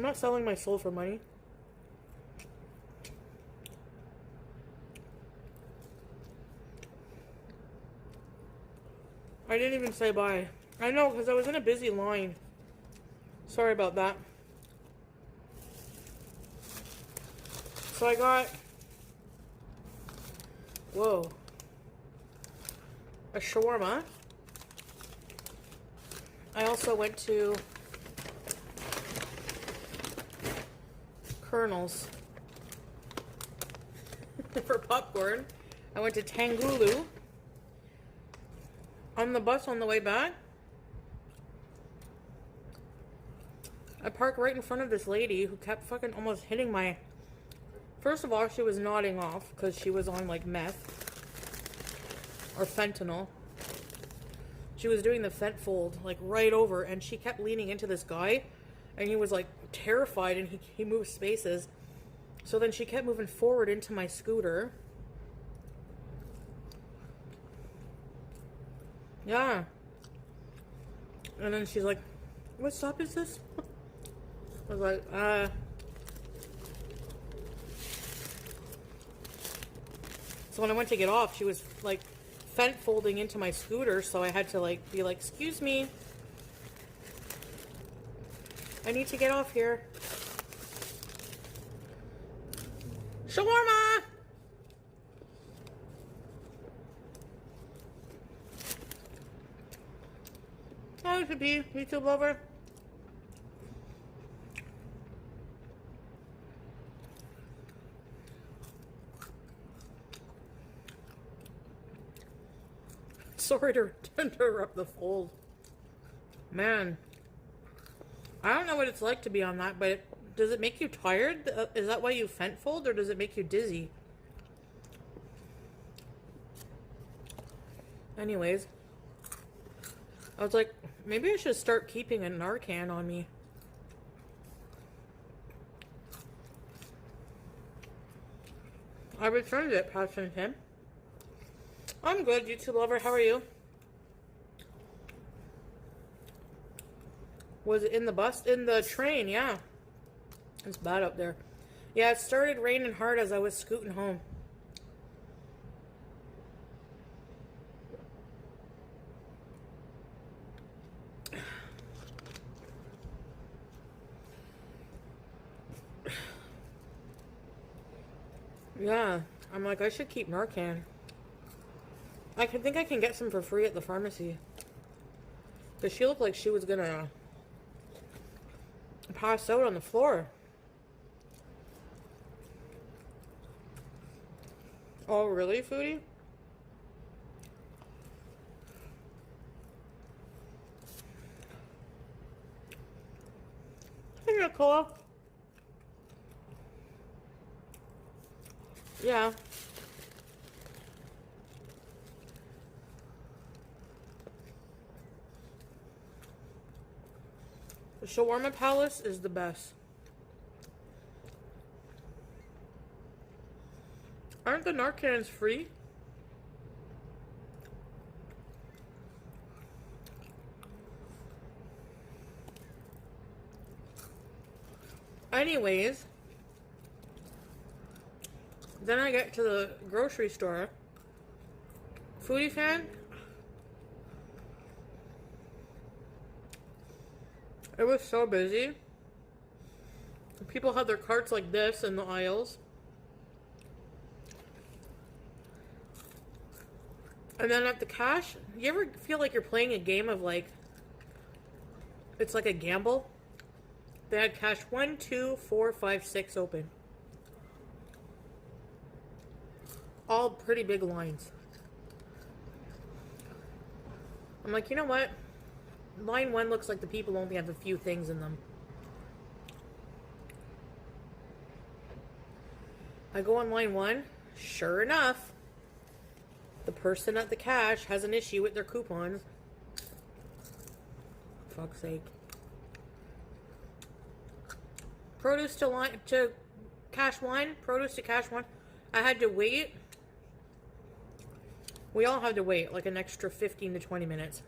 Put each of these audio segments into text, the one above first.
I'm not selling my soul for money. I didn't even say bye. I know, because I was in a busy line. Sorry about that. So I got... Whoa. A shawarma. I also went to Colonel's for popcorn. I went to Tangulu. On the bus on the way back, I parked right in front of this lady who kept fucking almost hitting my... First of all, she was nodding off because she was on like meth or fentanyl. She was doing the fent fold like right over, and she kept leaning into this guy, and he was like terrified, and he moved spaces. So then she kept moving forward into my scooter. Yeah. And then she's like, what stop is this? I was like, So when I went to get off, she was like fent folding into my scooter, so I had to like be like, excuse me, I need to get off here. Shawarma! Hi, to be YouTube lover. Sorry to interrupt the fold. Man, I don't know what it's like to be on that, but does it make you tired? Is that why you fent fold, or does it make you dizzy? Anyways, I was like, maybe I should start keeping a Narcan on me. I returned it, Passion Tim. I'm good, YouTube lover. How are you? Was it in the bus? In the train, yeah. It's bad up there. Yeah, it started raining hard as I was scooting home. Yeah, I'm like, I should keep Narcan. I think I can get some for free at the pharmacy. Because she looked like she was gonna pass out on the floor. Oh, really, Foodie? Hey, Nicole. Yeah. The Shawarma Palace is the best. Aren't the Narcans free? Anyways, then I get to the grocery store. Foodie fan? It was so busy. People had their carts like this in the aisles. And then at the cash, you ever feel like you're playing a game of like, it's like a gamble? They had cash 1, 2, 4, 5, 6 open. All pretty big lines. I'm like, you know what? Line 1 looks like the people only have a few things in them. I go on line 1. Sure enough, the person at the cash has an issue with their coupons. Fuck's sake. Produce to cash 1. Produce to cash 1. I had to wait. We all had to wait like an extra 15 to 20 minutes.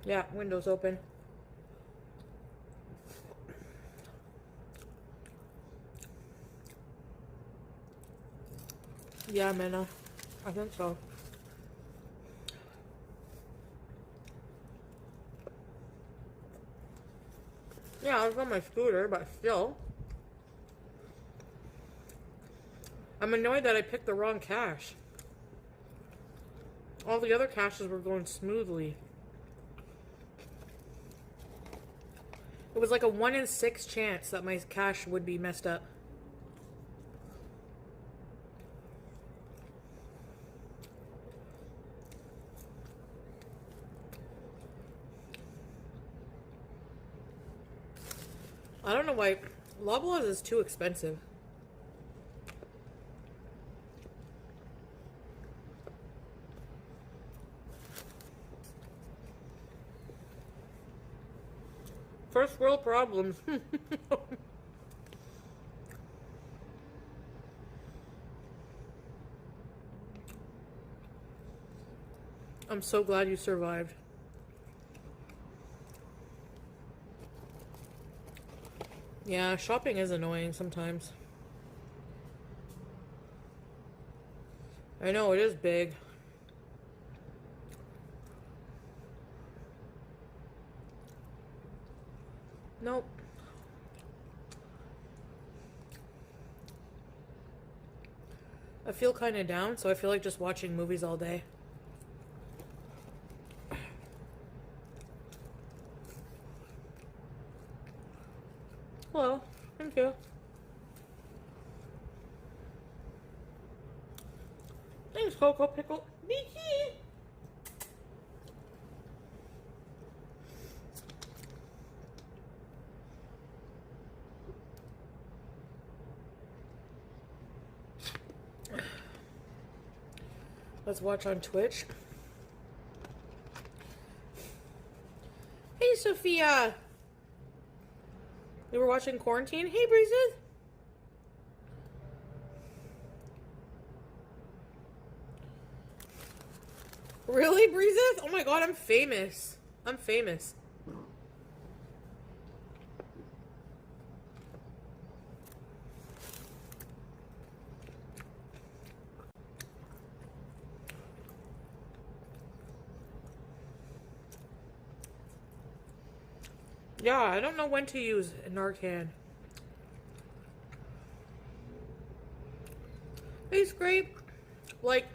Yeah, windows open. Yeah, Minna. I think so. Yeah, I was on my scooter, but still. I'm annoyed that I picked the wrong cache. All the other caches were going smoothly. It was like a 1 in 6 chance that my cache would be messed up. I don't know why Loblaws is too expensive. First world problems. I'm so glad you survived. Yeah, shopping is annoying sometimes. I know, it is big. Nope. I feel kind of down, so I feel like just watching movies all day. Hello. Thank you. Thanks, Coco Pickle. Beaky. Let's watch on Twitch. Hey, Sophia. We were watching Quarantine. Hey, Breezes. Really, Breezes? Oh my god, I'm famous. I'm famous. Yeah, I don't know when to use Narcan. Hey, Scrape. Like,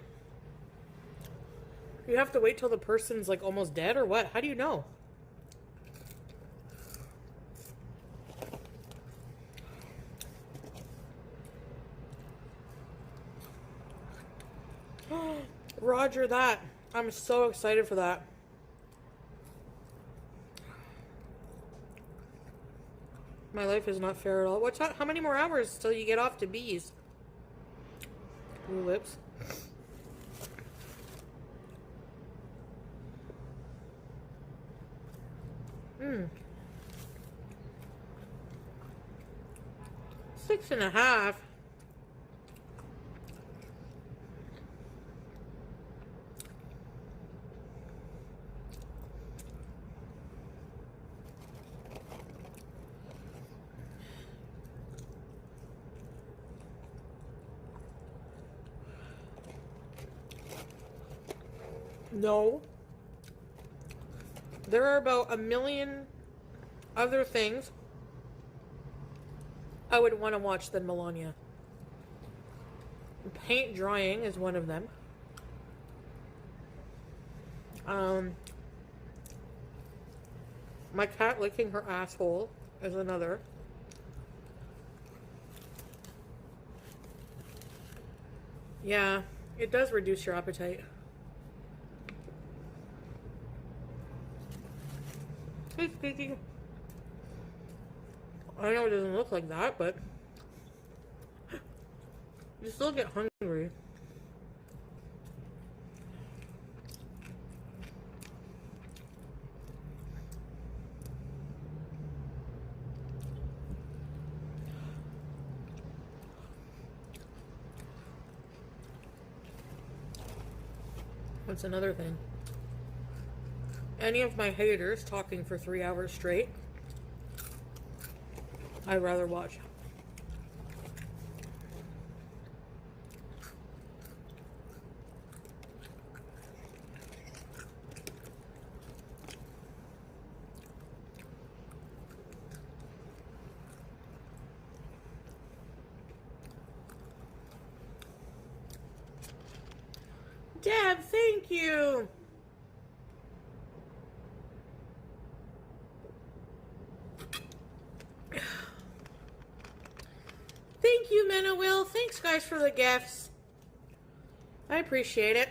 you have to wait till the person's like almost dead or what? How do you know? Roger that. I'm so excited for that. My life is not fair at all. What's that? How many more hours till you get off to bees? Blue lips. Hmm. 6.5. No. There are about 1 million other things I would want to watch than Melania. Paint drying is one of them. My cat licking her asshole is another. Yeah, it does reduce your appetite. Hey, Squeaky. I know it doesn't look like that, but you still get hungry. That's another thing. Any of my haters talking for 3 hours straight, I'd rather watch. Thank you. Thank you, Menna Will. Thanks, guys, for the gifts. I appreciate it.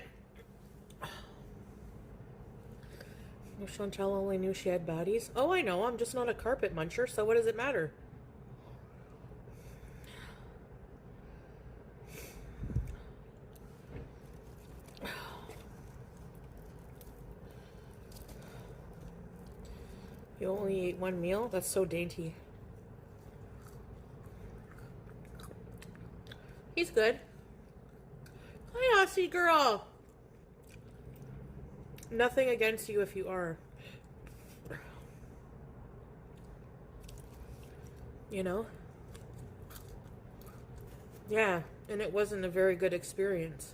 Chantel only knew she had baddies. Oh, I know. I'm just not a carpet muncher, so what does it matter? You only ate one meal? That's so dainty. He's good. Hi, Aussie girl. Nothing against you if you are. You know? Yeah, and it wasn't a very good experience.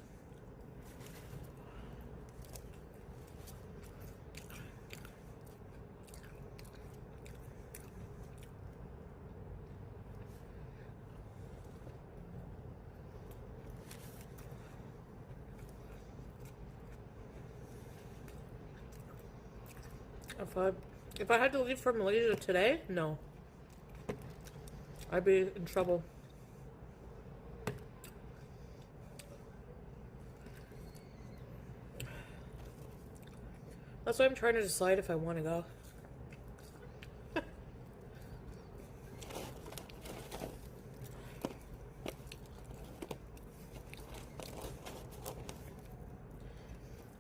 If I had to leave for Malaysia today, no. I'd be in trouble. That's why I'm trying to decide if I want to go.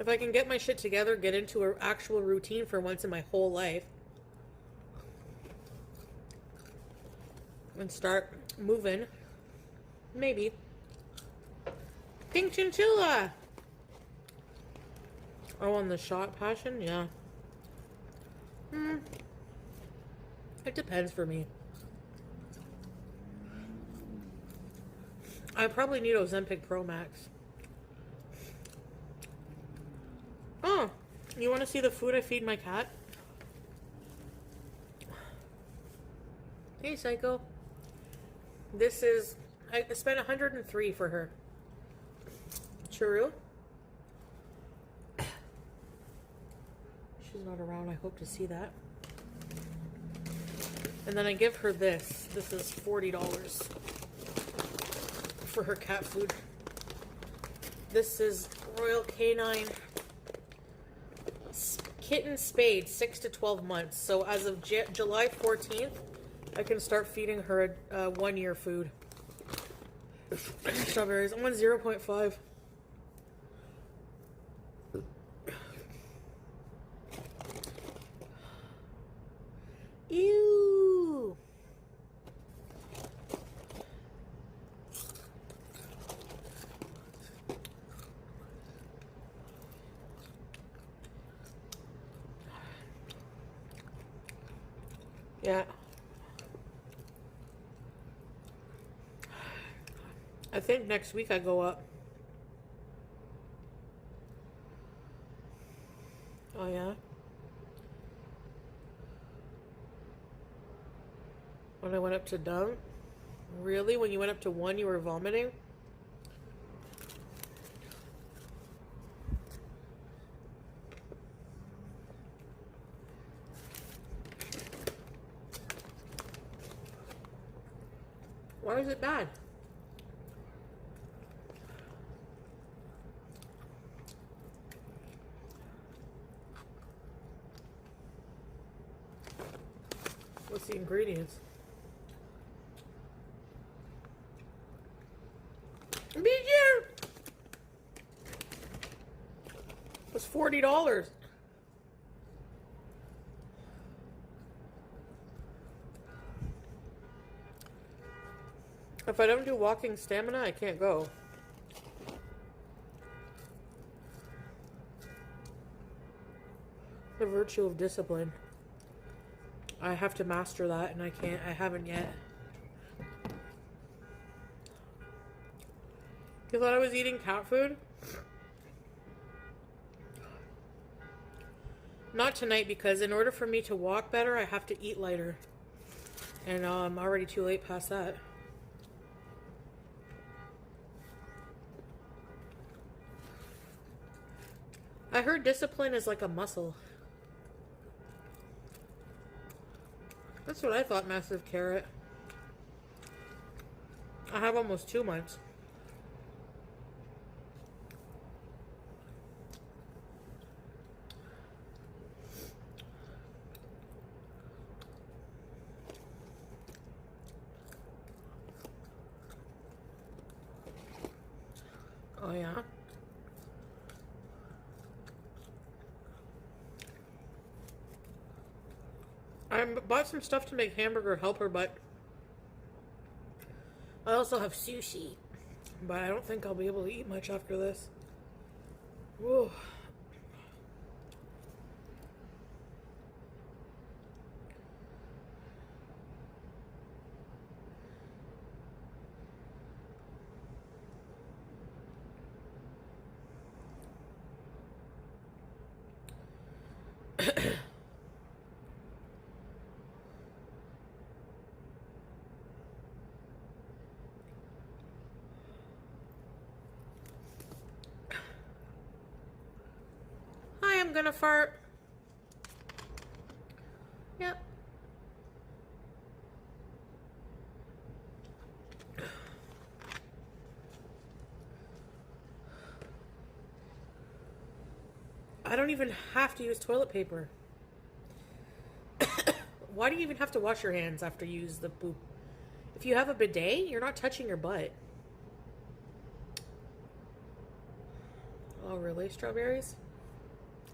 If I can get my shit together, get into an actual routine for once in my whole life, and start moving, maybe. Pink chinchilla! Oh, on the shot passion? Yeah. It depends for me. I probably need Ozempic Pro Max. Oh, you want to see the food I feed my cat? Hey, Psycho. This is... I spent 103 for her. Churu. She's not around. I hope to see that. And then I give her this. This is $40 for her cat food. This is Royal Canine Kitten Spade, 6 to 12 months. So as of July 14th, I can start feeding her 1 year food. Strawberries. I'm on 0.5. Ew. Yeah. I think next week I go up. Oh, yeah? When I went up to dump? Really? When you went up to 1, you were vomiting? Why is it bad? What's the ingredients? Be here! It was $40. If I don't do walking stamina, I can't go. The virtue of discipline. I have to master that, and I haven't yet. You thought I was eating cat food? Not tonight, because in order for me to walk better, I have to eat lighter. And I'm already too late past that. I heard discipline is like a muscle. That's what I thought, massive carrot. I have almost 2 months. Oh, yeah? I bought some stuff to make hamburger helper, but I also have sushi. But I don't think I'll be able to eat much after this. Whoa. Hi, I'm gonna fart. Yep. I don't even have to use toilet paper. Why do you even have to wash your hands after you use the poop? If you have a bidet, you're not touching your butt. Oh, really? Strawberries?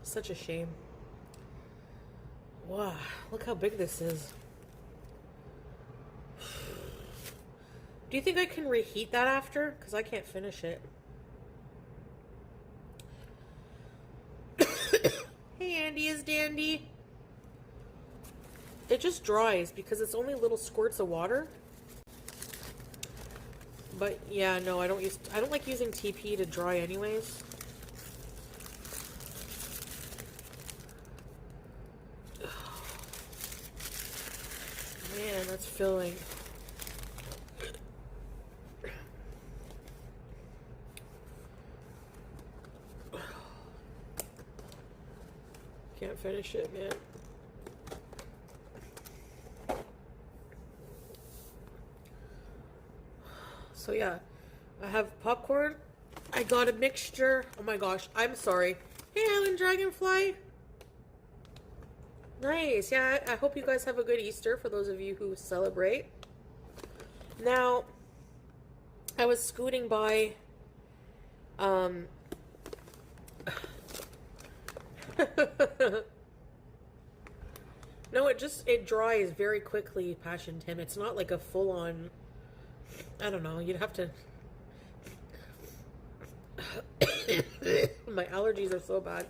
Such a shame. Wow, look how big this is. Do you think I can reheat that after? Because I can't finish it. Hey, Andy is dandy. It just dries because it's only little squirts of water. But yeah, no, I don't like using TP to dry anyways. Man, that's filling. Can't finish it, man. So yeah, I have popcorn. I got a mixture. Oh my gosh, I'm sorry. Hey, Island Dragonfly. Nice. Yeah, I hope you guys have a good Easter for those of you who celebrate. Now, I was scooting by, no, it dries very quickly, Passion Tim. It's not like a full-on, I don't know, you'd have to... My allergies are so bad.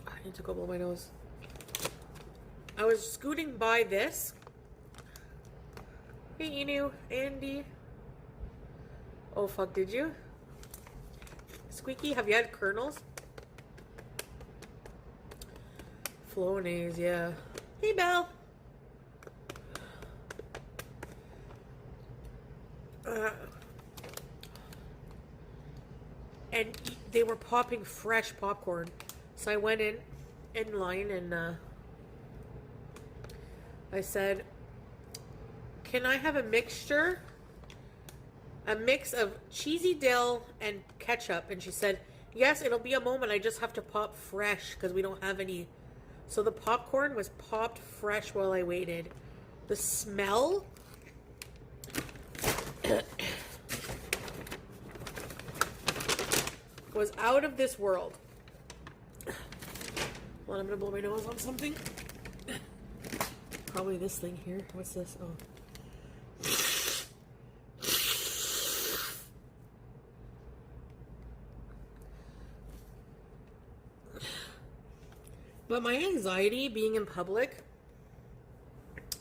I need to go blow my nose. I was scooting by this. Hey, Inu, Andy. Oh, fuck, did you? Squeaky, have you had kernels? Flonase, yeah. Hey, Belle. And they were popping fresh popcorn. So I went in line and I said, can I have a mixture? A mix of cheesy dill and ketchup. And she said, yes, it'll be a moment. I just have to pop fresh because we don't have any. So the popcorn was popped fresh while I waited. The smell was out of this world. Well, I'm gonna blow my nose on something. Probably this thing here. What's this? Oh. But my anxiety being in public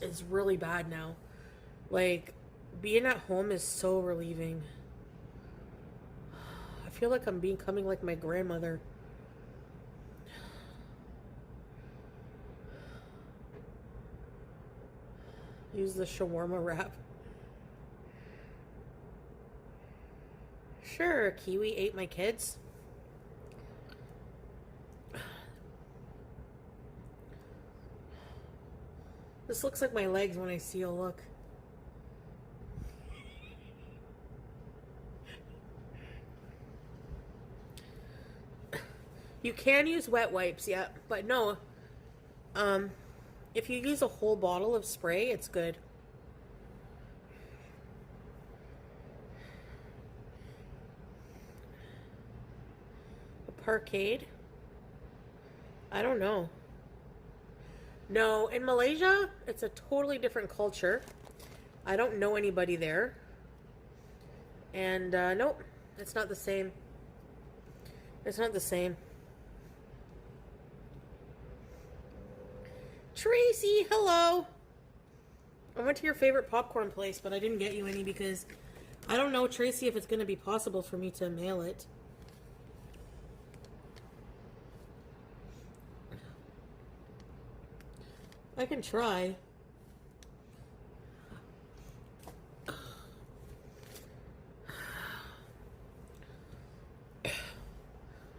is really bad now. Like, being at home is so relieving. I feel like I'm becoming like my grandmother. Use the shawarma wrap. Sure, Kiwi ate my kids. This looks like my legs when I see a look. You can use wet wipes, yeah, but no. If you use a whole bottle of spray, it's good. A parkade? I don't know. No, in Malaysia, it's a totally different culture. I don't know anybody there. And, nope, it's not the same. It's not the same. Tracy, hello. I went to your favorite popcorn place, but I didn't get you any because I don't know, Tracy, if it's going to be possible for me to mail it. I can try.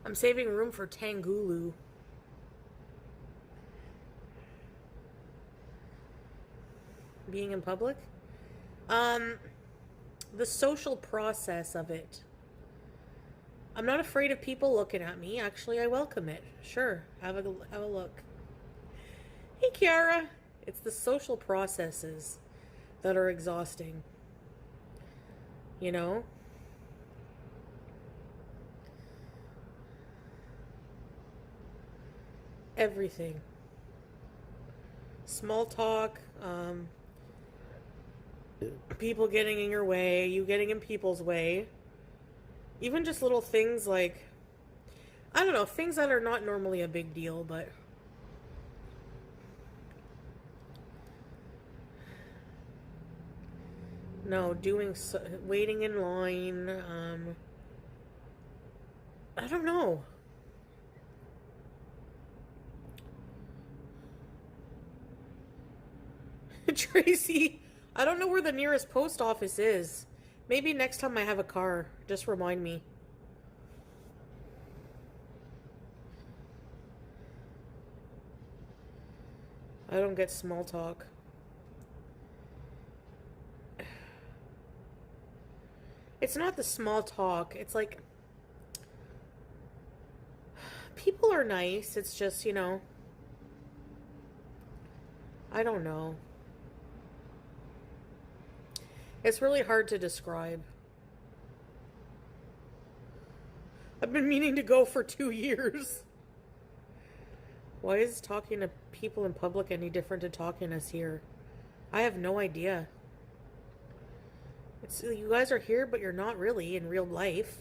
I'm saving room for Tangulu. Being in public? The social process of it. I'm not afraid of people looking at me. Actually, I welcome it. Sure, have a look. Hey, Kiara. It's the social processes that are exhausting. You know? Everything. Small talk, people getting in your way, you getting in people's way. Even just little things like, I don't know, things that are not normally a big deal, but no, waiting in line, I don't know. Tracy, I don't know where the nearest post office is. Maybe next time I have a car, just remind me. I don't get small talk. It's not the small talk. It's like, people are nice. It's just, you know, I don't know. It's really hard to describe. I've been meaning to go for 2 years. Why is talking to people in public any different to talking to us here? I have no idea. You guys are here, but you're not really in real life.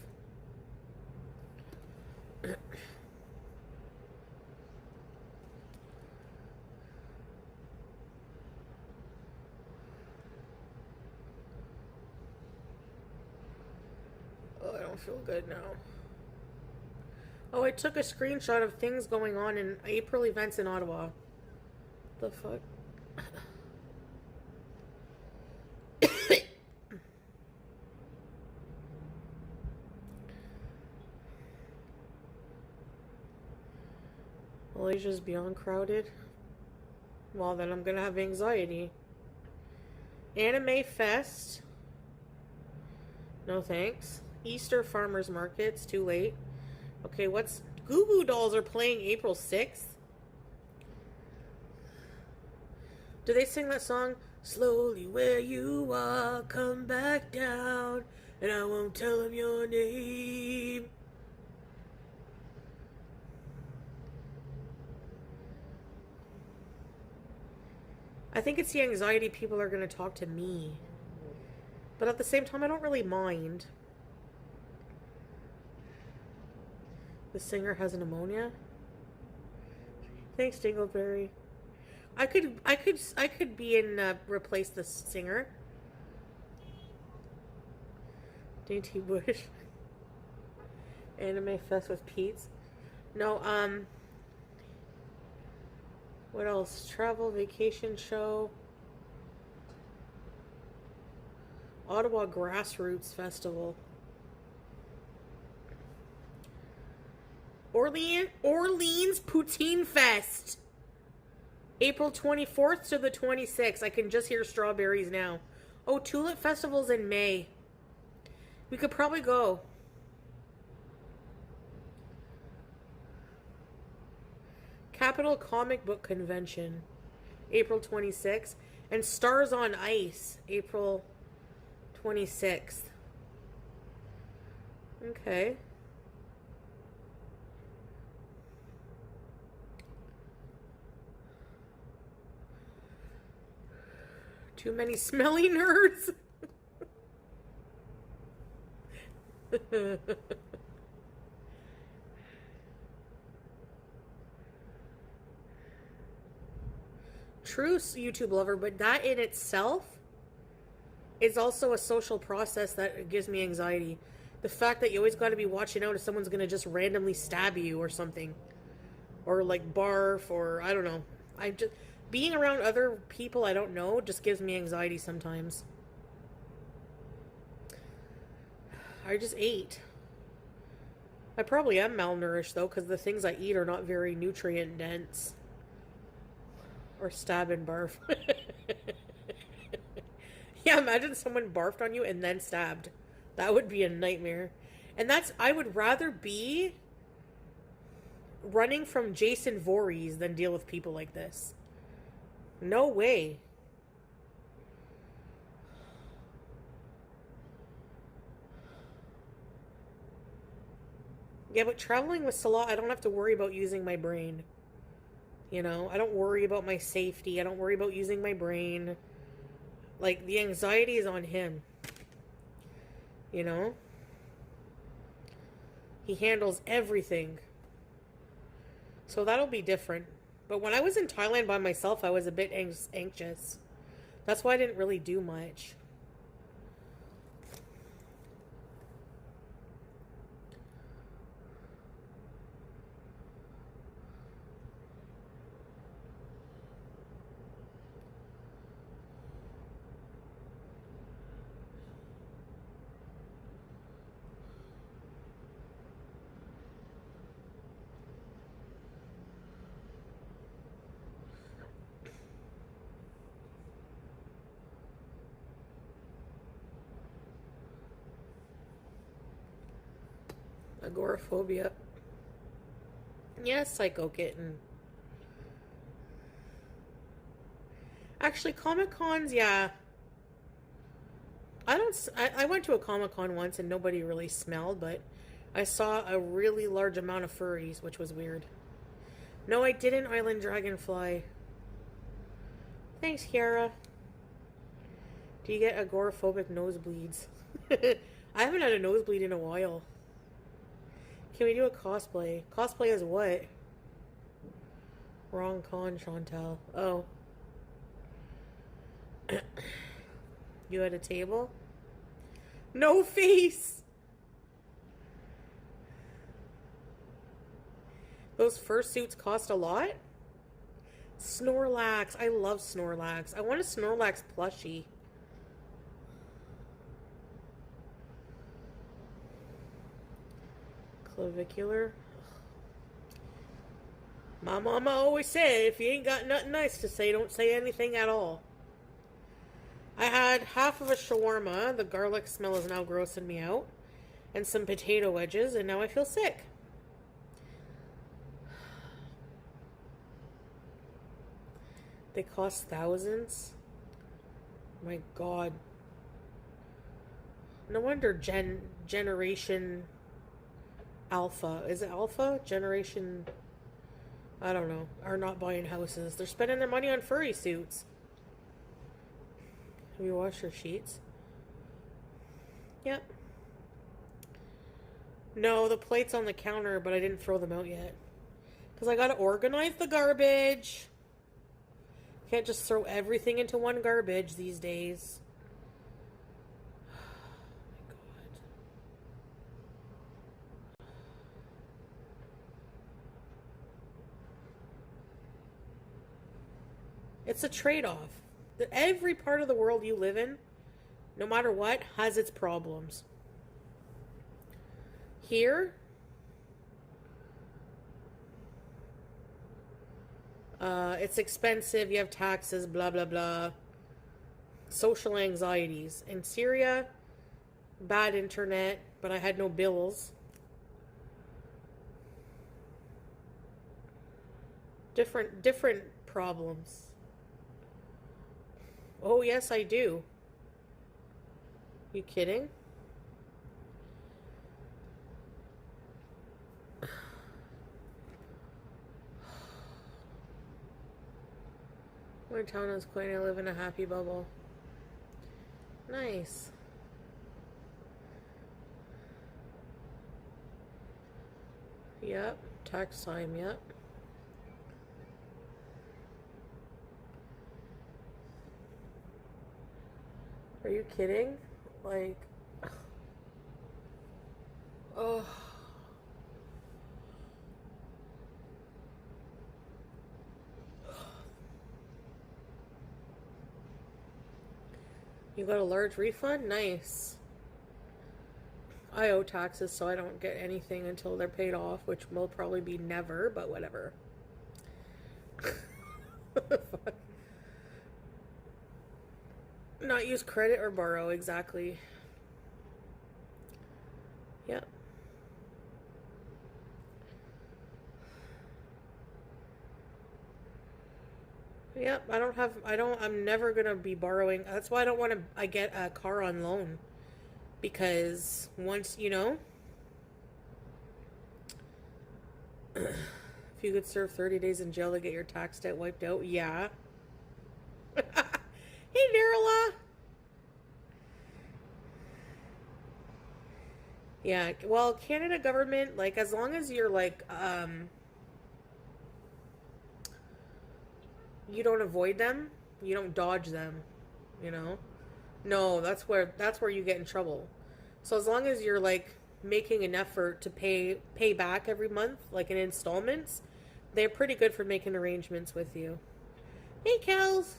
Oh, I don't feel good now. Oh, I took a screenshot of things going on in April events in Ottawa. The fuck? Malaysia's beyond crowded. Well, then I'm gonna have anxiety. Anime Fest. No thanks. Easter Farmers Markets. Too late. Okay, what's... Goo Goo Dolls are playing April 6th? Do they sing that song? Slowly where you are, come back down, and I won't tell them your name. I think it's the anxiety people are going to talk to me. But at the same time, I don't really mind. The singer has pneumonia. Thanks, Dingleberry. I could be in replace the singer. Dainty Bush. Anime Fest with Pete's. No, what else? Travel, vacation show. Ottawa Grassroots Festival. Orleans Poutine Fest. April 24th to the 26th. I can just hear strawberries now. Oh, Tulip Festival's in May. We could probably go. Capital Comic Book Convention, April 26th. And Stars on Ice, April 26th. Okay. Too many smelly nerds. True YouTube lover, but that in itself is also a social process that gives me anxiety. The fact that you always got to be watching out if someone's going to just randomly stab you or something. Or like barf, or I don't know. I just... Being around other people I don't know just gives me anxiety sometimes. I just ate. I probably am malnourished though, because the things I eat are not very nutrient dense. Or stab and barf. Yeah, imagine someone barfed on you and then stabbed. That would be a nightmare. And that's, I would rather be running from Jason Voorhees than deal with people like this. No way. Yeah, but traveling with Salah, I don't have to worry about using my brain. You know, I don't worry about my safety. I don't worry about using my brain. Like, the anxiety is on him. You know? He handles everything. So that'll be different. But when I was in Thailand by myself, I was a bit anxious. That's why I didn't really do much. Agoraphobia. Yes, Psycho Kitten. Actually, Comic Cons, yeah. I went to a Comic Con once and nobody really smelled, but I saw a really large amount of furries, which was weird. No, I didn't Island Dragonfly. Thanks, Kiara. Do you get agoraphobic nosebleeds? I haven't had a nosebleed in a while. Can we do a cosplay? Cosplay as what? Wrong con, Chantal. Oh. You at a table? No face! Those fursuits cost a lot? Snorlax. I love Snorlax. I want a Snorlax plushie. Clavicular. My mama always said, if you ain't got nothing nice to say, don't say anything at all. I had half of a shawarma. The garlic smell is now grossing me out. And some potato wedges, and now I feel sick. They cost thousands. My God. No wonder Generation Alpha. Is it Alpha? Generation... I don't know. Are not buying houses. They're spending their money on furry suits. Have you washed your sheets? Yep. No, the plate's on the counter, but I didn't throw them out yet. Because I gotta organize the garbage. Can't just throw everything into one garbage these days. Oh my God. It's a trade-off. Every part of the world you live in, no matter what, has its problems. Here, It's expensive, you have taxes, blah, blah, blah. Social anxieties. In Syria, bad internet, but I had no bills. Different problems. Oh, yes, I do. You kidding? My town is quaint. I live in a happy bubble. Nice. Yep. Tax time, yep. Are you kidding? Like, oh. You got a large refund? Nice. I owe taxes, so I don't get anything until they're paid off, which will probably be never, but whatever. Not use credit or borrow, exactly. Yep. Yep, I'm never gonna be borrowing. That's why I get a car on loan. Because once, if you could serve 30 days in jail to get your tax debt wiped out, yeah. Hey, Darla. Yeah, well, Canada government, like, as long as you're, like, you don't avoid them, you don't dodge them, you know? No, that's where you get in trouble. So as long as you're, like, making an effort to pay back every month, like in installments, they're pretty good for making arrangements with you. Hey, Kels.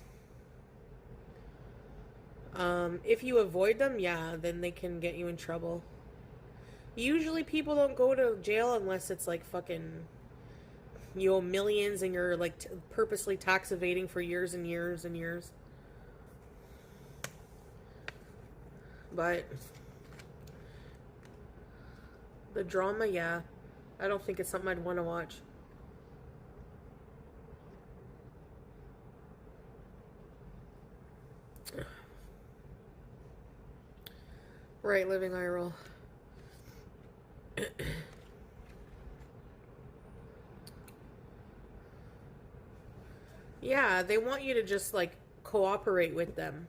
If you avoid them, yeah, then they can get you in trouble. Usually people don't go to jail unless it's like fucking, you owe millions and you're like purposely tax evading for years and years and years. But the drama, yeah, I don't think it's something I'd want to watch. Right, living IRL. Yeah, they want you to just like cooperate with them.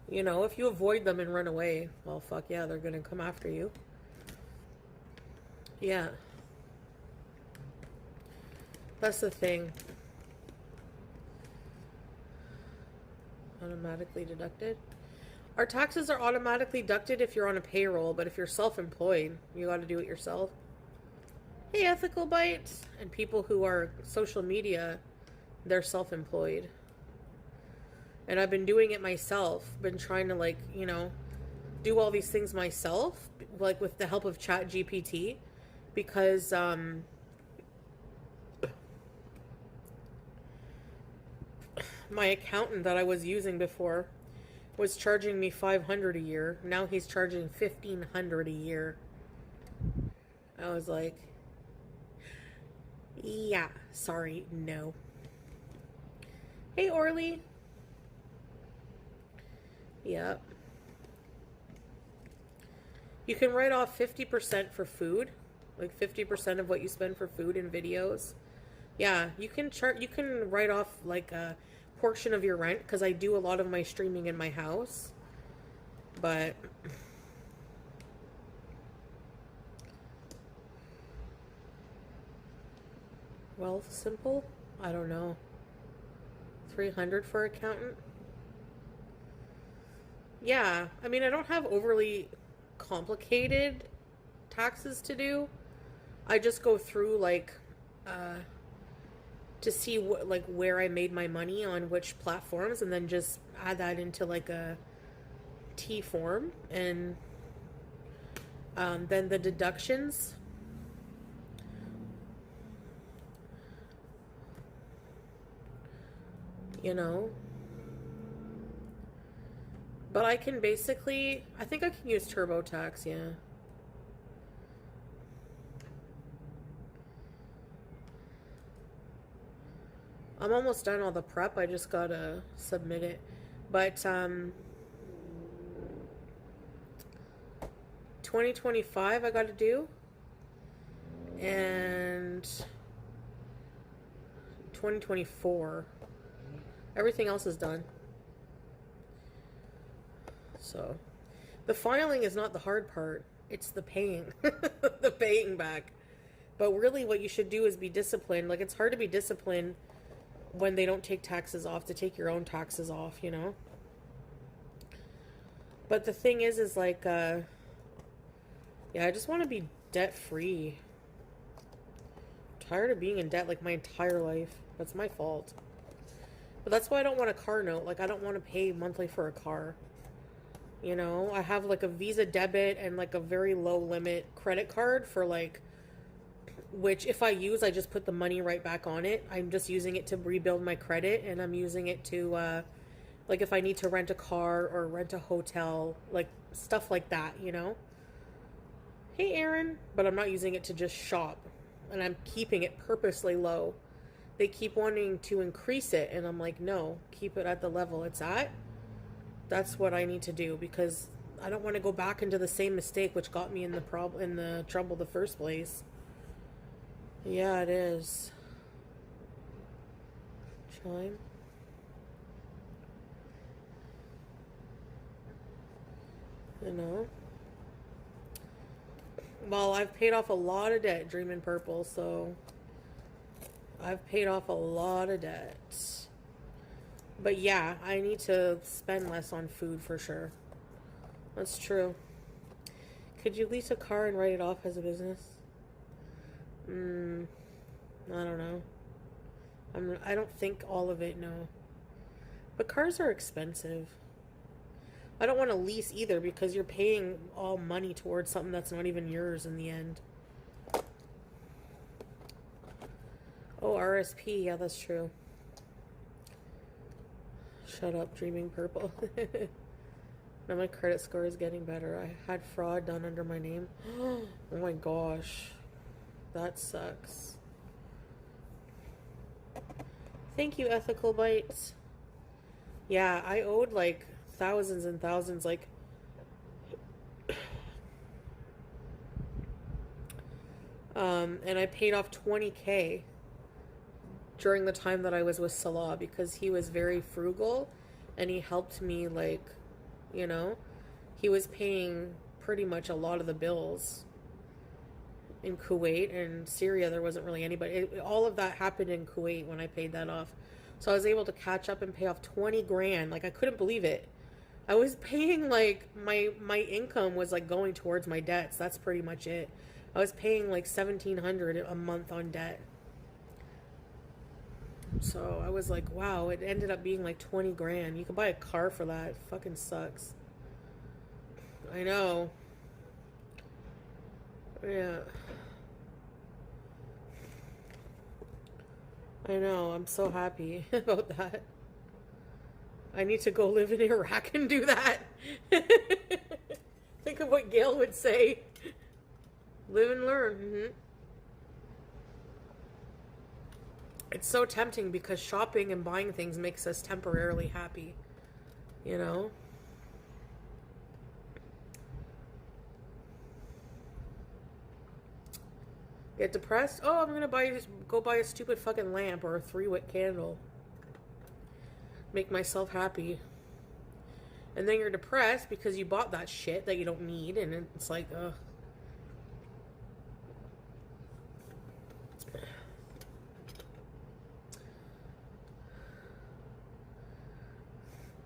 You know, if you avoid them and run away, well, fuck yeah, they're gonna come after you. Yeah. That's the thing. Automatically deducted. Our taxes are automatically deducted if you're on a payroll, but if you're self-employed, you gotta do it yourself. Hey, Ethical Bites! And people who are social media, they're self-employed. And I've been doing it myself. Been trying to, like, you know, do all these things myself, like with the help of ChatGPT, because my accountant that I was using before was charging me $500 a year. Now he's charging $1,500 a year. I was like, yeah, sorry, no. Hey, Orly. Yep. You can write off 50% for food, like 50% of what you spend for food and videos. Yeah, you can write off like a portion of your rent, because I do a lot of my streaming in my house. But Wealthsimple? I don't know. 300 for accountant? Yeah, I mean, I don't have overly complicated taxes to do. I just go through like to see what, like, where I made my money on which platforms, and then just add that into like a T form, and then the deductions. you know? But I can basically, I think I can use TurboTax, yeah. I'm almost done all the prep. I just gotta submit it. But 2025 I gotta do. And 2024. Everything else is done. So, the filing is not the hard part. It's the paying. The paying back. But really what you should do is be disciplined. Like, it's hard to be disciplined when they don't take taxes off, to take your own taxes off, you know? But the thing is like, yeah, I just want to be debt-free. I'm tired of being in debt, like, my entire life. That's my fault. But that's why I don't want a car note. Like, I don't want to pay monthly for a car. You know? I have, like, a Visa debit and, like, a very low limit credit card for, like, which if I use, I just put the money right back on it. I'm just using it to rebuild my credit, and I'm using it to, like, if I need to rent a car or rent a hotel, like, stuff like that, you know? Hey, Aaron. But I'm not using it to just shop, and I'm keeping it purposely low. They keep wanting to increase it, and I'm like, no, keep it at the level it's at. That's what I need to do, because I don't want to go back into the same mistake which got me in the trouble the first place. Yeah, it is. Chime. You know? Well, I've paid off a lot of debt, Dreamin' Purple, so I've paid off a lot of debt. But yeah, I need to spend less on food for sure. That's true. Could you lease a car and write it off as a business? I don't know. I don't think all of it, no. But cars are expensive. I don't want to lease either, because you're paying all money towards something that's not even yours in the end. Oh, RSP. Yeah, that's true. Shut up, Dreaming Purple. Now my credit score is getting better. I had fraud done under my name. Oh my gosh. That sucks. Thank you, Ethical Bites. Yeah, I owed like thousands and thousands, like and I paid off 20K during the time that I was with Salah, because he was very frugal and he helped me, like, you know, he was paying pretty much a lot of the bills. In Kuwait and Syria, there wasn't really anybody. All of that happened in Kuwait when I paid that off. So I was able to catch up and pay off 20 grand. Like, I couldn't believe it. I was paying, like, my income was, like, going towards my debts. That's pretty much it. I was paying, like, $1,700 a month on debt. So I was like, wow, it ended up being, like, 20 grand. You could buy a car for that. It fucking sucks. I know. Yeah. I know. I'm so happy about that. I need to go live in Iraq and do that. Think of what Gail would say. Live and learn. It's so tempting, because shopping and buying things makes us temporarily happy. You know? Get depressed? Oh, I'm gonna go buy a stupid fucking lamp or a 3-wick candle. Make myself happy. And then you're depressed because you bought that shit that you don't need, and it's like, ugh.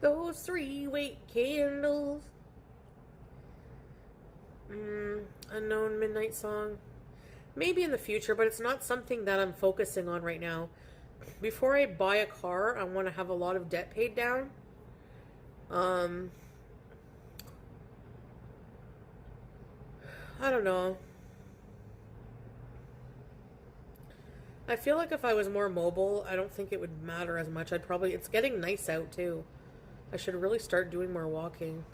Those 3-wick candles. Unknown Midnight Song. Maybe in the future, but it's not something that I'm focusing on right now. Before I buy a car, I want to have a lot of debt paid down. I don't know. I feel like if I was more mobile, I don't think it would matter as much. It's getting nice out too. I should really start doing more walking.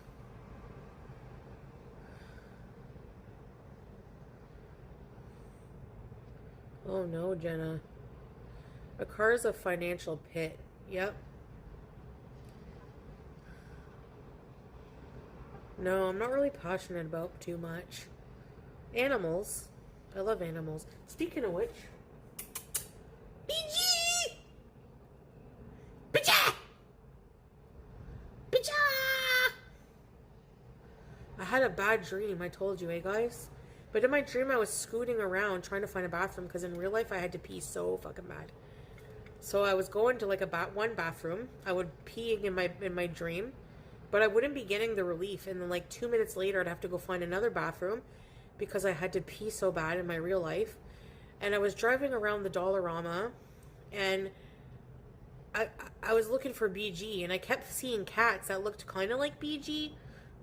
Oh no, Jenna. A car is a financial pit. Yep. No, I'm not really passionate about too much. Animals. I love animals. Speaking of which, BG! Pacha! Pacha! I had a bad dream, I told you, guys? But in my dream, I was scooting around trying to find a bathroom because in real life, I had to pee so fucking bad. So I was going to like one bathroom. I would peeing in my dream, but I wouldn't be getting the relief. And then like 2 minutes later, I'd have to go find another bathroom because I had to pee so bad in my real life. And I was driving around the Dollarama, and I was looking for BG, and I kept seeing cats that looked kind of like BG,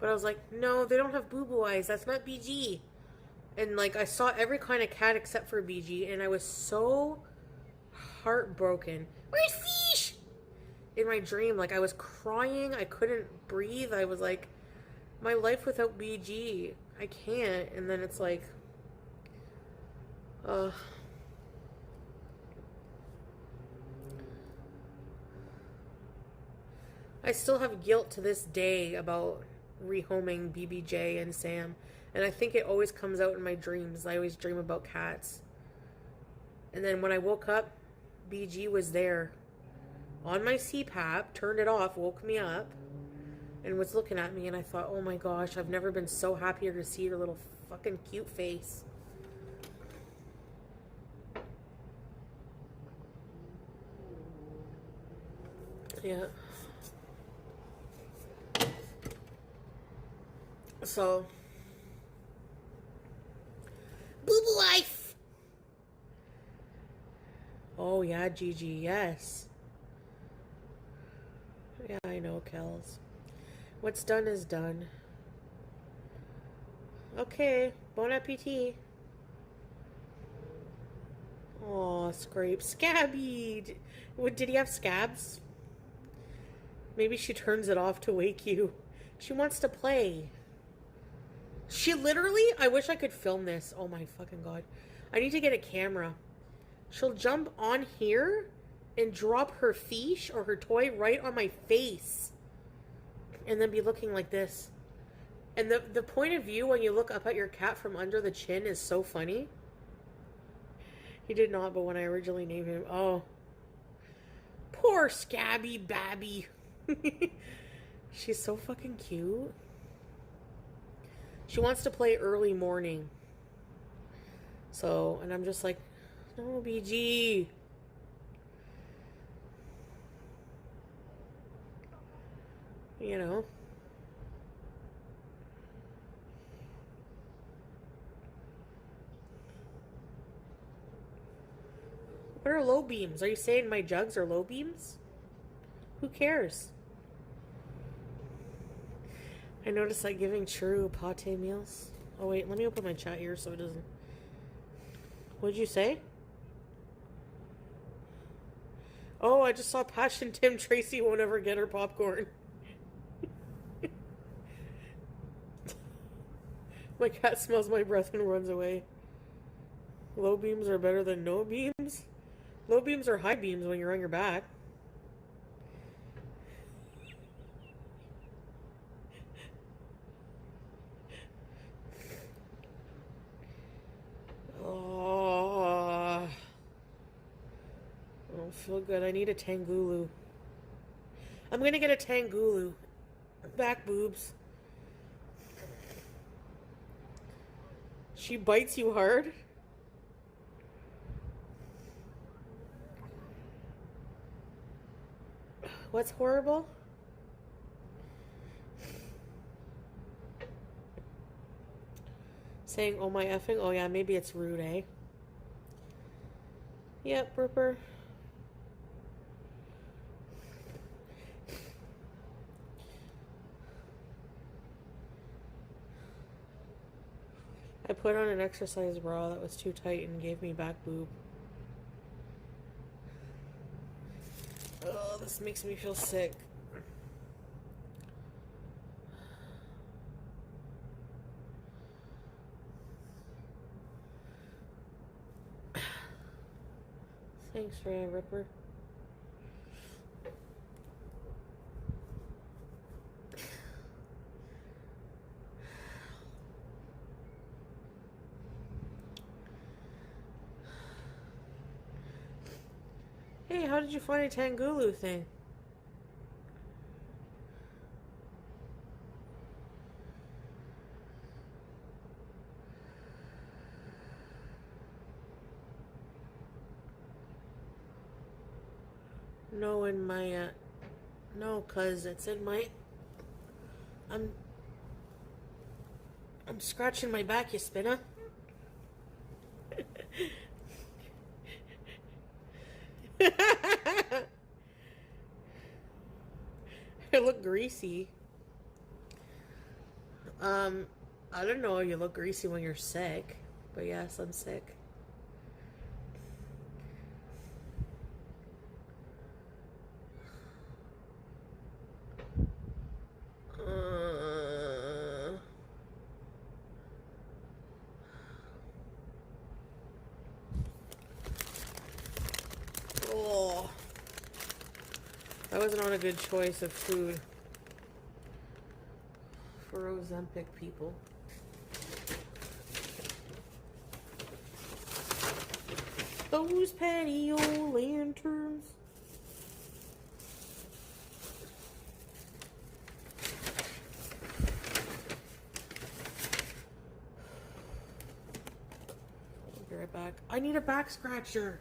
but I was like, no, they don't have boo-boo eyes. That's not BG. And like I saw every kind of cat except for BG, and I was so heartbroken. Where's Fish? In my dream, like I was crying. I couldn't breathe. I was like, my life without BG. I can't. And then it's like, I still have guilt to this day about rehoming BBJ and Sam. And I think it always comes out in my dreams. I always dream about cats. And then when I woke up, BG was there on my CPAP, turned it off, woke me up, and was looking at me. And I thought, oh my gosh, I've never been so happier to see her little fucking cute face. Yeah. So, boo-boo life. Oh yeah, Gigi, yes. Yeah, I know, Kels. What's done is done. Okay, bon appetit. Oh, scrape. Scabby! Did he have scabs? Maybe she turns it off to wake you. She wants to play. She literally, I wish I could film this. Oh my fucking god. I need to get a camera. She'll jump on here and drop her fish or her toy right on my face. And then be looking like this. And the point of view when you look up at your cat from under the chin is so funny. He did not, but when I originally named him, oh. Poor Scabby Babby. She's so fucking cute. She wants to play early morning. So, and I'm just like, no, BG. You know. What are low beams? Are you saying my jugs are low beams? Who cares? I noticed that giving true pate meals. Oh wait, let me open my chat here so it doesn't. What'd you say? Oh, I just saw Passion Tim Tracy won't ever get her popcorn. My cat smells my breath and runs away. Low beams are better than no beams? Low beams are high beams when you're on your back. Oh, I don't feel good. I need a Tangulu. I'm gonna get a Tangulu. Back boobs. She bites you hard? What's horrible? Saying, oh my effing? Oh yeah, maybe it's rude, eh? Yep, Ripper. I put on an exercise bra that was too tight and gave me back boob. This makes me feel sick. Thanks, Ray Ripper. Hey, how did you find a Tangulu thing? No, in my, no, cause it's in my, I'm scratching my back, you spinner. I look greasy. I don't know, you look greasy when you're sick, but yes, I'm sick. Oh, that was not a good choice of food for Ozempic people. Those patio lanterns. I'll be right back. I need a back scratcher.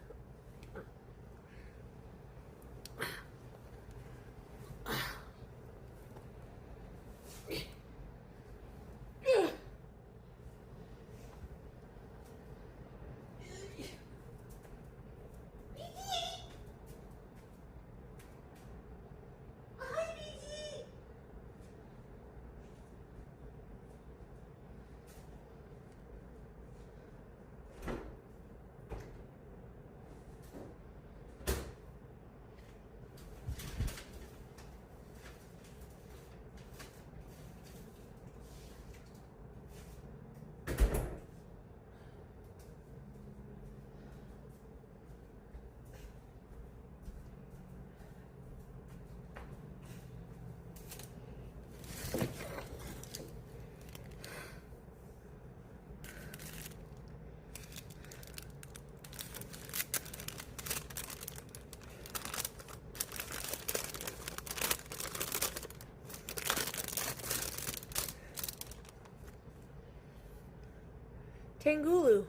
Tangulu.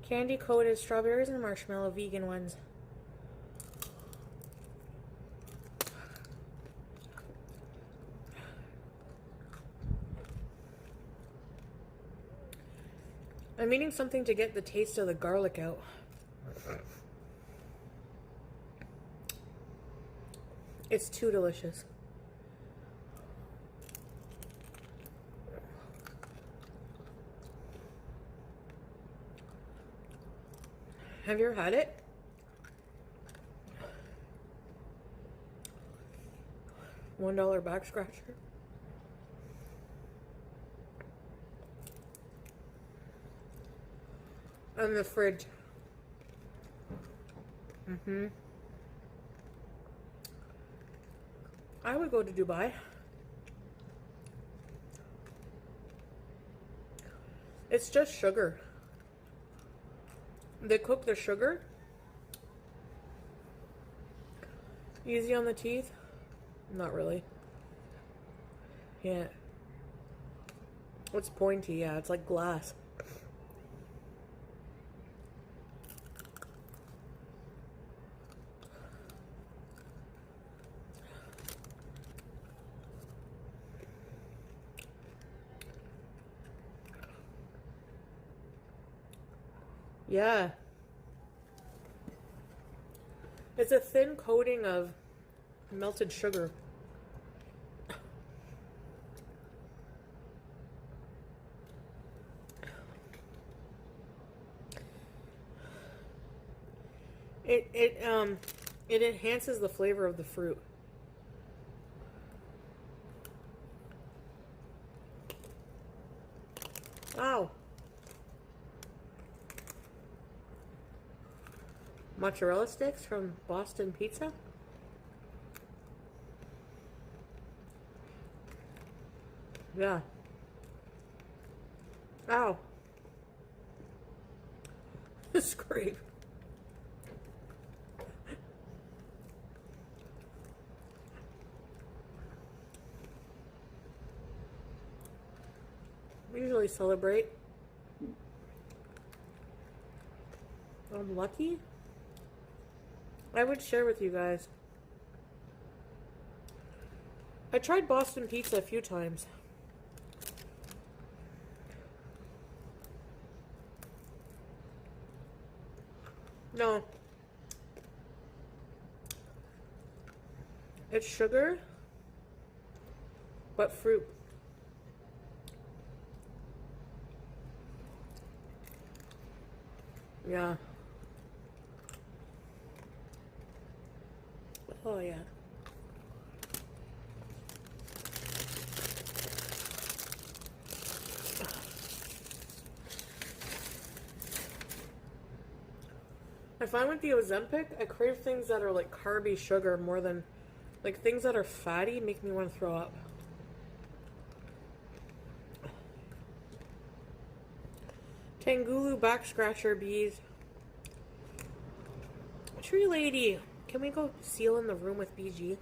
Candy coated strawberries and marshmallow vegan ones. I'm eating something to get the taste of the garlic out. It's too delicious. Have you ever had it? $1 back scratcher. In the fridge. I would go to Dubai. It's just sugar. They cook the sugar. Easy on the teeth? Not really. Yeah. It's pointy, yeah. It's like glass. Yeah. It's a thin coating of melted sugar. It enhances the flavor of the fruit. Wow. Mozzarella sticks from Boston Pizza. Yeah. Ow. Scrape. We usually celebrate. I'm lucky. I would share with you guys. I tried Boston Pizza a few times. No. It's sugar, but fruit. Yeah. Oh, yeah. I find with the Ozempic, I crave things that are like carby sugar more than like things that are fatty make me want to throw up. Tangulu back scratcher bees. Tree lady, can we go seal in the room with BG?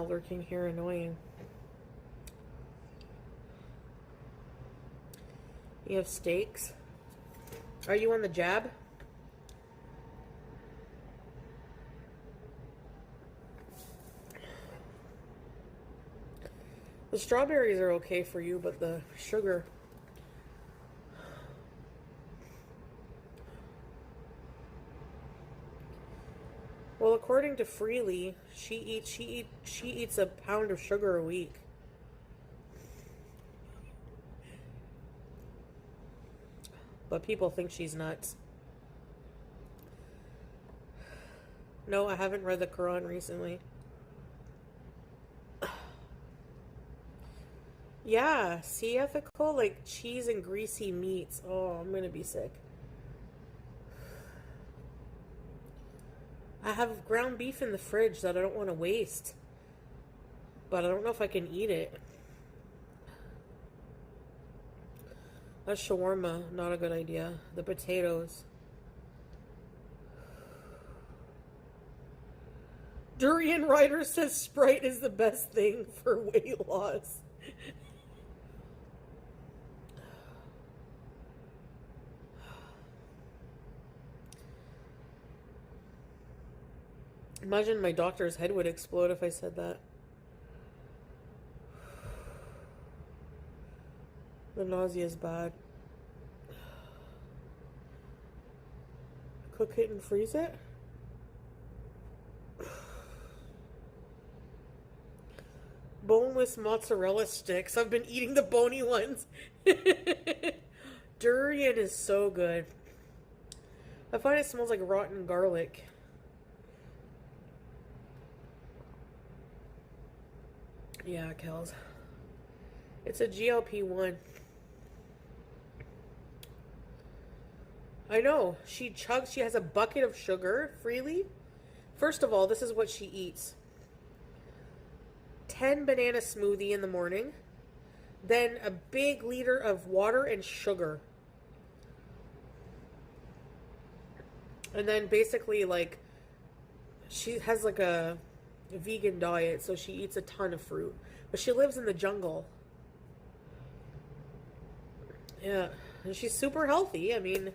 Lurking here, annoying. You have steaks. Are you on the jab? The strawberries are okay for you, but the sugar. Well, according to Freely, she eats a pound of sugar a week. But people think she's nuts. No, I haven't read the Quran recently. Yeah, see, ethical, like cheese and greasy meats. Oh, I'm gonna be sick. I have ground beef in the fridge that I don't want to waste. But I don't know if I can eat it. That's shawarma, not a good idea. The potatoes. Durian Rider says Sprite is the best thing for weight loss. Imagine my doctor's head would explode if I said that. The nausea is bad. Cook it and freeze it? Boneless mozzarella sticks. I've been eating the bony ones. Durian is so good. I find it smells like rotten garlic. Yeah, Kels. It's a GLP-1. I know. She chugs. She has a bucket of sugar freely. First of all, this is what she eats. 10 banana smoothie in the morning. Then a big liter of water and sugar. And then basically, like, she has like a vegan diet, so she eats a ton of fruit. But she lives in the jungle. Yeah. And she's super healthy. I mean,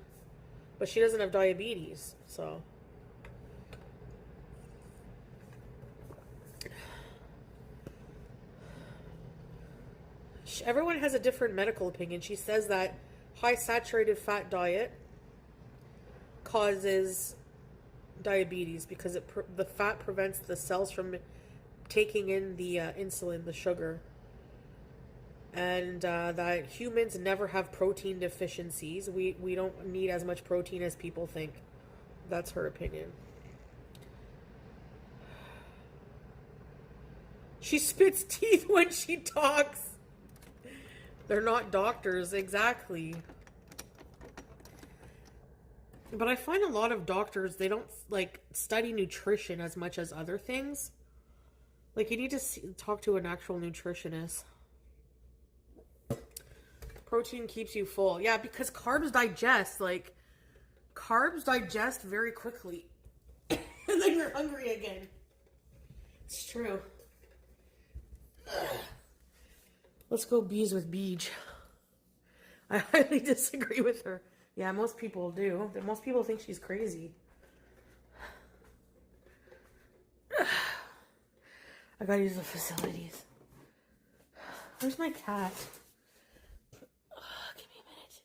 but she doesn't have diabetes, so. Everyone has a different medical opinion. She says that high saturated fat diet causes diabetes because the fat prevents the cells from taking in the insulin, the sugar. and that humans never have protein deficiencies. We don't need as much protein as people think. That's her opinion. She spits teeth when she talks. They're not doctors, exactly. But I find a lot of doctors, they don't like study nutrition as much as other things. Like, you need to talk to an actual nutritionist. Protein keeps you full. Yeah, because carbs digest. Like, carbs digest very quickly. And then you're hungry again. It's true. Ugh. Let's go bees with Beej. I highly disagree with her. Yeah, most people do. Most people think she's crazy. I gotta use the facilities. Where's my cat? Give me a minute.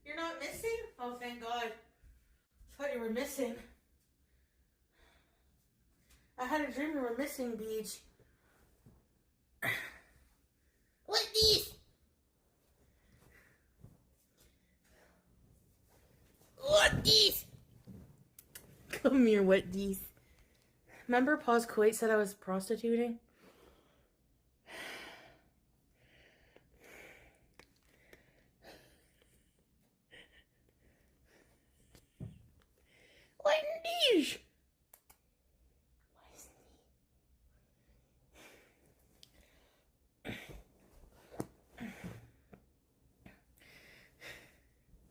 You're not missing? Oh, thank God. I thought you were missing. I had a dream you were missing, Beach. What these? What these? Come here, what these? Remember Paz Kuwait said I was prostituting? What these?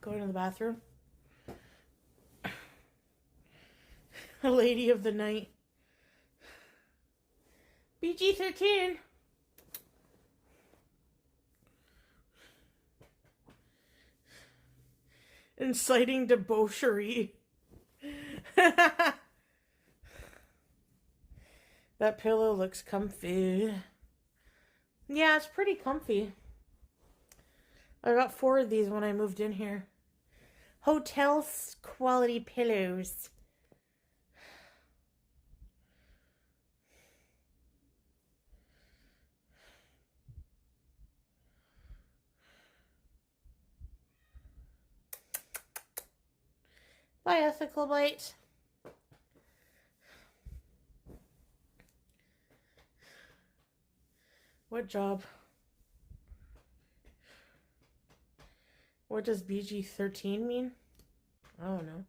Going to the bathroom. A lady of the night. BG-13. Inciting debauchery. That pillow looks comfy. Yeah, it's pretty comfy. I got 4 of these when I moved in here. Hotel quality pillows. Bye, Ethical Bite. What job? What does BG-13 mean? I don't know.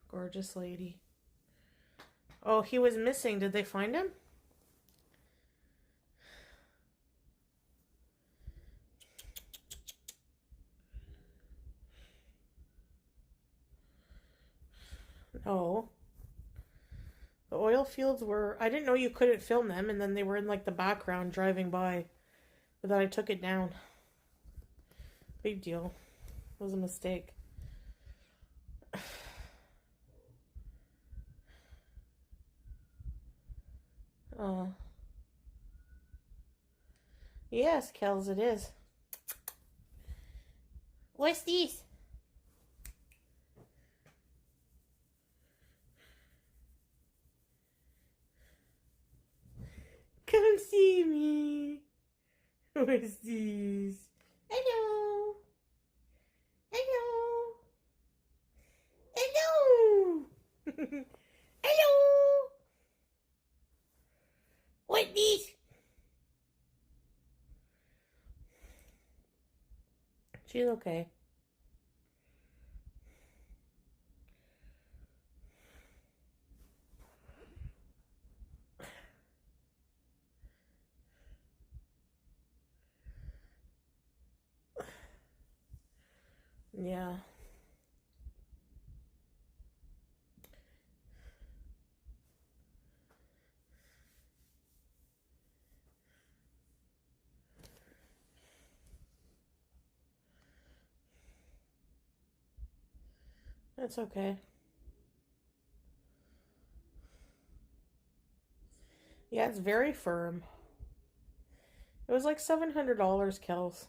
Gorgeous lady. Oh, he was missing. Did they find him? No. The oil fields were... I didn't know you couldn't film them, and then they were in, like, the background driving by. But then I took it down. Big deal. It was a mistake. Oh. Yes, Kels, it is. What's this? Come see me. What's this? Hello. Hello. Hello. Hello. What's this? She's okay. Yeah. That's okay. Yeah, it's very firm. It was like $700, Kels.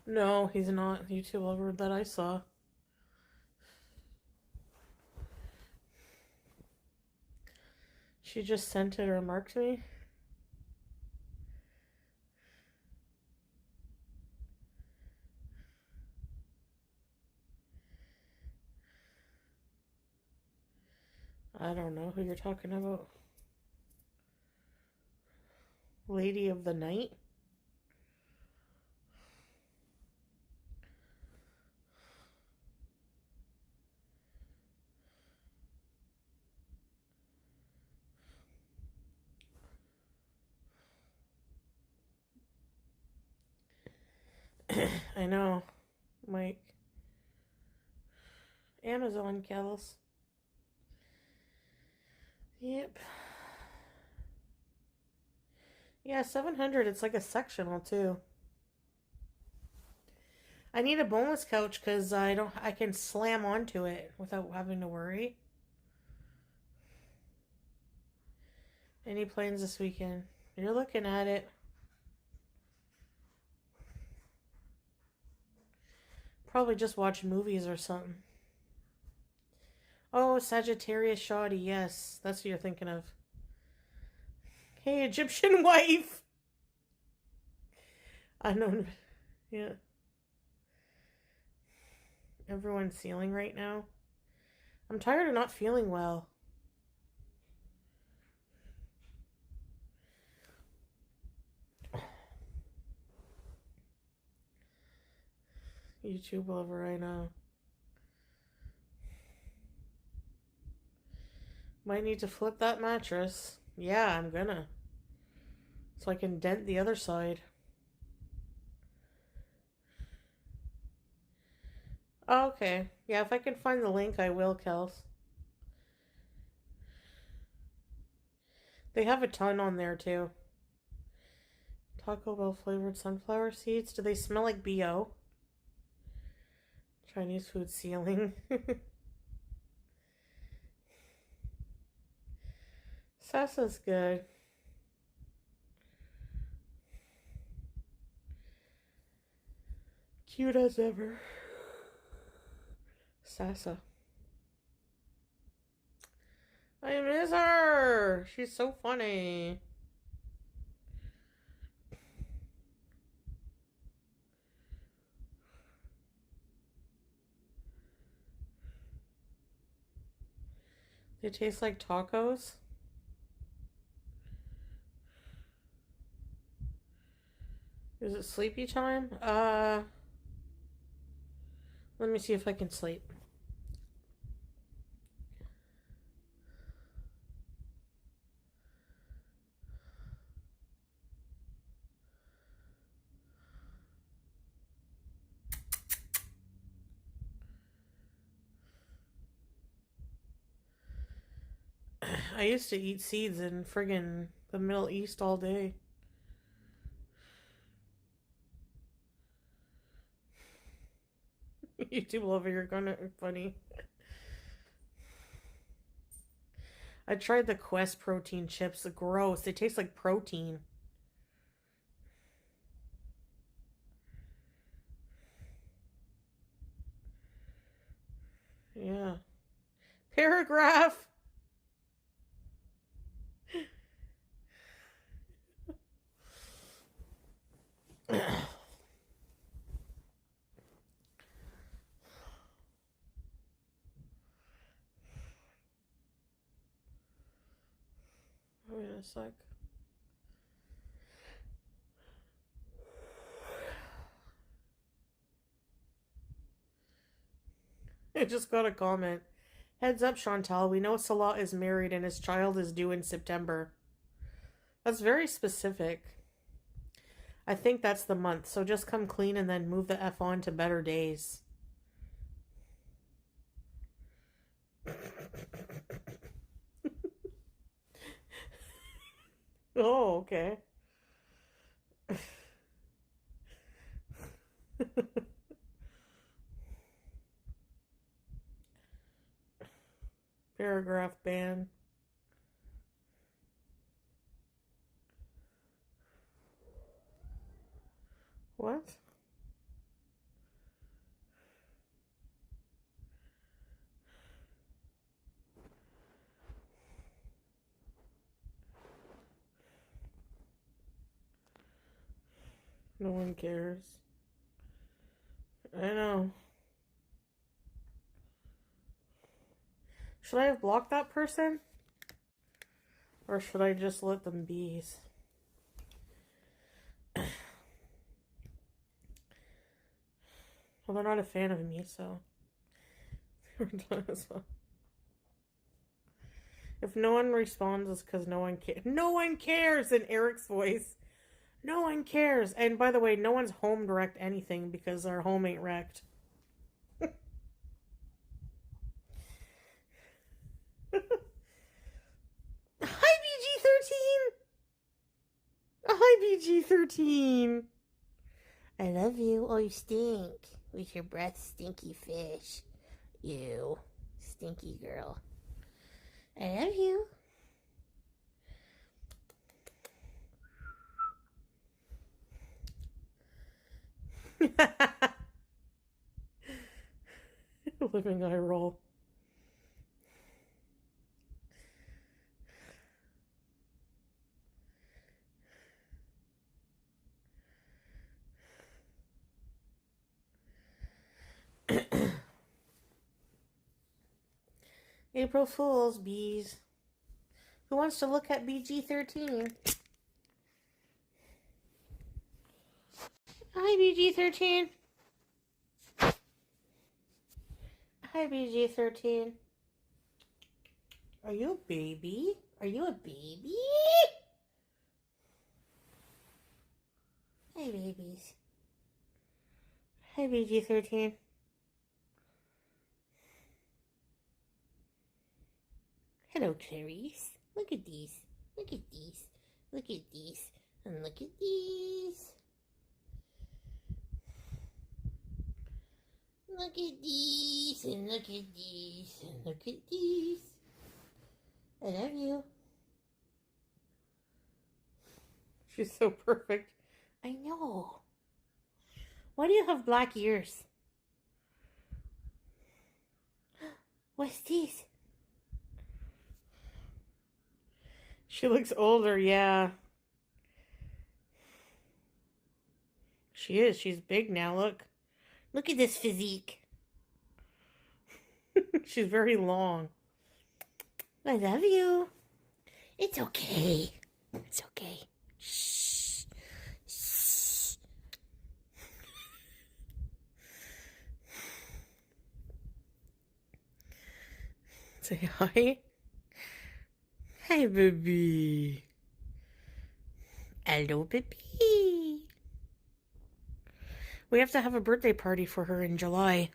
No, he's not. YouTube lover that I saw. She just sent it or marked me. I don't know who you're talking about. Lady of the night? I know, Mike. Amazon, Kels. Yep. Yeah, 700. It's like a sectional too. I need a boneless couch because I can slam onto it without having to worry. Any plans this weekend? You're looking at it. Probably just watch movies or something. Oh, Sagittarius Shoddy. Yes, that's what you're thinking of. Hey, Egyptian wife. I know. Yeah. Everyone's ceiling right now. I'm tired of not feeling well. YouTube lover, I know. Might need to flip that mattress. Yeah, I'm gonna. So I can dent the other side. Oh, okay. Yeah, if I can find the link, I will, Kels. They have a ton on there, too. Taco Bell flavored sunflower seeds. Do they smell like BO? Chinese food ceiling. Salsa's good. Cute as ever. Sasa. I miss her. She's so funny. They taste like tacos. Is it sleepy time? Let me see if I can sleep. I used to eat seeds in friggin' the Middle East all day. YouTube lover, you're gonna funny. I tried the Quest protein chips. They're gross. They taste like protein. Yeah. Paragraph. Wait a sec. I just got a comment. Heads up, Chantal. We know Salah is married and his child is due in September. That's very specific. I think that's the month. So just come clean and then move the F on to better days. Oh, okay. Paragraph ban. What? No one cares. I know. Should I have blocked that person? Or should I just let them be? Well, they're not a fan of me, so we're done as well. If no one responds, it's because no one cares. No one cares in Eric's voice. No one cares. And by the way, no one's home direct anything because our home ain't wrecked. Hi, BG13! Hi, BG13! I love you. Oh, you stink. With your breath, stinky fish. You. Stinky girl. I love you. Living eye roll. April Fool's, bees. Who wants to look at BG13? Hi, BG13. Hi, BG13. Are you a baby? Are you a baby? Hi, babies. Hi, BG13. Hello, Clarice. Look at these. Look at these. Look at these. And look at these. Look at these. And look at these. And look at these. I love you. She's so perfect. I know. Why do you have black ears? What's this? She looks older, yeah. She is. She's big now, look. Look at this physique. She's very long. I love you. It's okay. It's okay. Shh. Shh. Say hi. Hi, baby. Hello, baby. We have to have a birthday party for her in July.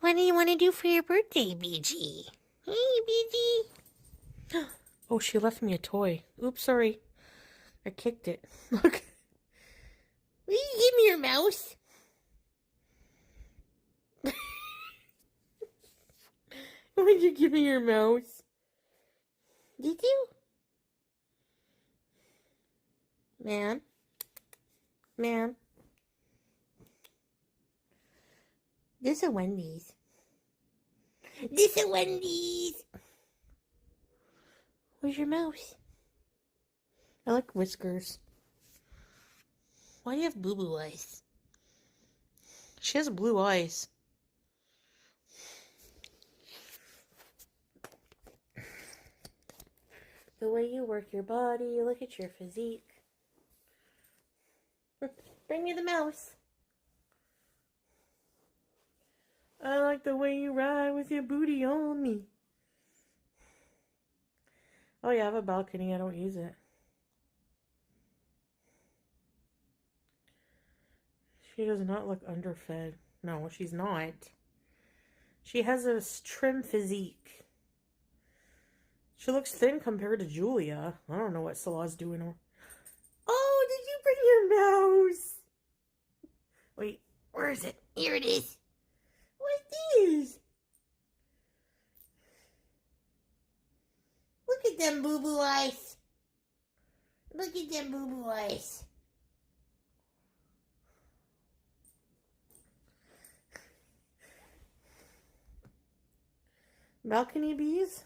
What do you want to do for your birthday, BG? Hey, BG. Oh, she left me a toy. Oops, sorry. I kicked it. Look. Will you give me your mouse? Why'd you give me your mouse? Did you? Ma'am? Ma'am? This is Wendy's. This is Wendy's. Where's your mouse? I like whiskers. Why do you have boo-boo eyes? She has blue eyes. The way you work your body, look at your physique. Bring me the mouse. I like the way you ride with your booty on me. Oh yeah, I have a balcony. I don't use it. She does not look underfed. No, she's not. She has a trim physique. She looks thin compared to Julia. I don't know what Salah's doing. Oh, did you bring your mouse? Wait, where is it? Here it is. What's this? Look at them boo-boo eyes. Look at them boo-boo eyes. Balcony bees?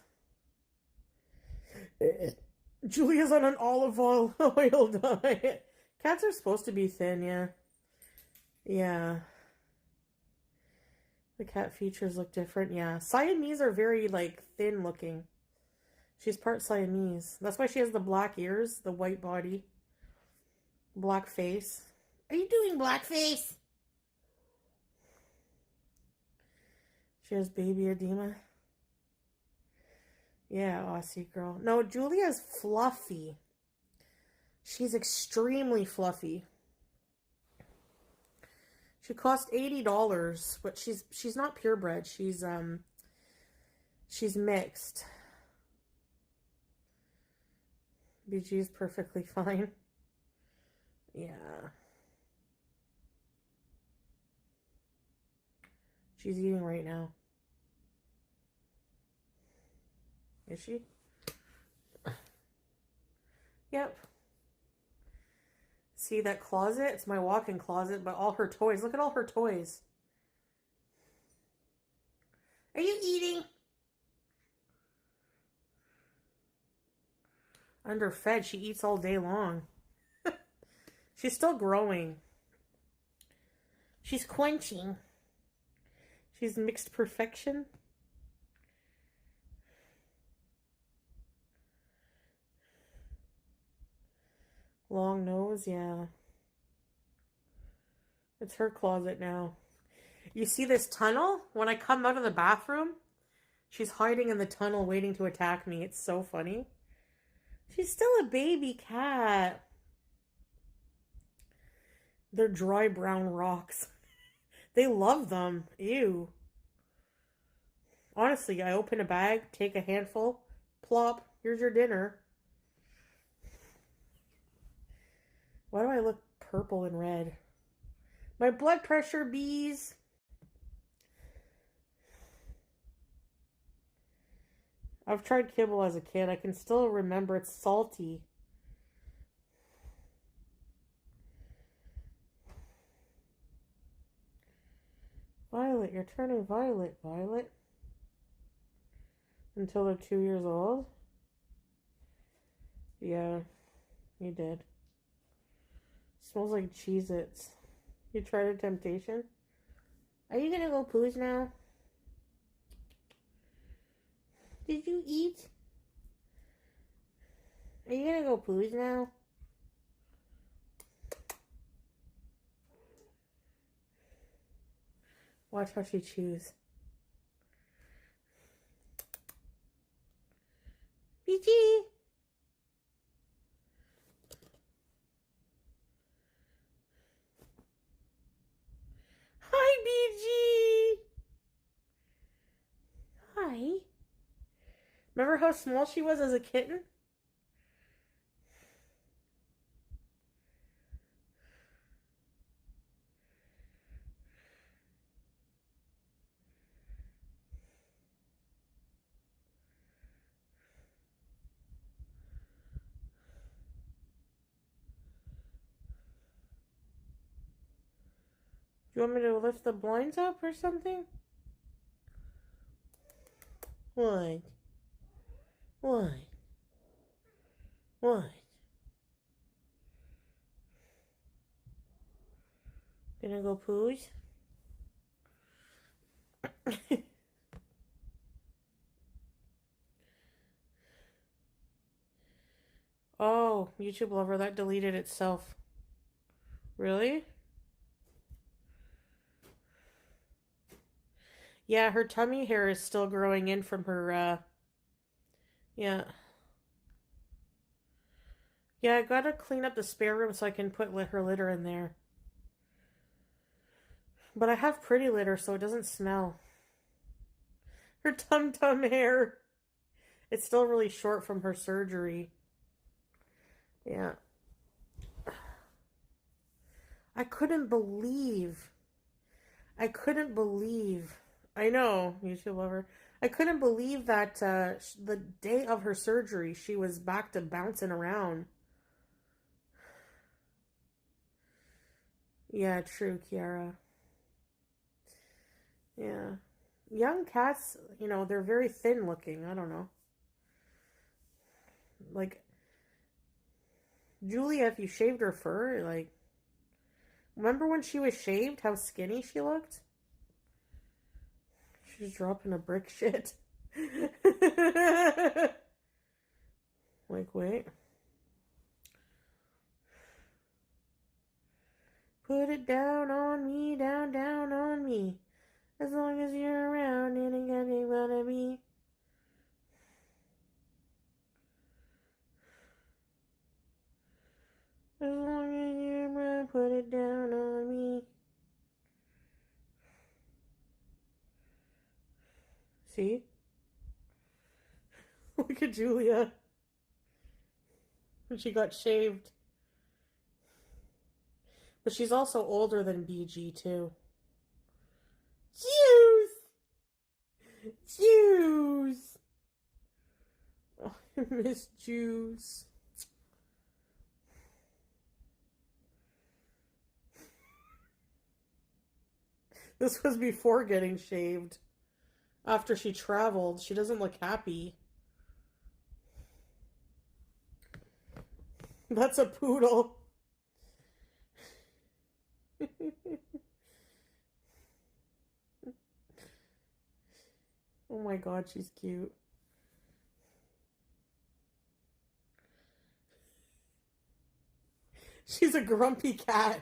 Julia's on an olive oil diet. Cats are supposed to be thin, yeah. Yeah. The cat features look different, yeah. Siamese are very, like, thin looking. She's part Siamese. That's why she has the black ears, the white body, black face. Are you doing blackface? She has baby edema. Yeah, Aussie girl. No, Julia's fluffy. She's extremely fluffy. She cost $80, but she's not purebred. She's mixed. BG's perfectly fine. Yeah. She's eating right now. Is she? Yep. See that closet? It's my walk-in closet, but all her toys. Look at all her toys. Are you eating? Underfed. She eats all day long. She's still growing. She's quenching. She's mixed perfection. Long nose, yeah. It's her closet now. You see this tunnel? When I come out of the bathroom, she's hiding in the tunnel waiting to attack me. It's so funny. She's still a baby cat. They're dry brown rocks. They love them. Ew. Honestly, I open a bag, take a handful, Plop. Here's your dinner. Why do I look purple and red? My blood pressure, bees. I've tried kibble as a kid. I can still remember it's salty. Violet, you're turning violet, Violet. Until they're 2 years old? Yeah, you did. Smells like Cheez-Its. You tried a temptation? Are you gonna go poos now? Did you eat? Are you gonna go poos now? Watch how she chews. BG! Hi, BG! Hi. Remember how small she was as a kitten? Do you want me to lift the blinds up or something? What? What? What? Gonna go poos? Oh, YouTube lover, that deleted itself. Really? Yeah, her tummy hair is still growing in from her, yeah. Yeah, I gotta clean up the spare room so I can put her litter in there. But I have pretty litter so it doesn't smell. Her tum-tum hair. It's still really short from her surgery. Yeah. I couldn't believe. I know, YouTube lover. I couldn't believe that the day of her surgery, she was back to bouncing around. Yeah, true, Kiara. Yeah. Young cats, they're very thin looking. I don't know. Like, Julia, if you shaved her fur, like, remember when she was shaved, how skinny she looked? She's dropping a brick shit. Like, wait. Put it down on me, down, down on me. As long as you're around, it ain't gonna be. As long as you're around, put it down on me. See? Look at Julia. When she got shaved. But she's also older than BG, too. Juice! Juice! Oh, I miss Juice. This was before getting shaved. After she traveled, she doesn't look happy. That's a poodle. Oh my god, she's cute. She's a grumpy cat.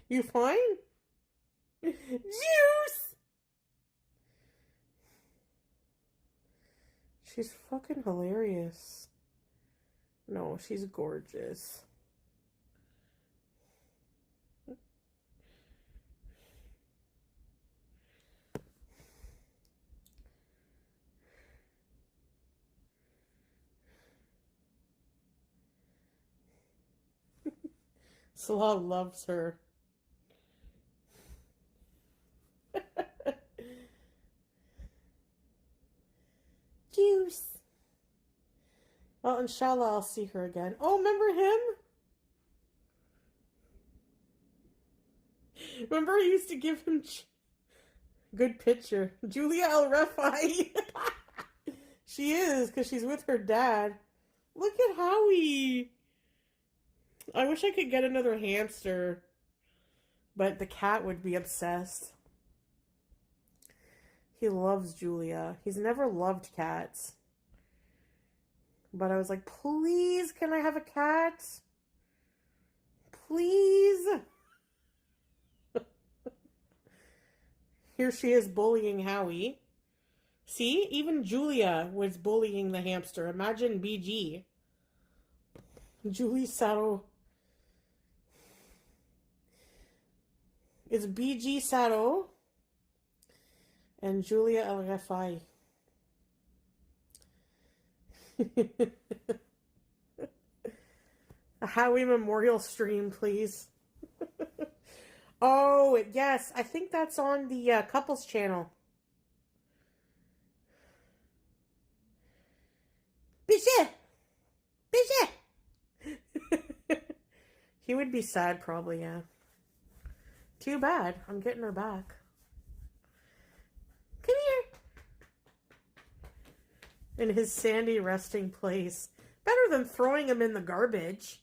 You fine? Juice! She's fucking hilarious. No, she's gorgeous. Slaw loves her. Juice. Well, inshallah, I'll see her again. Oh, remember him? Remember I used to give him... Good picture. Julia El Refai. She is, because she's with her dad. Look at Howie. I wish I could get another hamster. But the cat would be obsessed. He loves Julia. He's never loved cats. But I was like, please, can I have a cat? Please? Here she is bullying Howie. See? Even Julia was bullying the hamster. Imagine BG. Julie Sato. It's BG Sato and Julia El Refai. A Howie memorial stream, please. Oh, yes. I think that's on the couples channel. Bisha! Bisha! He would be sad, probably, yeah. Too bad. I'm getting her back. Come here. In his sandy resting place. Better than throwing him in the garbage.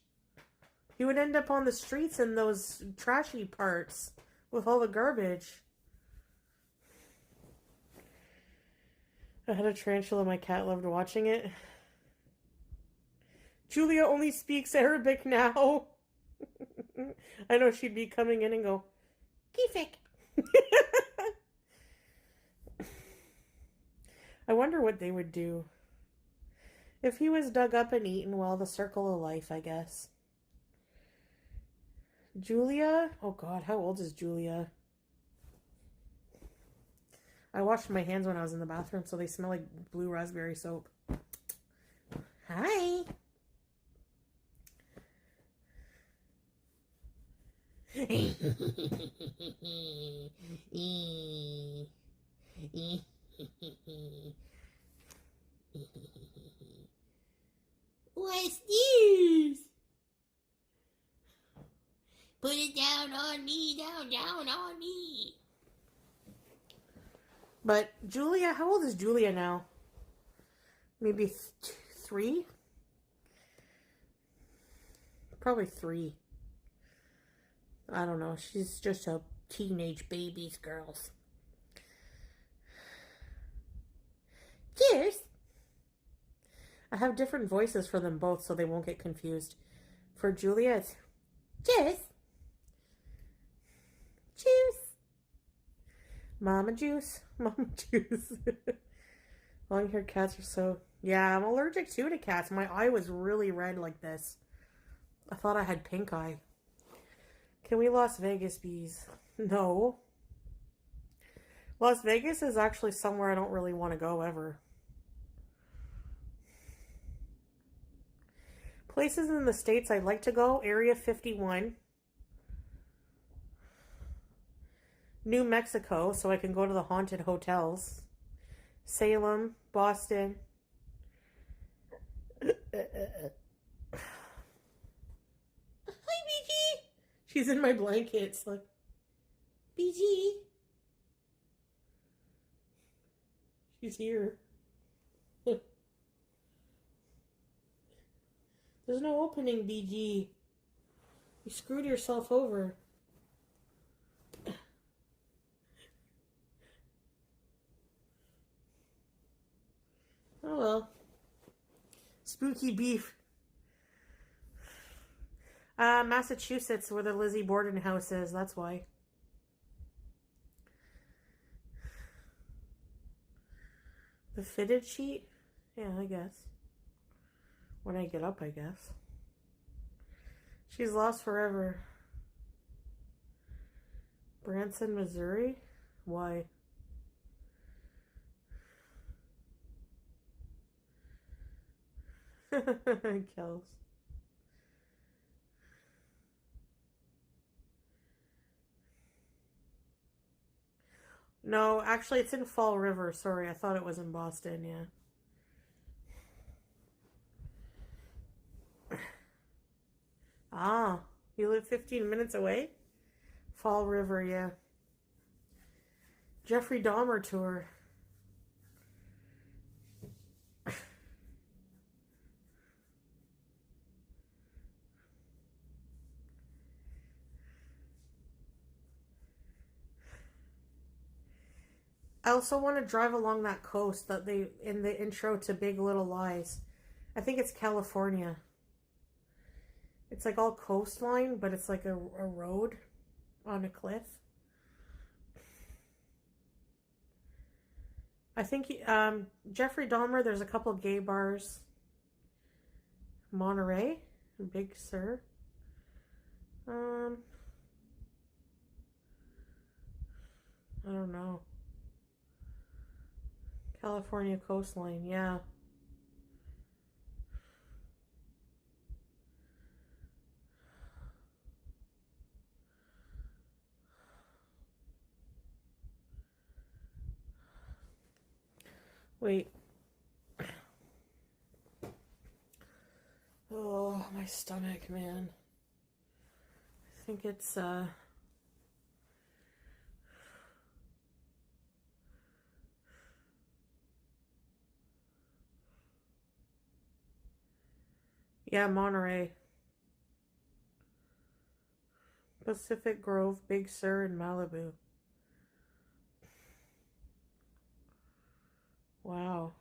He would end up on the streets in those trashy parts with all the garbage. I had a tarantula. My cat loved watching it. Julia only speaks Arabic now. I know she'd be coming in and go, Kifik. I wonder what they would do. If he was dug up and eaten, well, the circle of life, I guess. Julia? Oh God, how old is Julia? I washed my hands when I was in the bathroom, so they smell like blue raspberry soap. Hi. What's this? Put it down on me, down on me. But Julia, how old is Julia now? Maybe 3? Probably 3. I don't know. She's just a teenage baby's girls. Cheers! I have different voices for them both so they won't get confused. For Julia, it's cheers! Juice! Mama juice. Mama juice. Long-haired cats are so... Yeah, I'm allergic too to cats. My eye was really red like this. I thought I had pink eye. Can we Las Vegas bees? No. Las Vegas is actually somewhere I don't really want to go ever. Places in the States I'd like to go. Area 51. New Mexico, so I can go to the haunted hotels. Salem, Boston. Hi, BG. She's in my blankets. Like, BG. She's here. There's no opening, BG. You screwed yourself over. Oh well. Spooky beef. Massachusetts, where the Lizzie Borden house is. That's why. The fitted sheet? Yeah, I guess. When I get up, I guess. She's lost forever. Branson, Missouri? Why? Kels. No, actually, it's in Fall River. Sorry, I thought it was in Boston, yeah. Ah, you live 15 minutes away? Fall River, yeah. Jeffrey Dahmer tour. I also want to drive along that coast that they in the intro to Big Little Lies. I think it's California. It's like all coastline, but it's like a road on a cliff. I think Jeffrey Dahmer, there's a couple gay bars. Monterey, Big Sur. I don't know. California coastline, yeah. Wait. Oh, my stomach, man. I think it's, yeah, Monterey. Pacific Grove, Big Sur, and Malibu. Wow.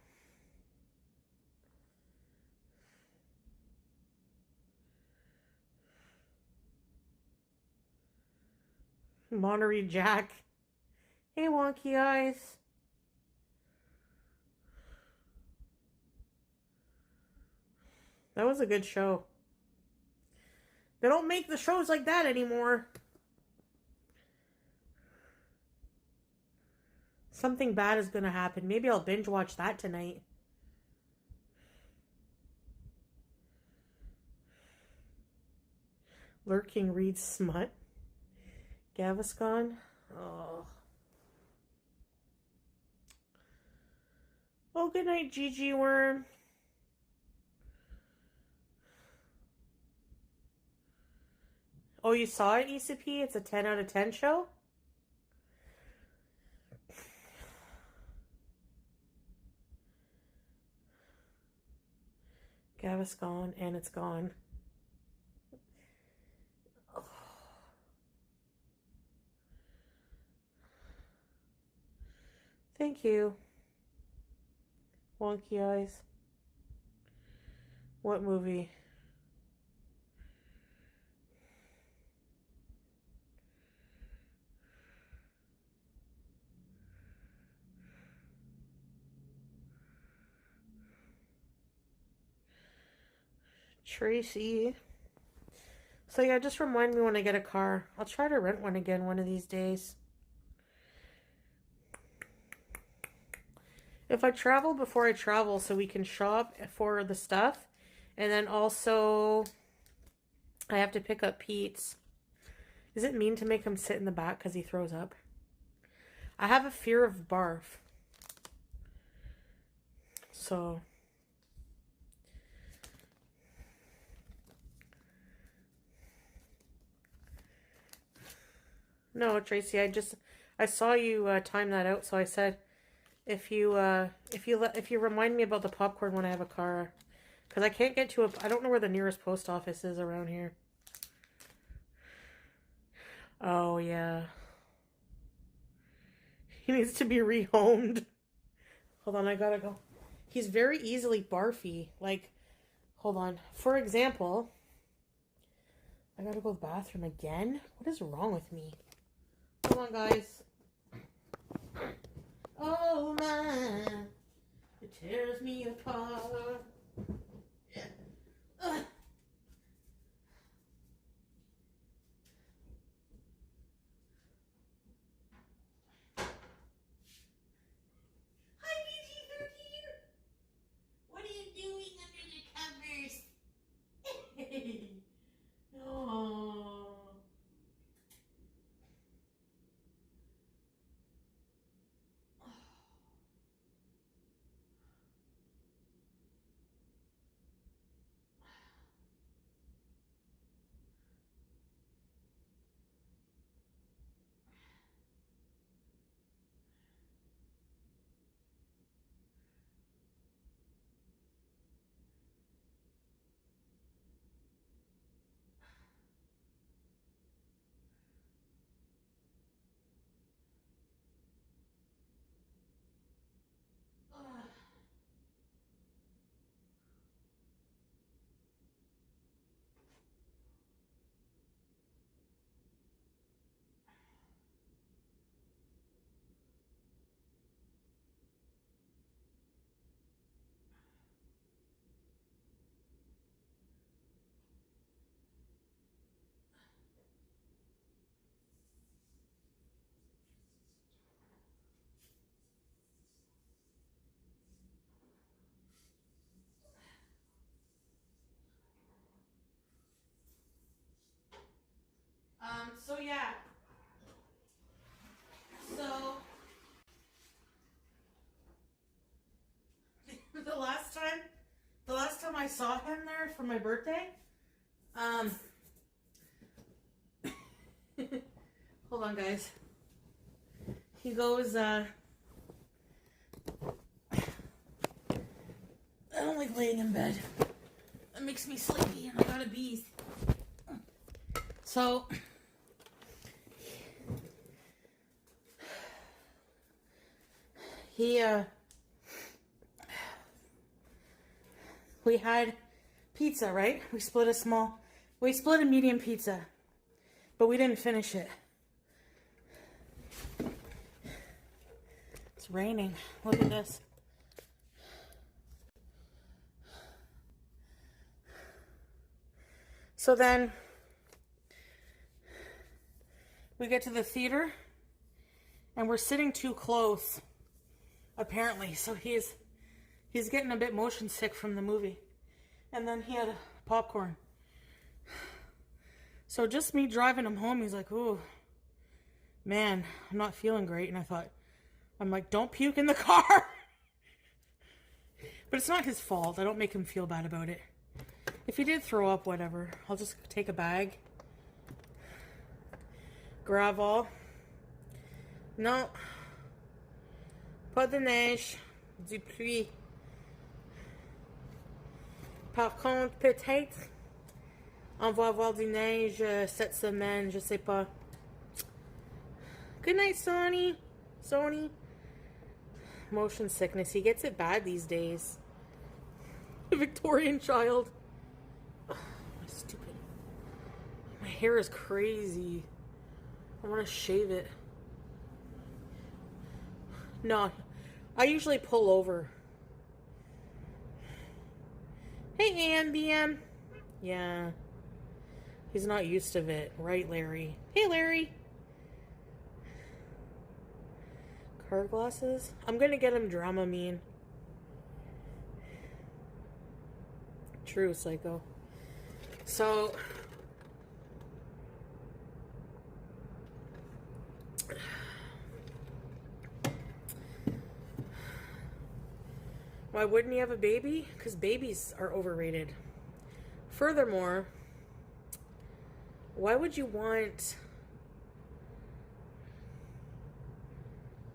Monterey Jack. Hey, wonky eyes. That was a good show. They don't make the shows like that anymore. Something bad is gonna happen. Maybe I'll binge watch that tonight. Lurking reads smut. Gaviscon. Oh. Oh, good night, Gigi Worm. Oh, you saw it, ECP? It's a 10 out of 10 show? Gaviscon, and it's gone. Oh. Thank you. Wonky eyes. What movie? Tracy. So yeah, just remind me when I get a car. I'll try to rent one again one of these days. If I travel before I travel so we can shop for the stuff. And then also I have to pick up Pete's. Is it mean to make him sit in the back because he throws up? I have a fear of barf. So no, Tracy, I saw you time that out, so I said if you remind me about the popcorn when I have a car, because I can't get to I don't know where the nearest post office is around here. Oh yeah, he needs to be rehomed. Hold on, I gotta go. He's very easily barfy. Like, hold on. For example, I gotta go to the bathroom again. What is wrong with me? Hold on, guys. Oh my, it tears me apart. Ugh. Hi, PG-13. What are you doing under the covers? Oh. So yeah. So the last time I saw him there for my birthday, hold on guys. He goes, I don't like laying in bed. That makes me sleepy and I gotta be. So we had pizza, right? We split a medium pizza, but we didn't finish it. It's raining. Look at this. So then we get to the theater and we're sitting too close, apparently. So he's getting a bit motion sick from the movie. And then he had popcorn. So just me driving him home, he's like, ooh, man, I'm not feeling great. And I'm like, don't puke in the car. But it's not his fault. I don't make him feel bad about it. If he did throw up, whatever. I'll just take a bag. Gravel. Non. Pas de neige. Du pluie. Par contre, peut-être, on va avoir du neige cette semaine. Je sais pas. Good night, Sonny. Sony. Motion sickness. He gets it bad these days. The Victorian child. Stupid. My hair is crazy. I want to shave it. No, I usually pull over. Hey, AMBM. Yeah. He's not used to it. Right, Larry? Hey, Larry. Car glasses? I'm going to get him Dramamine. True, psycho. So, why wouldn't he have a baby? Because babies are overrated. Furthermore, why would you want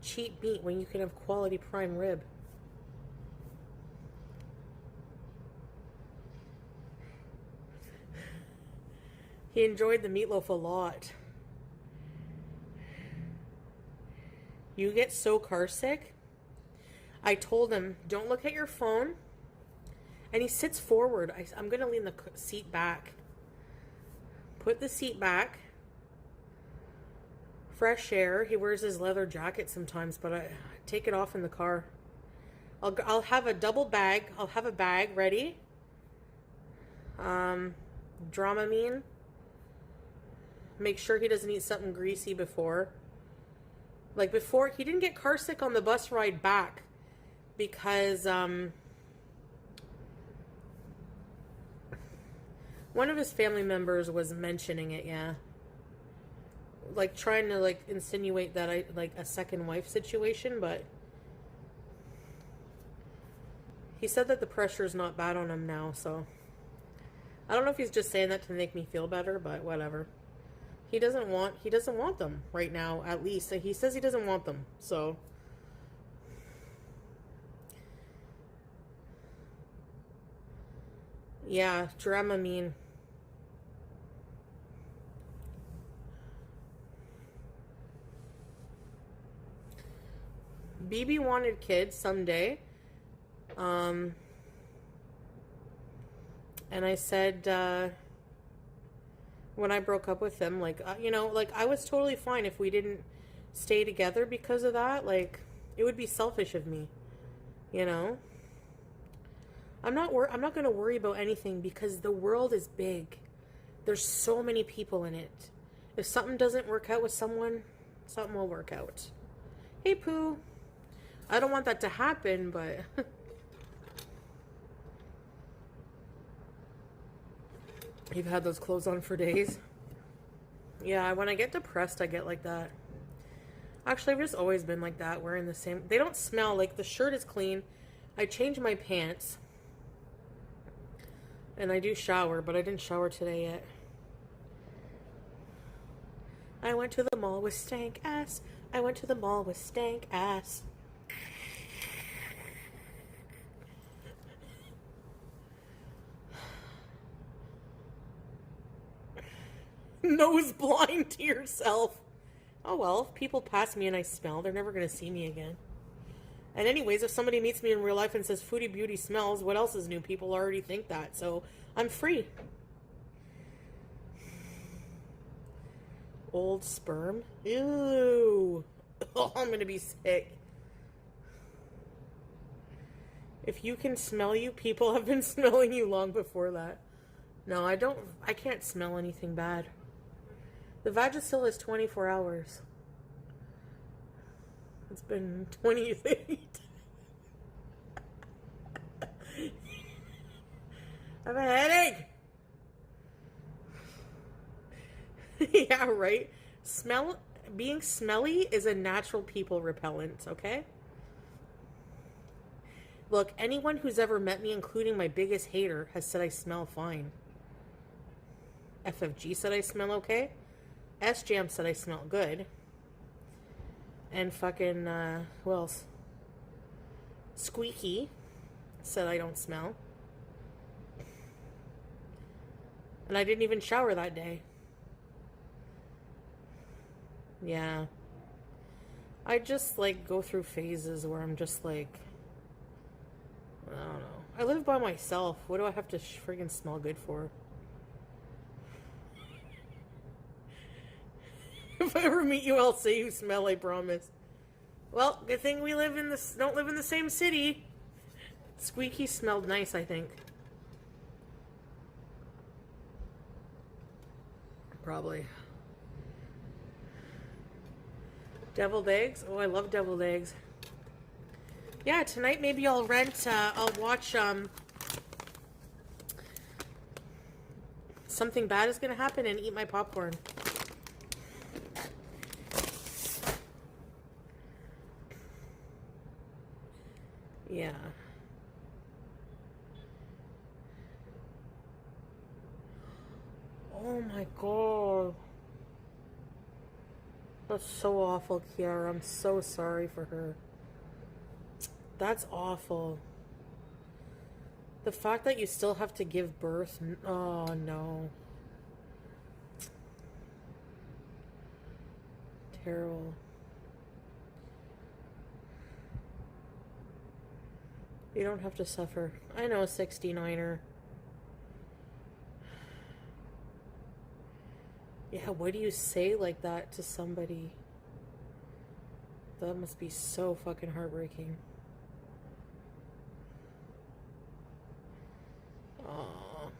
cheap meat when you can have quality prime rib? He enjoyed the meatloaf a lot. You get so car sick. I told him, don't look at your phone. And he sits forward. I'm going to lean the seat back. Put the seat back. Fresh air. He wears his leather jacket sometimes, but I take it off in the car. I'll have a double bag. I'll have a bag ready. Dramamine. Make sure he doesn't eat something greasy before. Like before, he didn't get car sick on the bus ride back because one of his family members was mentioning it, yeah. Like trying to like insinuate that I like a second wife situation, but he said that the pressure is not bad on him now, so I don't know if he's just saying that to make me feel better, but whatever. He doesn't want them right now, at least. He says he doesn't want them, so. Yeah, Dramamine. BB wanted kids someday. And I said, when I broke up with him, like, you know, like, I was totally fine if we didn't stay together because of that. Like, it would be selfish of me, you know? I'm not going to worry about anything because the world is big. There's so many people in it. If something doesn't work out with someone, something will work out. Hey, Pooh. I don't want that to happen, but... You've had those clothes on for days. Yeah, when I get depressed, I get like that. Actually, I've just always been like that, wearing the same. They don't smell, like the shirt is clean. I change my pants. And I do shower, but I didn't shower today yet. I went to the mall with stank ass. I went to the mall with stank ass. Nose blind to yourself. Oh well, if people pass me and I smell, they're never going to see me again. And anyways, if somebody meets me in real life and says Foodie Beauty smells, what else is new? People already think that, so I'm free. Old sperm? Ew. Oh, I'm going to be sick. If you can smell you, people have been smelling you long before that. No, I can't smell anything bad. The Vagisil is 24 hours. It's been 28. I have a headache. Yeah, right? Being smelly is a natural people repellent, okay? Look, anyone who's ever met me, including my biggest hater, has said I smell fine. FFG said I smell okay. S-Jam said I smell good. And fucking, who else? Squeaky said I don't smell. And I didn't even shower that day. Yeah. I just, like, go through phases where I'm just, like, I don't know. I live by myself. What do I have to friggin' smell good for? If I ever meet you, I'll say you smell, I promise. Well, good thing we don't live in the same city. Squeaky smelled nice, I think. Probably. Deviled eggs? Oh, I love deviled eggs. Yeah, tonight maybe I'll I'll watch, Something Bad Is Gonna Happen and eat my popcorn. Yeah. Oh my god. That's so awful, Kiara. I'm so sorry for her. That's awful. The fact that you still have to give birth. Oh no. Terrible. You don't have to suffer. I know, 69er. Yeah, what do you say like that to somebody? That must be so fucking heartbreaking. Aww.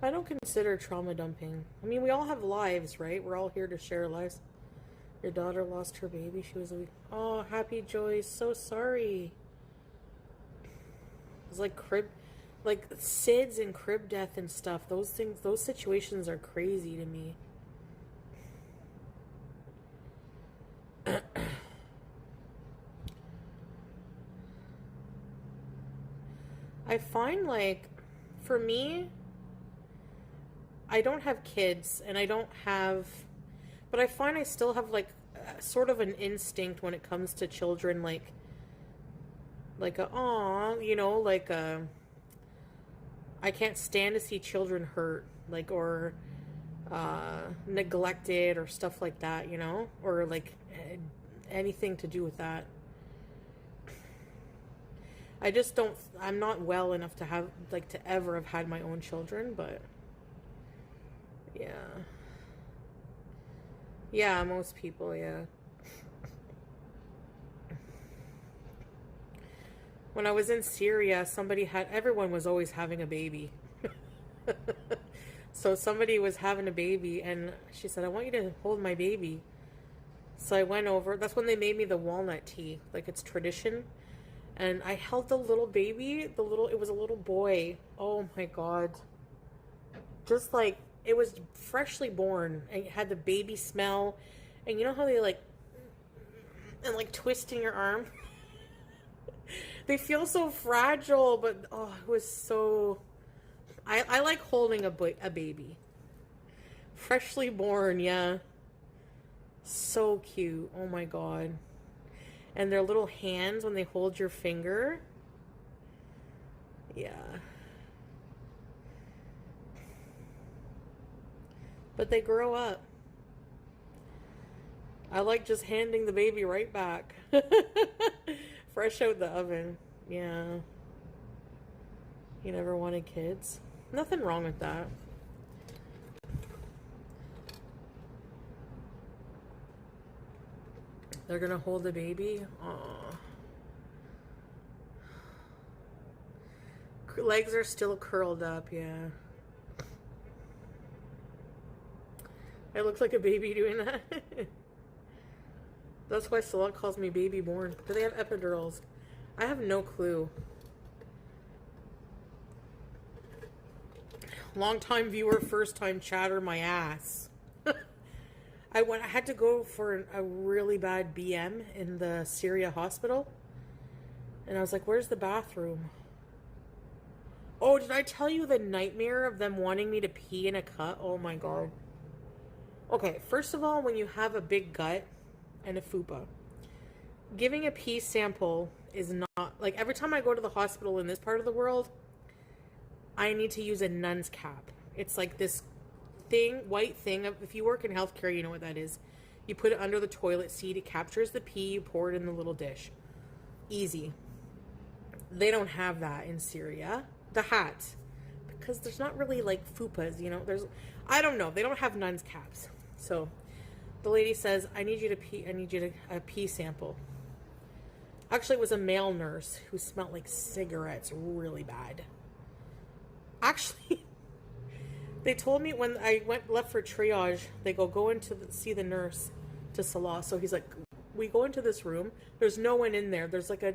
I don't consider trauma dumping. I mean, we all have lives, right? We're all here to share lives. Your daughter lost her baby. She was a week. Oh, happy Joy. So sorry. It's like SIDS and crib death and stuff. Those situations are crazy to me. I find, like, for me, I don't have kids, and but I find I still have, like, sort of an instinct when it comes to children, like aw, you know, like, I can't stand to see children hurt, like, or, neglected, or stuff like that, you know, or, like, anything to do with that. I just don't, I'm not well enough to have, like, to ever have had my own children, but, yeah. Yeah, most people, yeah. When I was in Syria, everyone was always having a baby. So somebody was having a baby, and she said, I want you to hold my baby. So I went over. That's when they made me the walnut tea. Like, it's tradition. And I held the little baby. It was a little boy. Oh my God. Just like, it was freshly born. And it had the baby smell. And you know how they like twisting your arm? They feel so fragile, but oh, it was so... I like holding a baby. Freshly born, yeah. So cute. Oh my God. And their little hands when they hold your finger. Yeah. But they grow up. I like just handing the baby right back. Fresh out the oven. Yeah. You never wanted kids? Nothing wrong with that. They're gonna hold the baby? Aww. Legs are still curled up, yeah. I look like a baby doing that. That's why Salah calls me baby born. Do they have epidurals? I have no clue. Long time viewer, first time chatter, my ass. I had to go for a really bad BM in the Syria hospital. And I was like, where's the bathroom? Oh, did I tell you the nightmare of them wanting me to pee in a cup? Oh my God. Okay, first of all, when you have a big gut and a fupa, giving a pee sample is not... Like, every time I go to the hospital in this part of the world, I need to use a nun's cap. It's like this thing, white thing. If you work in healthcare, you know what that is. You put it under the toilet seat. It captures the pee. You pour it in the little dish. Easy. They don't have that in Syria. The hat. Because there's not really like fupas, you know. I don't know. They don't have nun's caps. So the lady says, I need you to pee. I need you to a pee sample. Actually, it was a male nurse who smelled like cigarettes really bad. Actually, they told me when I left for triage, they go into see the nurse to Salah. So he's like, we go into this room. There's no one in there. There's like a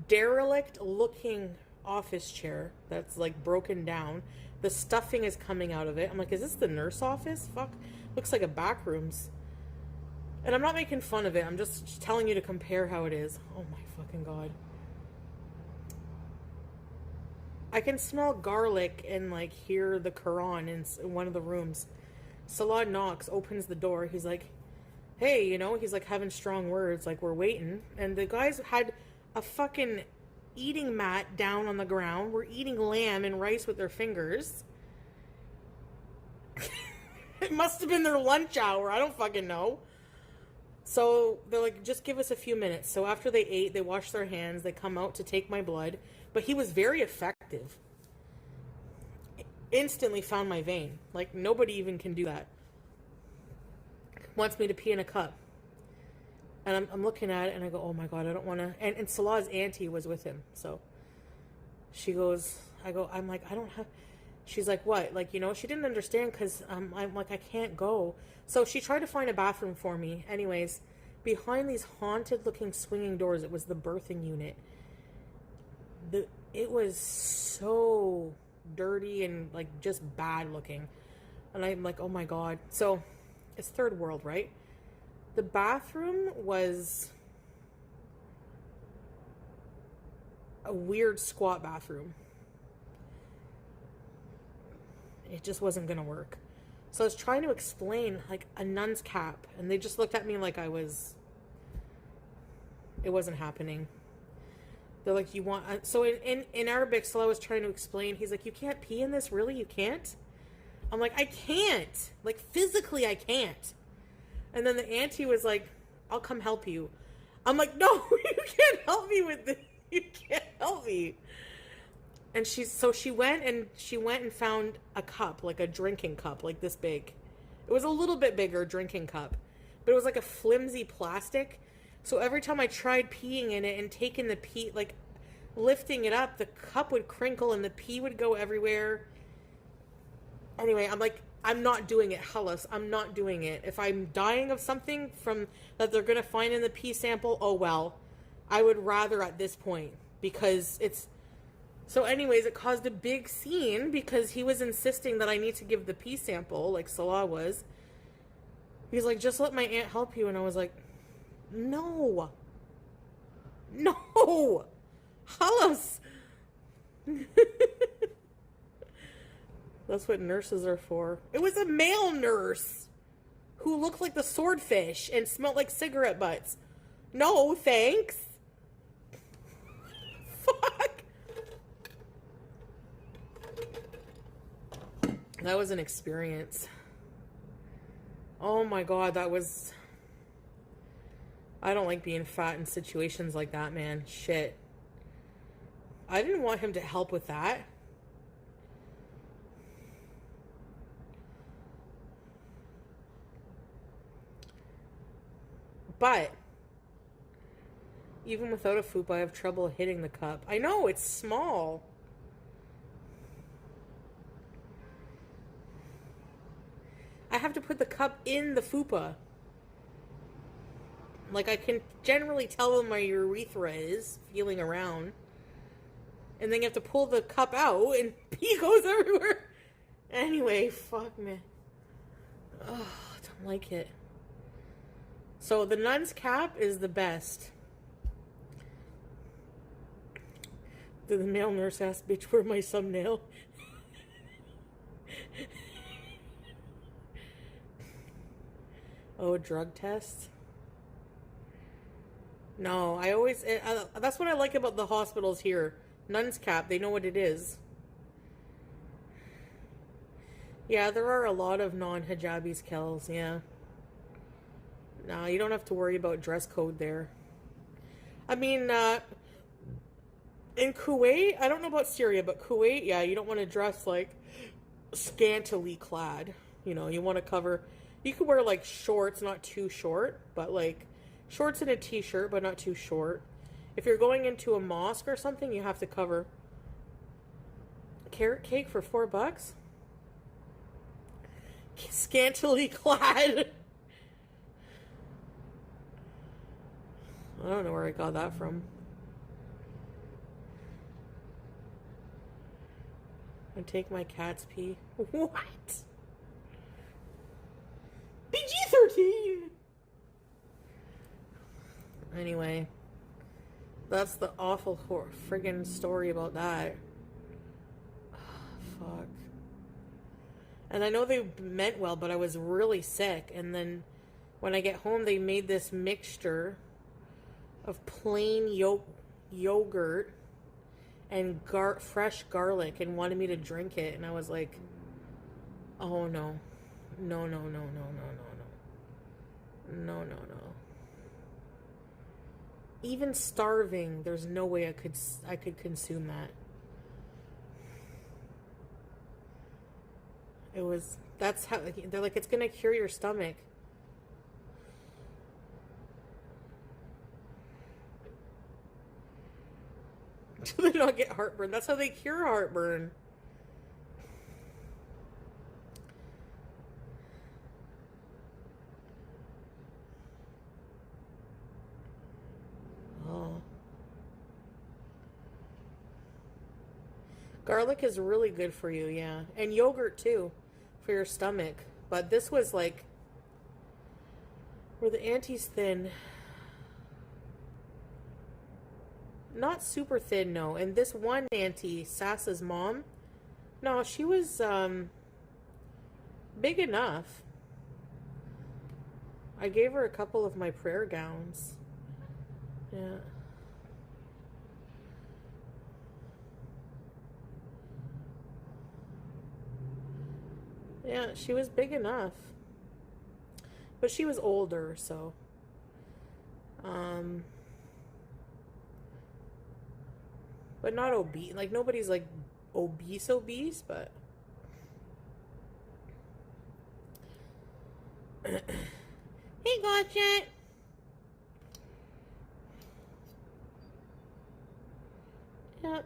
derelict looking office chair that's like broken down. The stuffing is coming out of it. I'm like, is this the nurse office? Fuck. Looks like a back rooms. And I'm not making fun of it. I'm just telling you to compare how it is. Oh my fucking God. I can smell garlic and like hear the Quran in one of the rooms. Salah knocks, opens the door. He's like, hey, you know, he's like having strong words, like we're waiting. And the guys had a fucking eating mat down on the ground. We're eating lamb and rice with their fingers. It must have been their lunch hour. I don't fucking know. So they're like, just give us a few minutes. So after they ate, they washed their hands. They come out to take my blood. But he was very effective. Instantly found my vein. Like, nobody even can do that. Wants me to pee in a cup. And I'm looking at it, and I go, oh my God, I don't want to. And Salah's auntie was with him. So she goes, I'm like, I don't have. She's like, what? Like, you know, she didn't understand because I'm like, I can't go. So she tried to find a bathroom for me. Anyways, behind these haunted looking swinging doors, it was the birthing unit. It was so dirty and like just bad looking. And I'm like, oh my God. So it's third world, right? The bathroom was a weird squat bathroom. It just wasn't going to work. So I was trying to explain like a nun's cap, and they just looked at me like it wasn't happening. They're like, you want... So in Arabic, Salah was trying to explain. He's like, you can't pee in this? Really? You can't? I'm like, I can't. Like, physically, I can't. And then the auntie was like, I'll come help you. I'm like, no, you can't help me with this. You can't help me. And she went and found a cup, like a drinking cup, like this big. It was a little bit bigger drinking cup, but it was like a flimsy plastic. So every time I tried peeing in it and taking the pee, like lifting it up, the cup would crinkle and the pee would go everywhere. Anyway, I'm like, I'm not doing it, Hellas. I'm not doing it. If I'm dying of something from that they're gonna find in the pee sample, oh well. I would rather at this point, because it's so anyways, it caused a big scene because he was insisting that I need to give the pee sample, like Salah was. He's like, just let my aunt help you, and I was like, no. No. Hellas. That's what nurses are for. It was a male nurse who looked like the swordfish and smelled like cigarette butts. No, thanks. Fuck. That was an experience. Oh my god, that was... I don't like being fat in situations like that, man. Shit. I didn't want him to help with that. But even without a fupa, I have trouble hitting the cup. I know, it's small. I have to put the cup in the fupa. Like, I can generally tell where my urethra is, feeling around. And then you have to pull the cup out, and pee goes everywhere. Anyway, fuck me. Oh, I don't like it. So, the nun's cap is the best. Did the male nurse ask, bitch, where my thumbnail? Oh, a drug test? No, I always... that's what I like about the hospitals here. Nun's cap, they know what it is. Yeah, there are a lot of non-hijabis, Kels, yeah. No, you don't have to worry about dress code there. I mean, in Kuwait, I don't know about Syria, but Kuwait, yeah, you don't want to dress, like, scantily clad. You know, you want to cover... You could wear, like, shorts, not too short, but, like, shorts and a t-shirt, but not too short. If you're going into a mosque or something, you have to cover. Carrot cake for $4? Scantily clad. I don't know where I got that from. I take my cat's pee. What? PG-13! Anyway. That's the awful friggin' story about that. Fuck. And I know they meant well, but I was really sick. And then when I get home, they made this mixture of plain yogurt and fresh garlic and wanted me to drink it. And I was like, oh no. No, no, no, no, no, no, no. No, no, no. Even starving, there's no way I could consume that. It was, that's how, they're like, it's gonna cure your stomach. Do they not get heartburn? That's how they cure heartburn. Oh. Garlic is really good for you, yeah. And yogurt, too, for your stomach. But this was like, were the aunties thin? Not super thin, no. And this one auntie, Sassa's mom, no, she was big enough. I gave her a couple of my prayer gowns. Yeah. Yeah, she was big enough. But she was older, so. But not obese. Like, nobody's, like, obese, but. Hey, Gotcha! Yep.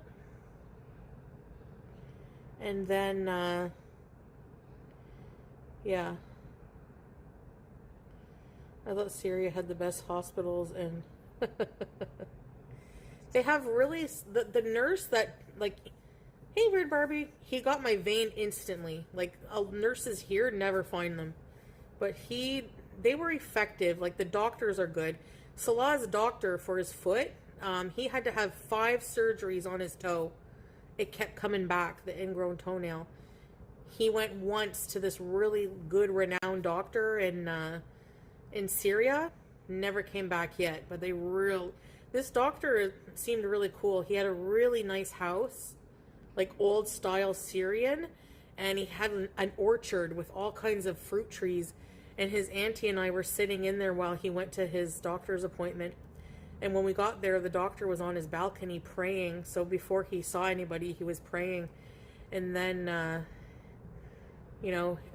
And then, yeah. I thought Syria had the best hospitals, and they have really, the nurse that, like, hey, Weird Barbie, he got my vein instantly. Like, nurses here never find them. But they were effective. Like, the doctors are good. Salah's doctor for his foot, he had to have 5 surgeries on his toe. It kept coming back, the ingrown toenail. He went once to this really good, renowned doctor in Syria. Never came back yet. But this doctor seemed really cool. He had a really nice house, like old style Syrian, and he had an orchard with all kinds of fruit trees. And his auntie and I were sitting in there while he went to his doctor's appointment. And when we got there, the doctor was on his balcony praying. So before he saw anybody, he was praying. And then,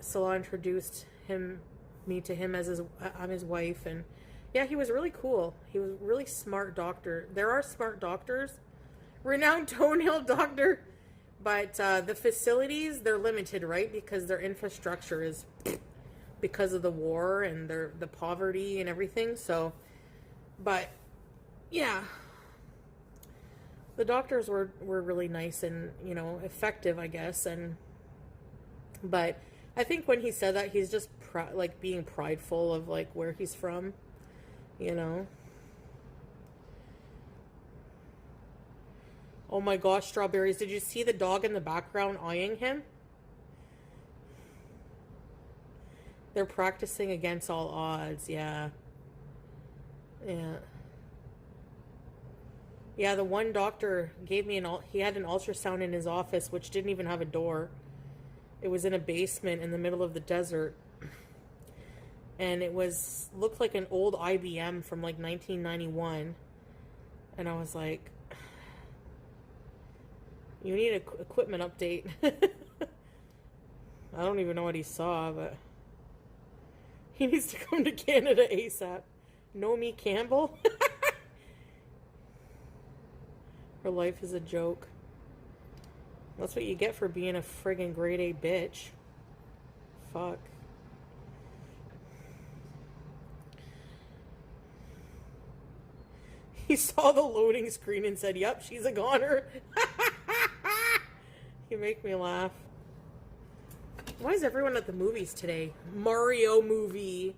Salah introduced me to him as I'm his wife. And yeah, he was really cool. He was a really smart doctor. There are smart doctors. Renowned toenail doctor. But the facilities, they're limited, right? Because their infrastructure is because of the war and the poverty and everything. So, but yeah, the doctors were really nice and, effective, I guess. But I think when he said that, he's just being prideful of like where he's from, Oh my gosh, Strawberries, did you see the dog in the background eyeing him? They're practicing against all odds, yeah. Yeah. Yeah, the one doctor gave me he had an ultrasound in his office, which didn't even have a door. It was in a basement in the middle of the desert. And it looked like an old IBM from like 1991. And I was like, you need an equipment update. I don't even know what he saw, but he needs to come to Canada ASAP. Nomi Campbell? Her life is a joke. That's what you get for being a friggin' grade A bitch. Fuck. He saw the loading screen and said, yep, she's a goner. You make me laugh. Why is everyone at the movies today? Mario movie.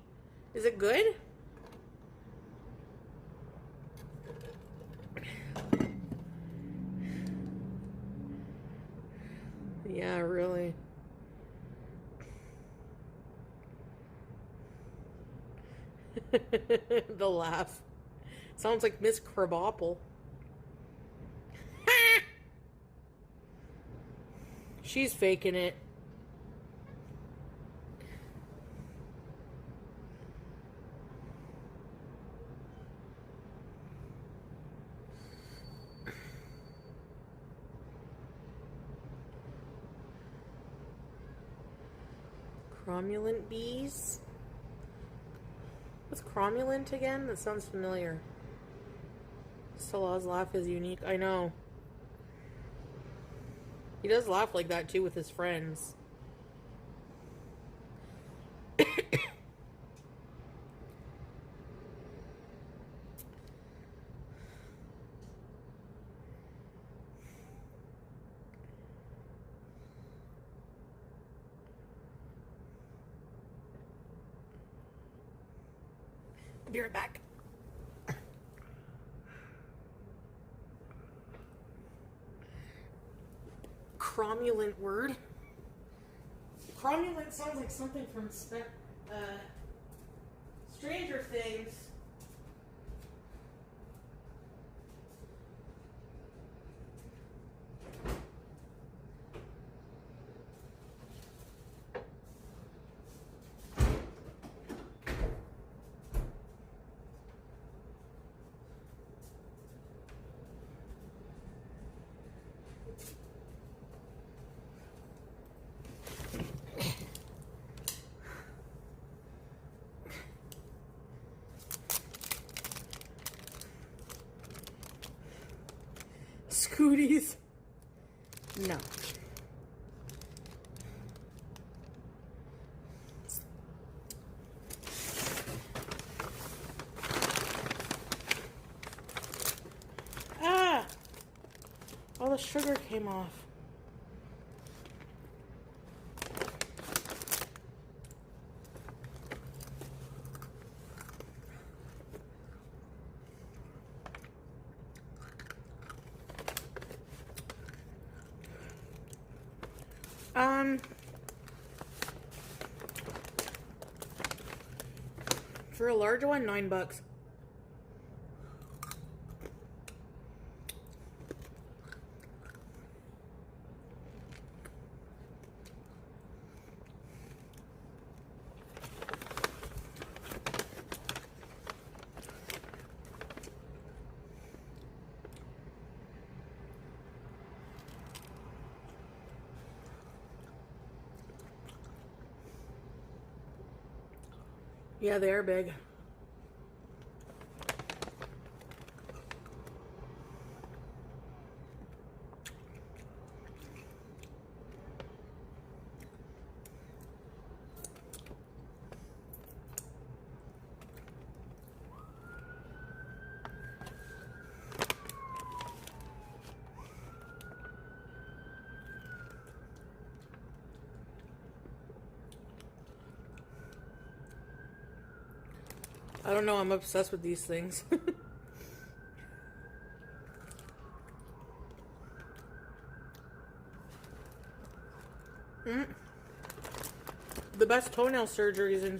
Is it good? Yeah, really. The laugh. Sounds like Miss Krabappel. She's faking it. Cromulent bees? What's cromulent again? That sounds familiar. Salah's laugh is unique. I know. He does laugh like that too with his friends. Be right back. Cromulent word. Cromulent sounds like something from Stranger Things. Scooties. No. Ah! All the sugar came off. For a large one, $9. Yeah, they are big. I don't know, I'm obsessed with these things. The best toenail surgery is in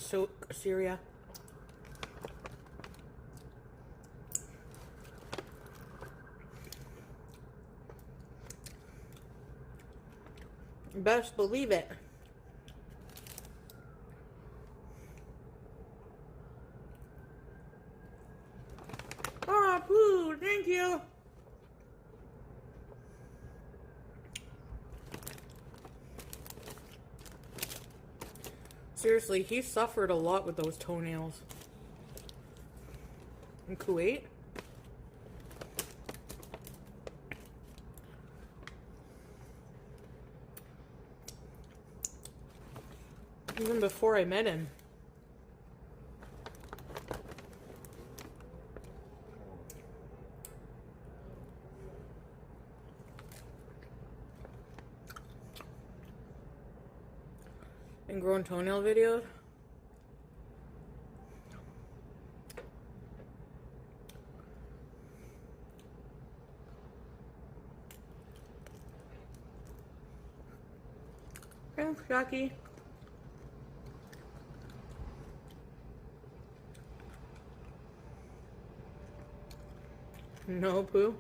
Syria. Best believe it. Ah, poo, thank you. Seriously, he suffered a lot with those toenails. In Kuwait? Even before I met him. Ingrown toenail videos. Thanks, Jackie. No, Pooh.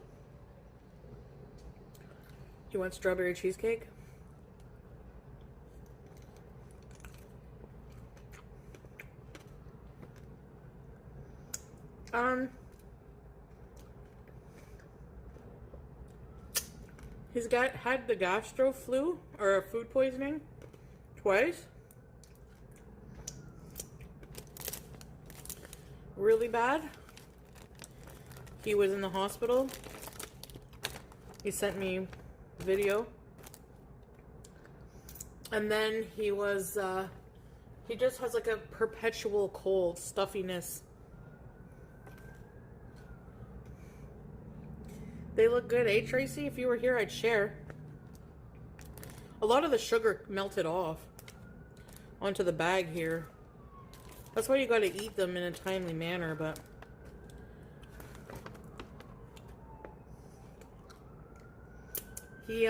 You want strawberry cheesecake? He's had the gastro flu or food poisoning twice. Really bad. He was in the hospital. He sent me video. And then he just has like a perpetual cold, stuffiness. They look good, eh, Tracy? If you were here, I'd share. A lot of the sugar melted off onto the bag here. That's why you gotta eat them in a timely manner, but... He,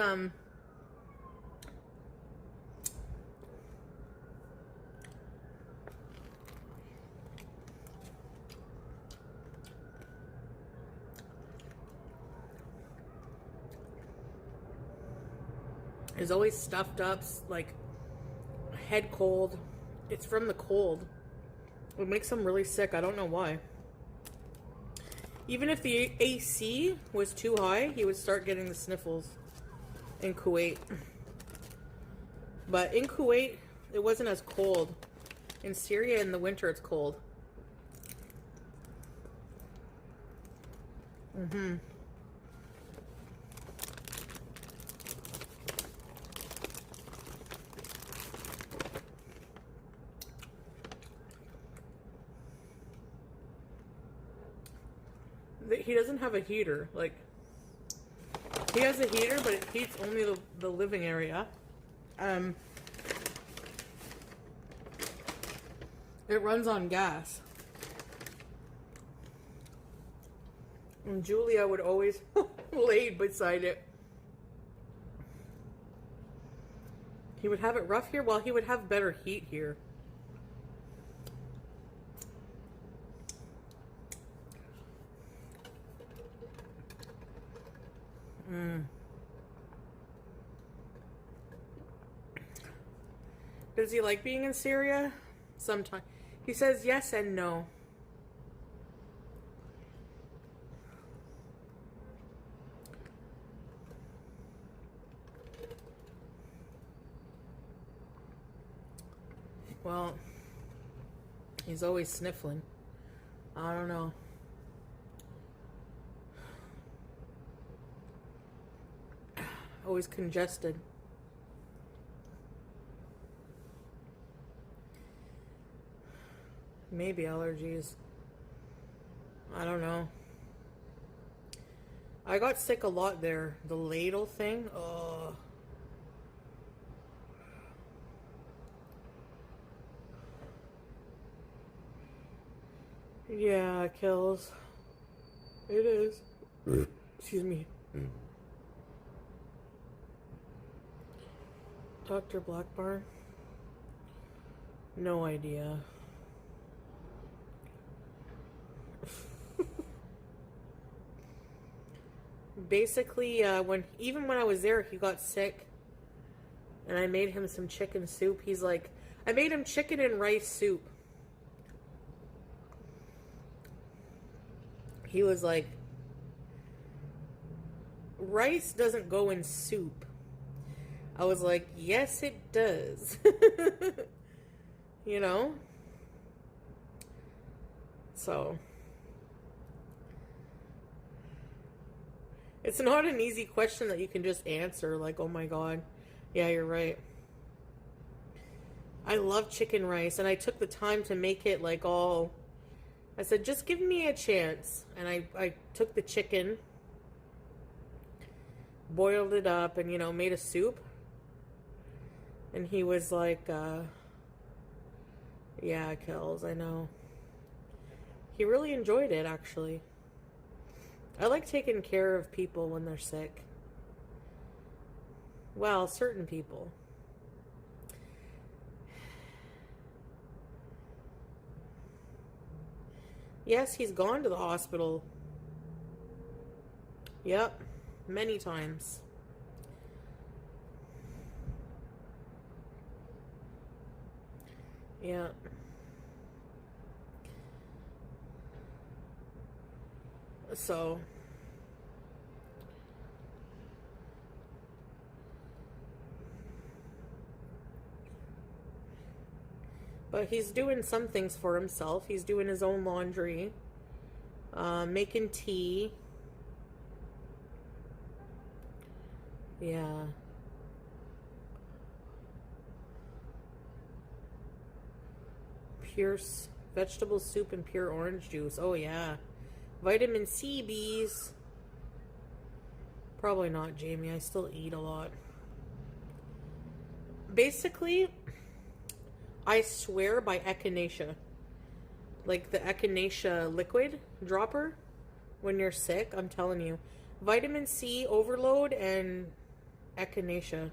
is always stuffed up, like, head cold. It's from the cold. It makes him really sick. I don't know why. Even if the AC was too high, he would start getting the sniffles in Kuwait. But in Kuwait, it wasn't as cold. In Syria, in the winter, it's cold. He doesn't have a heater. Like, he has a heater, but it heats only the living area. It runs on gas. And Julia would always lay beside it. He would have it rough here. Well, he would have better heat here. Does he like being in Syria? Sometimes. He says yes and no. Well, he's always sniffling. I don't know. Always congested. Maybe allergies. I don't know. I got sick a lot there. The ladle thing. Oh. Yeah, it kills. It is. Excuse me. Dr. Blackburn? No idea. Basically, even when I was there, he got sick. And I made him some chicken soup. He's like, I made him chicken and rice soup. He was like, rice doesn't go in soup. I was like, yes, it does. You know? So, it's not an easy question that you can just answer. Like, oh my God. Yeah, you're right. I love chicken rice. And I took the time to make it like all... I said, just give me a chance. And I took the chicken, boiled it up, and, you know, made a soup. And he was like, yeah, Kels, I know. He really enjoyed it, actually. I like taking care of people when they're sick. Well, certain people. Yes, he's gone to the hospital. Yep, many times. Yeah. So, but he's doing some things for himself. He's doing his own laundry, making tea. Yeah. Pure vegetable soup and pure orange juice. Oh, yeah. Vitamin C, bees. Probably not, Jamie. I still eat a lot. Basically, I swear by echinacea. Like the echinacea liquid dropper when you're sick. I'm telling you. Vitamin C overload and echinacea.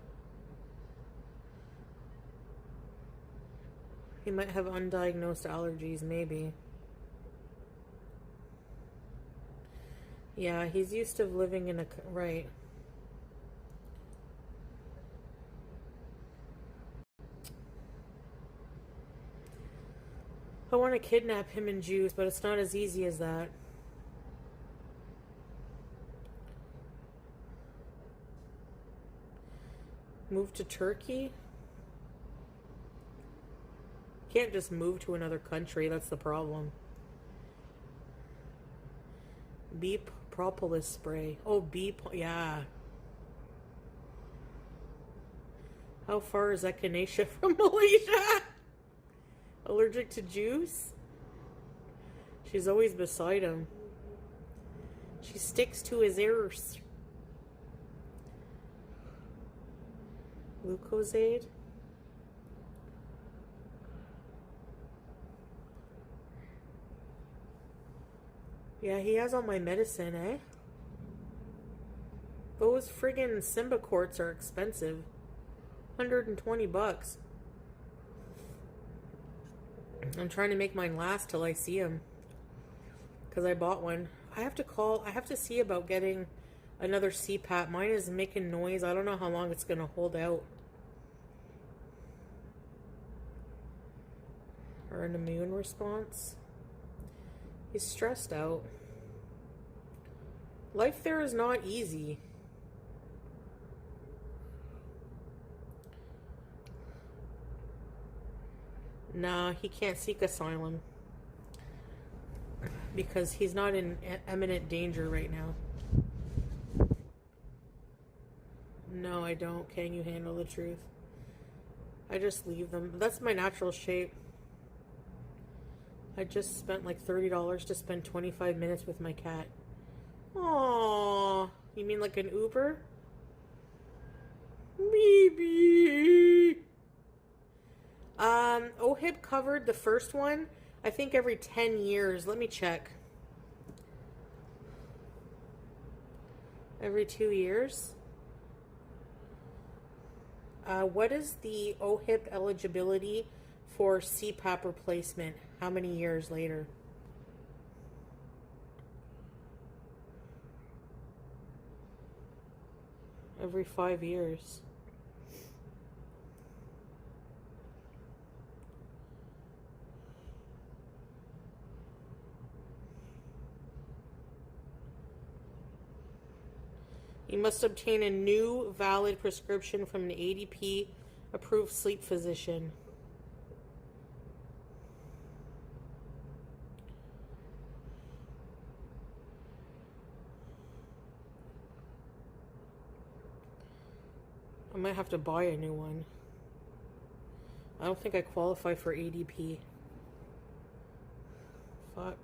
He might have undiagnosed allergies, maybe. Yeah, he's used to living in a... Right. I want to kidnap him and Juice, but it's not as easy as that. Move to Turkey? Can't just move to another country, that's the problem. Bee propolis spray. Oh, yeah. How far is echinacea from Malaysia? Allergic to juice? She's always beside him. She sticks to his ears. Glucosaid. Yeah, he has all my medicine, eh? Those friggin' Symbicorts are expensive. $120. I'm trying to make mine last till I see him. Because I bought one. I have to see about getting another CPAP. Mine is making noise. I don't know how long it's going to hold out. Or an immune response. He's stressed out. Life there is not easy. Nah, he can't seek asylum. Because he's not in imminent danger right now. No, I don't. Can you handle the truth? I just leave them. That's my natural shape. I just spent like $30 to spend 25 minutes with my cat. Aww. You mean like an Uber? Baby. OHIP covered the first one, I think every 10 years. Let me check. Every 2 years? What is the OHIP eligibility for CPAP replacement? How many years later? Every 5 years. You must obtain a new valid prescription from an ADP approved sleep physician. I might have to buy a new one. I don't think I qualify for ADP. Fuck.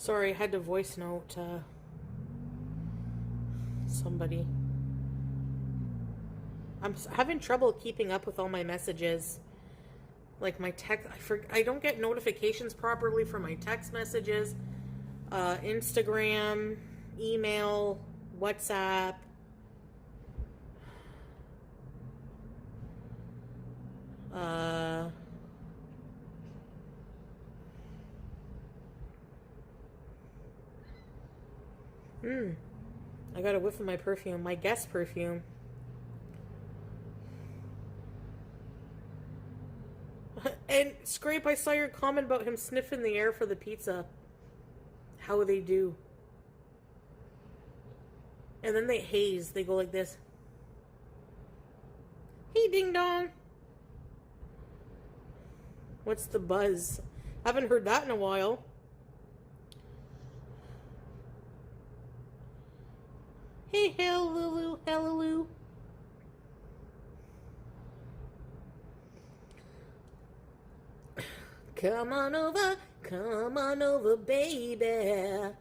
Sorry, I had to voice note somebody. I'm having trouble keeping up with all my messages. Like my text, I don't get notifications properly for my text messages, Instagram, email, WhatsApp. I got a whiff of my perfume, my Guess perfume. And Scrape, I saw your comment about him sniffing the air for the pizza. How they do. And then they haze. They go like this. Hey, ding dong. What's the buzz? Haven't heard that in a while. Hey, hallelujah, hallelujah. Come on over, baby.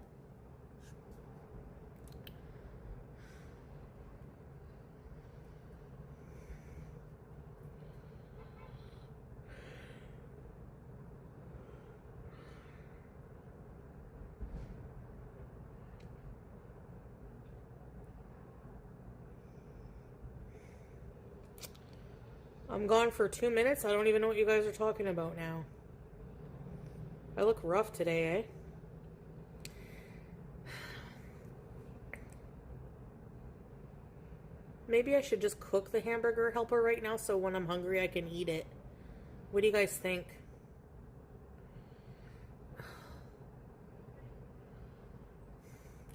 I'm gone for 2 minutes. I don't even know what you guys are talking about now. I look rough today, eh? Maybe I should just cook the hamburger helper right now so when I'm hungry I can eat it. What do you guys think?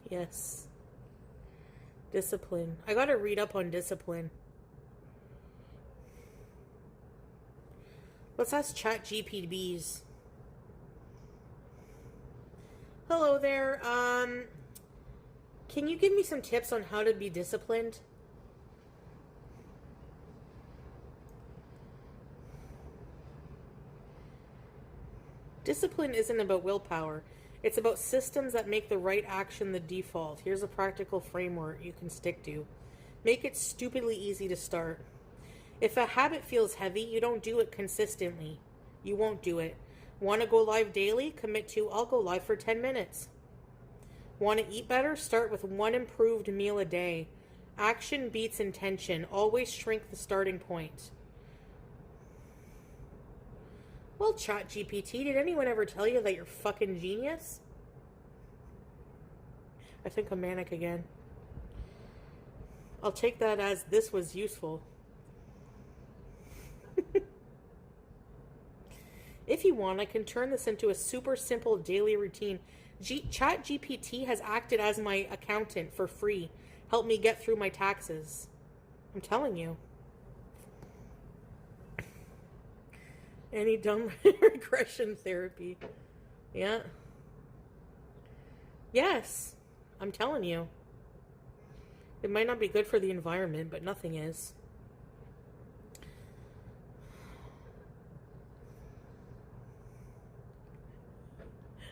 Yes. Discipline. I gotta read up on discipline. Let's ask ChatGPTs. Hello there. Can you give me some tips on how to be disciplined? Discipline isn't about willpower. It's about systems that make the right action the default. Here's a practical framework you can stick to. Make it stupidly easy to start. If a habit feels heavy, you don't do it consistently. You won't do it. Want to go live daily? Commit to, I'll go live for 10 minutes. Want to eat better? Start with one improved meal a day. Action beats intention. Always shrink the starting point. Well, ChatGPT, did anyone ever tell you that you're fucking genius? I think I'm manic again. I'll take that as this was useful. If you want, I can turn this into a super simple daily routine. ChatGPT has acted as my accountant for free. Help me get through my taxes. I'm telling you. Any dumb regression therapy. Yeah. Yes. I'm telling you. It might not be good for the environment, but nothing is.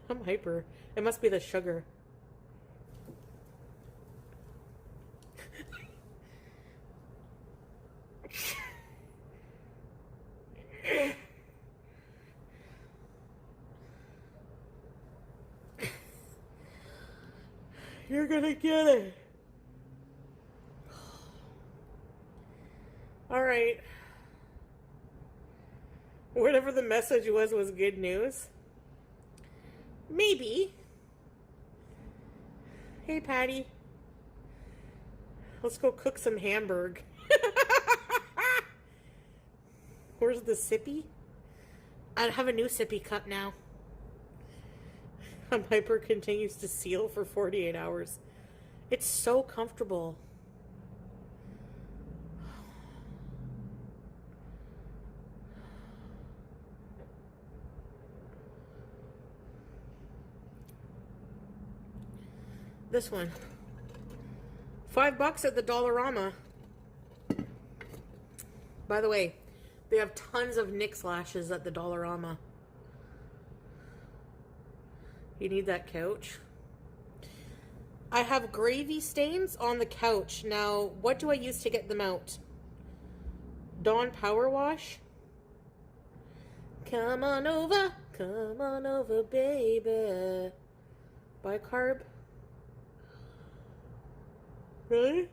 I'm hyper. It must be the sugar. You're gonna get it. Alright. Whatever the message was good news. Maybe. Hey, Patty. Let's go cook some hamburg. Where's the sippy? I have a new sippy cup now. Hyper continues to seal for 48 hours. It's so comfortable. This one. $5 at the Dollarama. By the way, they have tons of NYX lashes at the Dollarama. You need that couch. I have gravy stains on the couch. Now, what do I use to get them out? Dawn Power Wash? Come on over, baby. Bicarb? Really?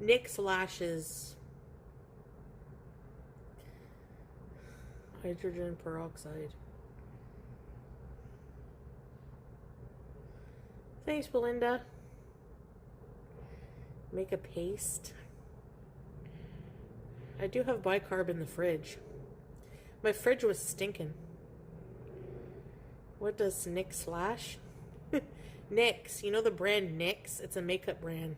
NYX lashes. Hydrogen peroxide. Thanks, Belinda. Make a paste. I do have bicarb in the fridge. My fridge was stinking. What does NYX slash? NYX. You know the brand NYX? It's a makeup brand.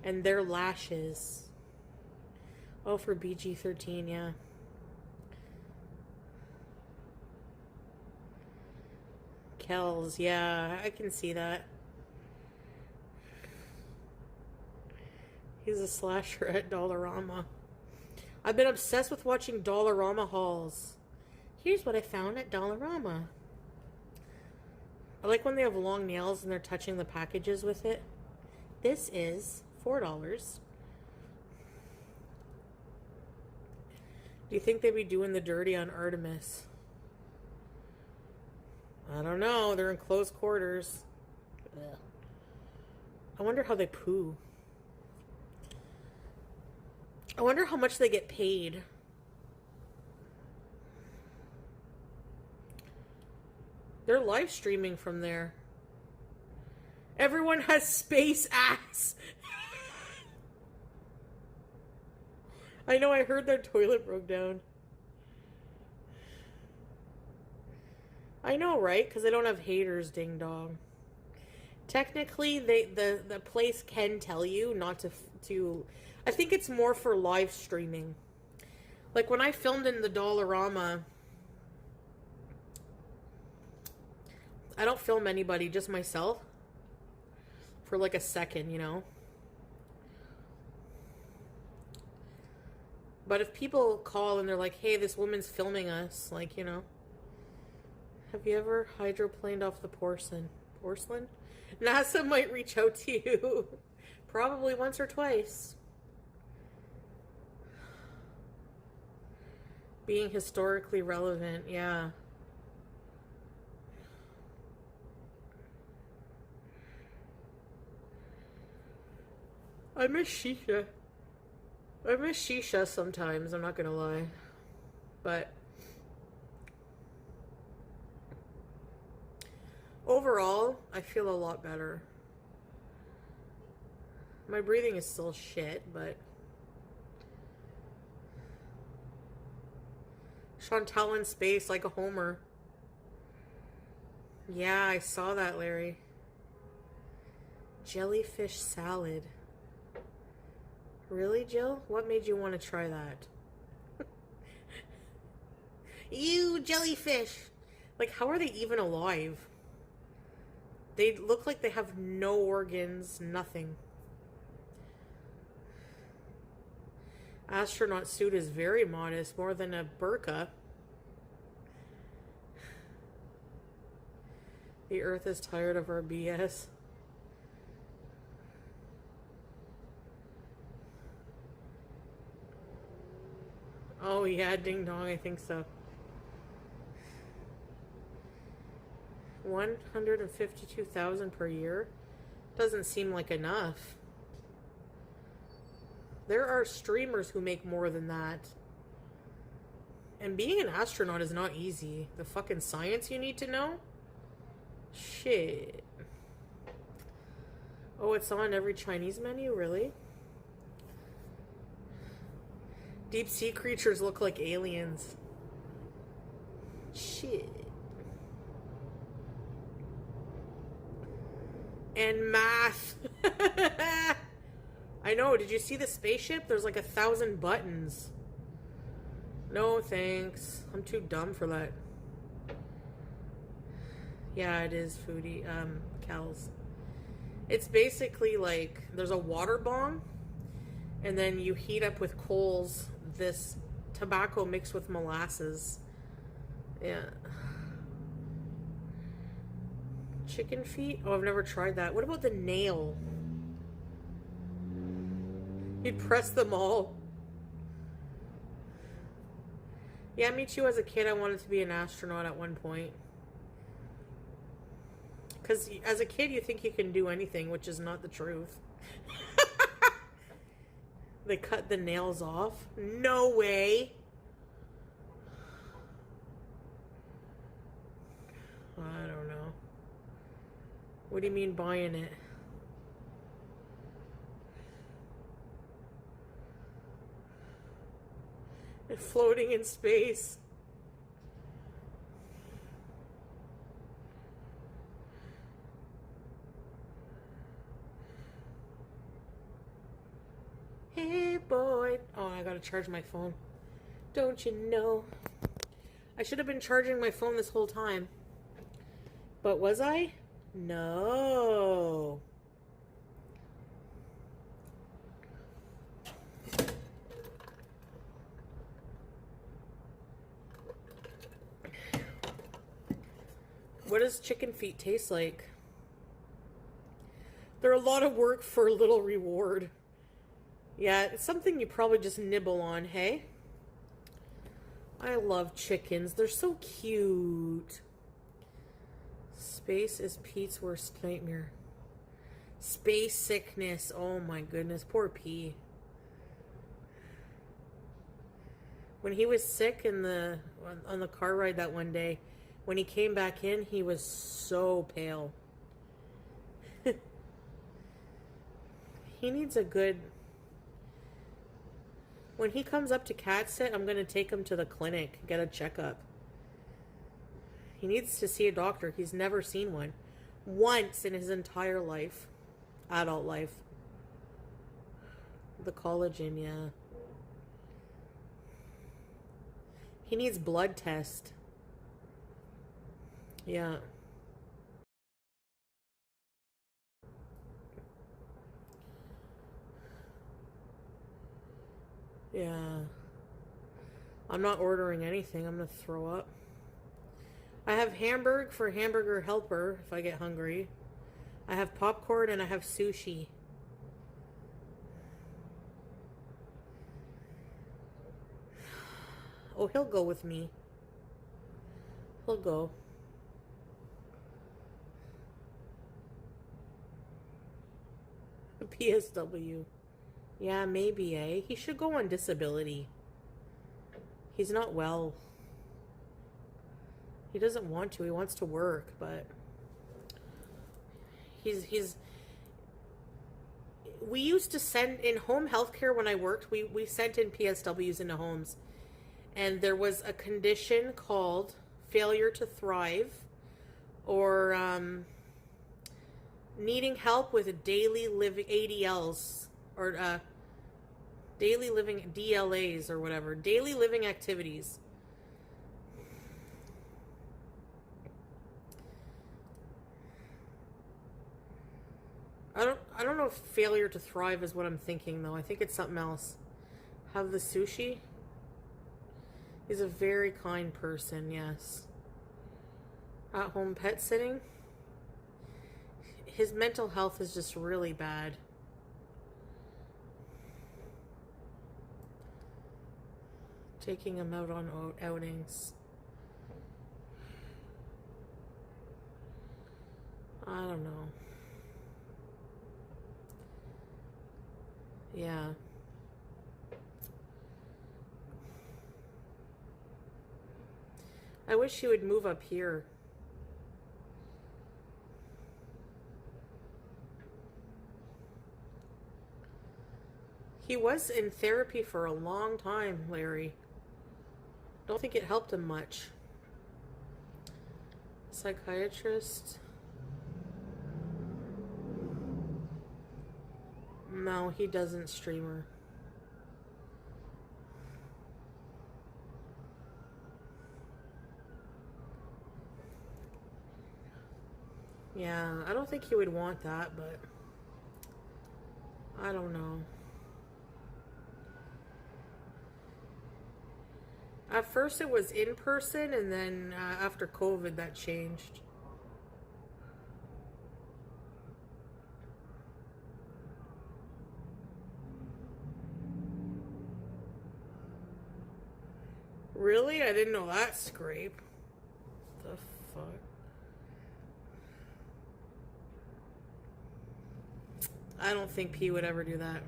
And their lashes. Oh, for BG13, yeah. Kells, yeah, I can see that. He's a slasher at Dollarama. I've been obsessed with watching Dollarama hauls. Here's what I found at Dollarama. I like when they have long nails and they're touching the packages with it. This is $4. Do you think they'd be doing the dirty on Artemis? I don't know. They're in close quarters. Ugh. I wonder how they poo. I wonder how much they get paid. They're live streaming from there. Everyone has space ass. I know, I heard their toilet broke down. I know, right? Because they don't have haters, ding dong. Technically, the place can tell you not to. I think it's more for live streaming. Like when I filmed in the Dollarama, I don't film anybody, just myself. For like a second, you know. But if people call and they're like, hey, this woman's filming us, like, you know. Have you ever hydroplaned off the porcelain? Porcelain? NASA might reach out to you. Probably once or twice. Being historically relevant, yeah. I miss shisha. I miss shisha sometimes, I'm not gonna lie. But overall, I feel a lot better. My breathing is still shit, but Chantal in space like a Homer. Yeah, I saw that, Larry. Jellyfish salad. Really, Jill? What made you want to try that? Ew, jellyfish! Like, how are they even alive? They look like they have no organs, nothing. Astronaut suit is very modest, more than a burqa. The Earth is tired of our BS. Oh yeah, ding dong, I think so. 152,000 per year? Doesn't seem like enough. There are streamers who make more than that. And being an astronaut is not easy. The fucking science you need to know? Shit. Oh, it's on every Chinese menu? Really? Deep sea creatures look like aliens. Shit. And math. I know, did you see the spaceship? There's like 1,000 buttons. No thanks. I'm too dumb for that. Yeah, it is foodie. Cal's. It's basically like, there's a water bomb, and then you heat up with coals this tobacco mixed with molasses, Yeah. Chicken feet? Oh, I've never tried that. What about the nail? You'd press them all. Yeah, me too. As a kid, I wanted to be an astronaut at one point. Because as a kid, you think you can do anything, which is not the truth. They cut the nails off? No way. I don't know. What do you mean buying it? It's floating in space. Hey boy. Oh, I gotta charge my phone. Don't you know? I should have been charging my phone this whole time. But was I? No. What does chicken feet taste like? They're a lot of work for a little reward. Yeah, it's something you probably just nibble on, hey? I love chickens. They're so cute. Space is Pete's worst nightmare. Space sickness. Oh my goodness. Poor Pete. When he was sick on the car ride that one day, when he came back in, he was so pale. He needs a good... When he comes up to cat sit, I'm going to take him to the clinic, get a checkup. He needs to see a doctor. He's never seen one. Once in his entire life. Adult life. The collagen, yeah. He needs blood test. Yeah. Yeah. I'm not ordering anything. I'm going to throw up. I have hamburger for hamburger helper if I get hungry. I have popcorn and I have sushi. Oh, he'll go with me. He'll go. PSW. Yeah, maybe, eh? He should go on disability. He's not well. He doesn't want to. He wants to work, but he's we used to send in home healthcare when I worked. We sent in PSWs into homes, and there was a condition called failure to thrive, or needing help with daily living ADLs, or daily living DLAs, or whatever, daily living activities. I don't know if failure to thrive is what I'm thinking, though. I think it's something else. Have the sushi. He's a very kind person, yes. At home pet sitting. His mental health is just really bad. Taking him out on outings. I don't know. Yeah. I wish he would move up here. He was in therapy for a long time, Larry. Don't think it helped him much. Psychiatrist. No, he doesn't, streamer. Yeah, I don't think he would want that, but I don't know. At first it was in person, and then after COVID that changed. Really? I didn't know that scrape. The fuck? I don't think P would ever do that.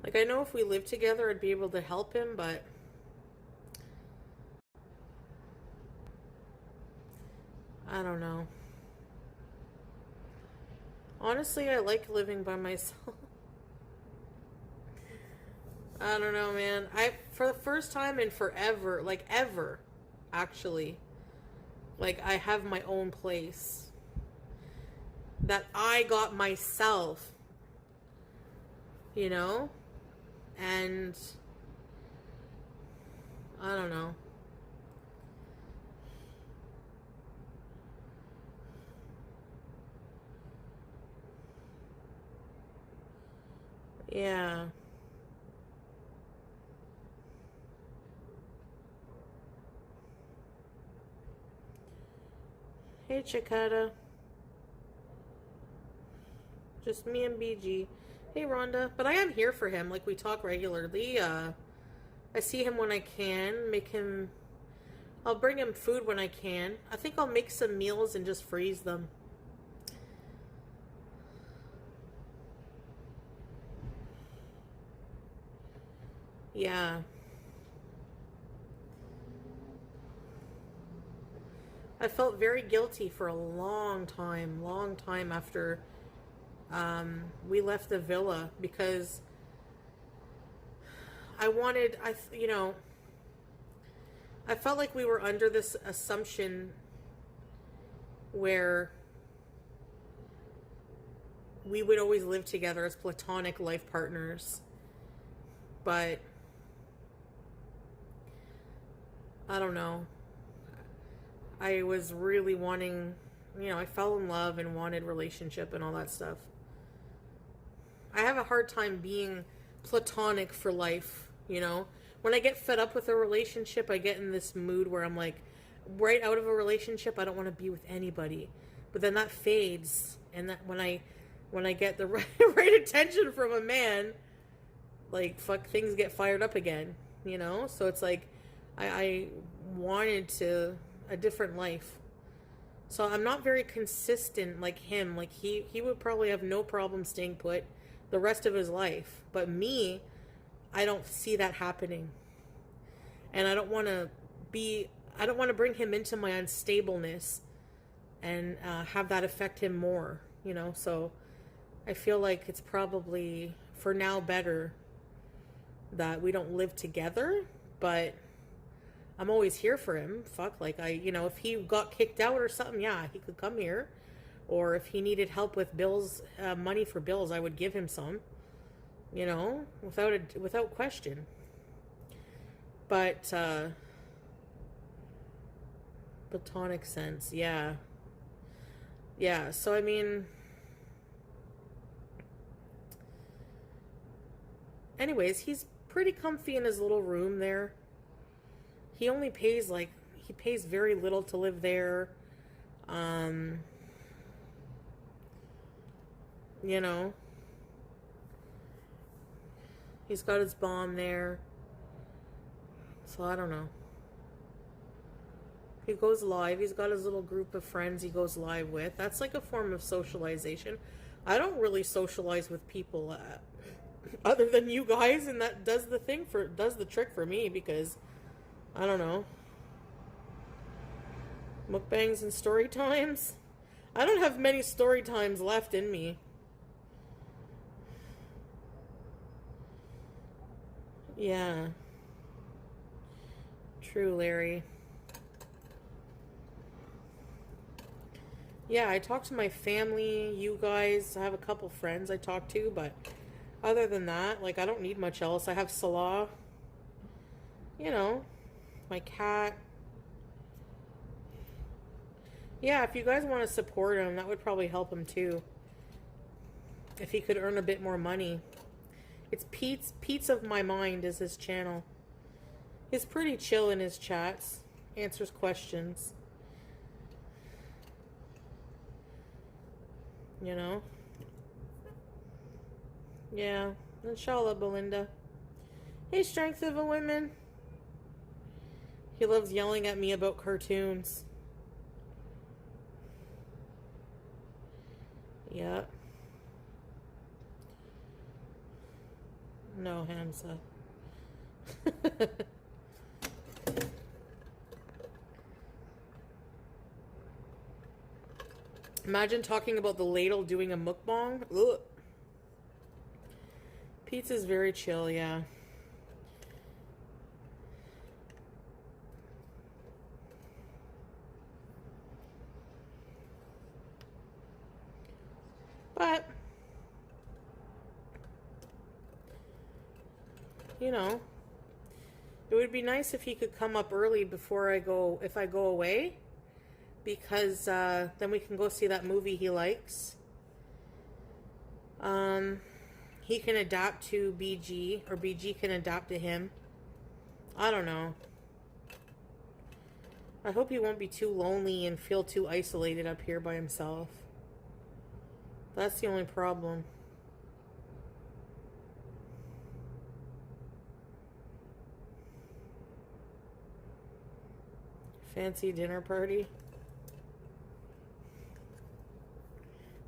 Like, I know if we lived together, I'd be able to help him, but I don't know. Honestly, I like living by myself. I don't know, man. For the first time in forever, like ever, actually, like I have my own place that I got myself, you know? And I don't know. Yeah. Hey, Chicada. Just me and BG. Hey, Rhonda. But I am here for him. Like, we talk regularly. I see him when I can. I'll bring him food when I can. I think I'll make some meals and just freeze them. Yeah. I felt very guilty for a long time after we left the villa, because I felt like we were under this assumption where we would always live together as platonic life partners. But I don't know. I was really wanting, I fell in love and wanted relationship and all that stuff. I have a hard time being platonic for life, When I get fed up with a relationship, I get in this mood where I'm like, right out of a relationship, I don't want to be with anybody. But then that fades, and that when I get the right attention from a man, like, fuck, things get fired up again, So it's like I wanted a different life. So I'm not very consistent like him. Like, he would probably have no problem staying put the rest of his life. But me, I don't see that happening. And I don't want to bring him into my unstableness and have that affect him more, So I feel like it's probably, for now, better that we don't live together, but I'm always here for him. Fuck, like, if he got kicked out or something, yeah, he could come here. Or if he needed help with bills, money for bills, I would give him some, without question. But platonic sense, yeah. Yeah, so I mean, anyways, he's pretty comfy in his little room there. He only pays he pays very little to live there. He's got his bomb there. So I don't know. He goes live. He's got his little group of friends he goes live with. That's like a form of socialization. I don't really socialize with people other than you guys, and that does the trick for me, because I don't know. Mukbangs and story times. I don't have many story times left in me. Yeah. True, Larry. Yeah, I talk to my family, you guys. I have a couple friends I talk to, but other than that, like, I don't need much else. I have Salah. you know, my cat. Yeah, if you guys want to support him, that would probably help him too. If he could earn a bit more money. It's Pete's of My Mind is his channel. He's pretty chill in his chats. Answers questions. You know? Yeah. Inshallah, Belinda. Hey, Strength of a Women. He loves yelling at me about cartoons. Yeah. No, Hamza. Imagine talking about the ladle doing a mukbang. Ugh. Pizza's very chill, yeah. But, you know, it would be nice if he could come up early before if I go away. Because then we can go see that movie he likes. He can adapt to BG, or BG can adapt to him. I don't know. I hope he won't be too lonely and feel too isolated up here by himself. That's the only problem. Fancy dinner party.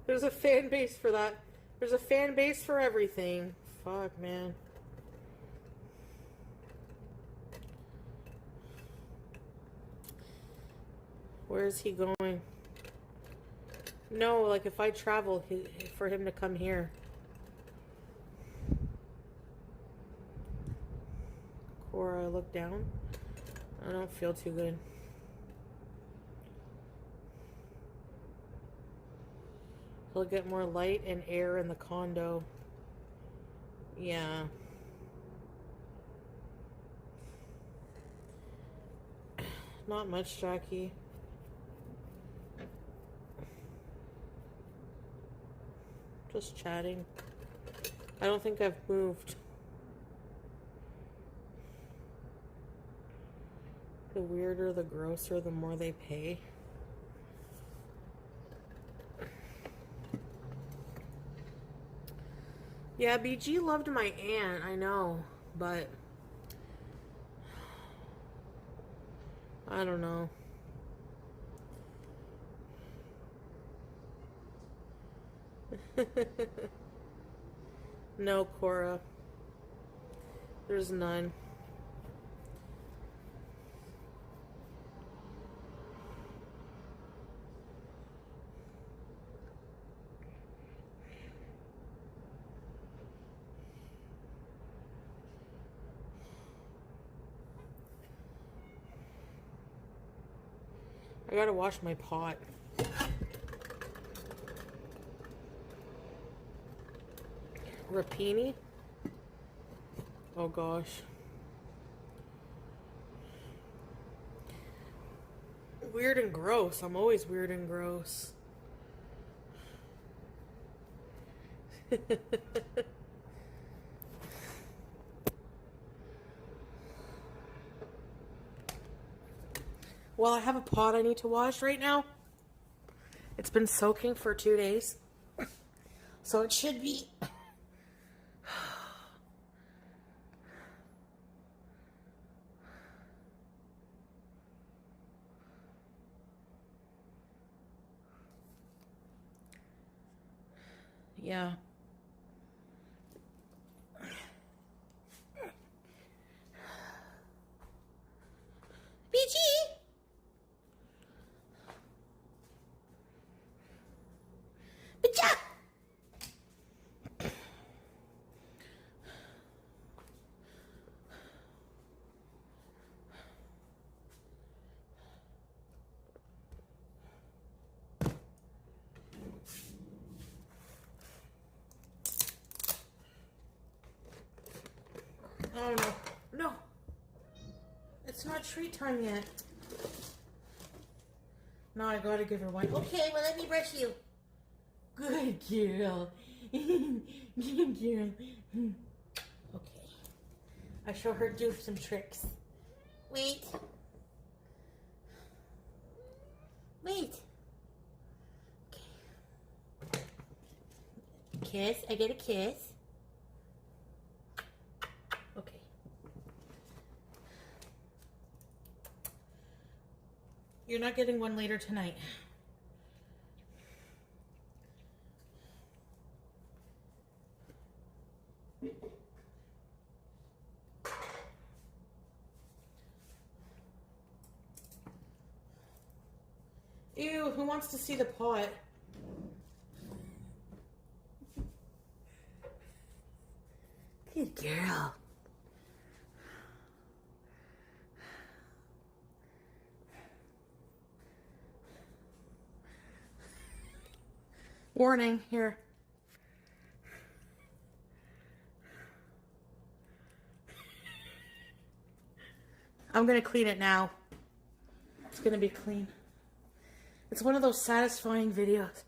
There's a fan base for that. There's a fan base for everything. Fuck, man. Where is he going? No, like if I travel, for him to come here. Cora, look down. I don't feel too good. He'll get more light and air in the condo. Yeah. Not much, Jackie. Just chatting. I don't think I've moved. The weirder, the grosser, the more they pay. Yeah, BG loved my aunt, I know, but I don't know. No, Cora. There's none. I gotta wash my pot. Rapini? Oh gosh. Weird and gross. I'm always weird and gross. Well, I have a pot I need to wash right now. It's been soaking for 2 days. So it should be... Yeah. BG! Bacha! not treat time yet. Now I gotta give her one. Okay, well, let me brush you. Good girl. Good girl. Okay. I show her do some tricks. Wait. Wait. Okay. Kiss. I get a kiss. Okay. You're not getting one later tonight. Ew, who wants to see the pot? Good girl. Warning, here. I'm gonna clean it now. It's gonna be clean. It's one of those satisfying videos.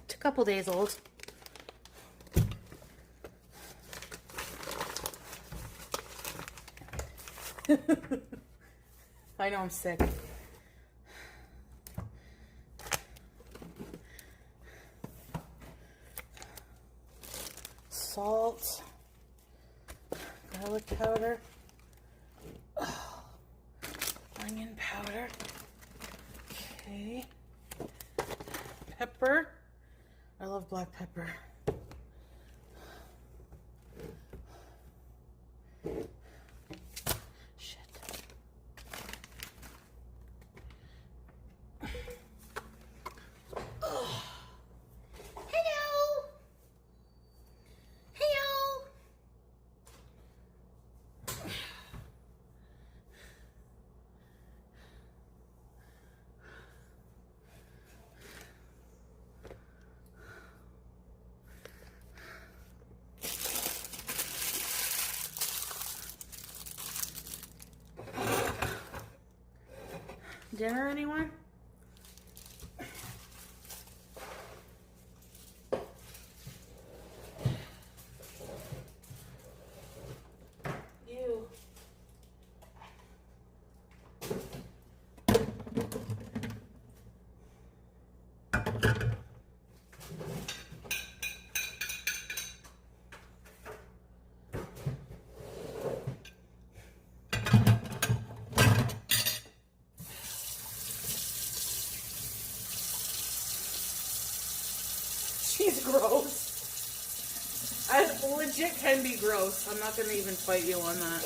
It's a couple days old. I know I'm sick. Salt, garlic powder, onion powder, okay, pepper. I love black pepper. Shit. Hello. Hello. Dinner, anyone? You. She's gross. I legit can be gross. I'm not gonna even fight you on that.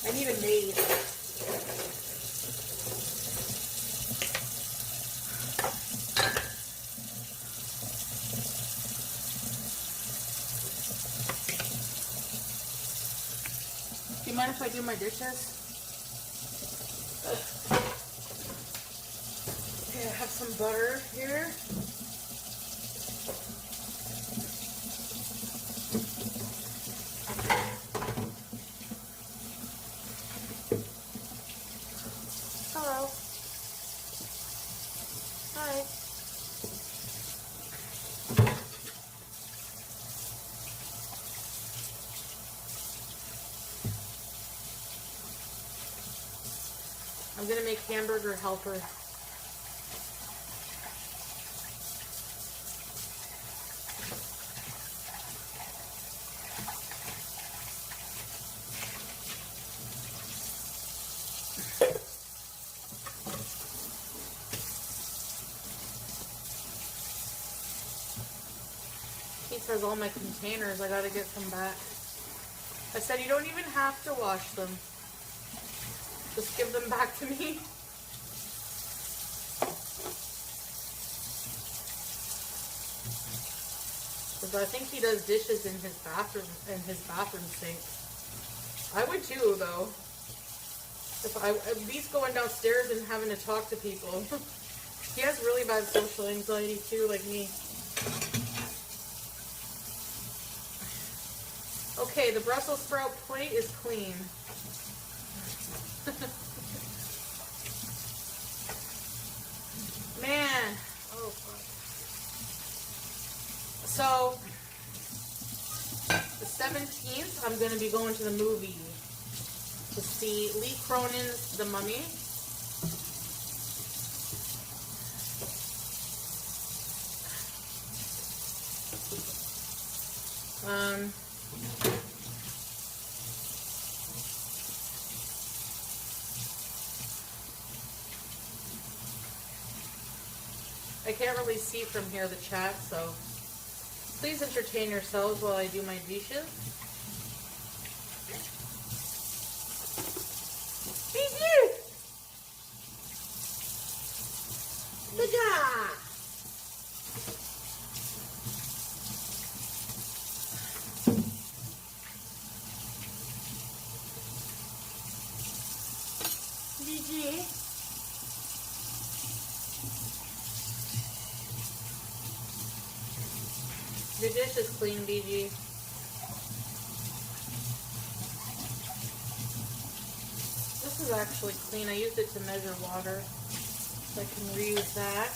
I need a maid. Do you mind if I do my dishes? Okay, I have some butter here. Hello. Hi. I'm gonna make hamburger helper. He says all my containers, I gotta get some back. I said you don't even have to wash them. Just give them back to me. Because I think he does dishes in his bathroom sink. I would too, though. If Beast going downstairs and having to talk to people. He has really bad social anxiety too, like me. Okay, the Brussels sprout plate is clean. Man. Oh, fuck. So, the 17th, I'm going to be going to the movie to see Lee Cronin's The Mummy. I can't really see from here the chat, so please entertain yourselves while I do my dishes. Your dish is clean, BG. This is actually clean. I used it to measure water, so I can reuse that.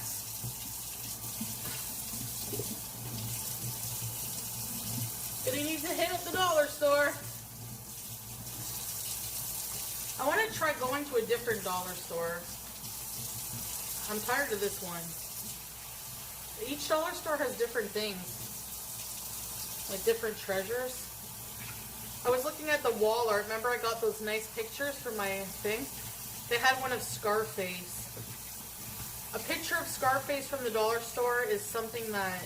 Gonna need to hit up the dollar store. I want to try going to a different dollar store. I'm tired of this one. Each dollar store has different things. Like different treasures. I was looking at the wall art. Remember I got those nice pictures for my thing? They had one of Scarface. A picture of Scarface from the dollar store is something that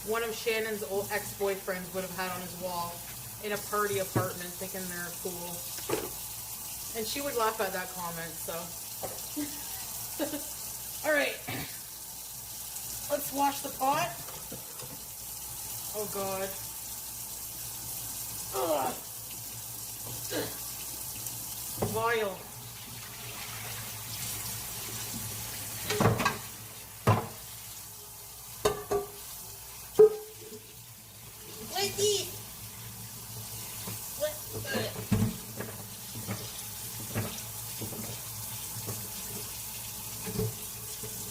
one of Shannon's old ex-boyfriends would have had on his wall in a party apartment thinking they're cool. And she would laugh at that comment, so. Alright. Let's wash the pot. Oh God. Ugh. Vile. Wendy! What?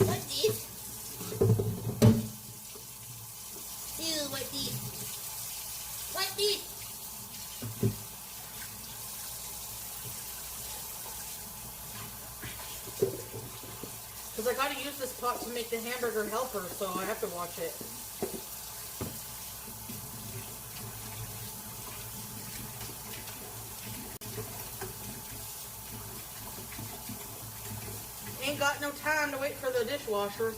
Wendy? Ew, Wendy. Wendy! Because I gotta use this pot to make the hamburger helper, so I have to watch it. Ain't got no time to wait for the dishwasher.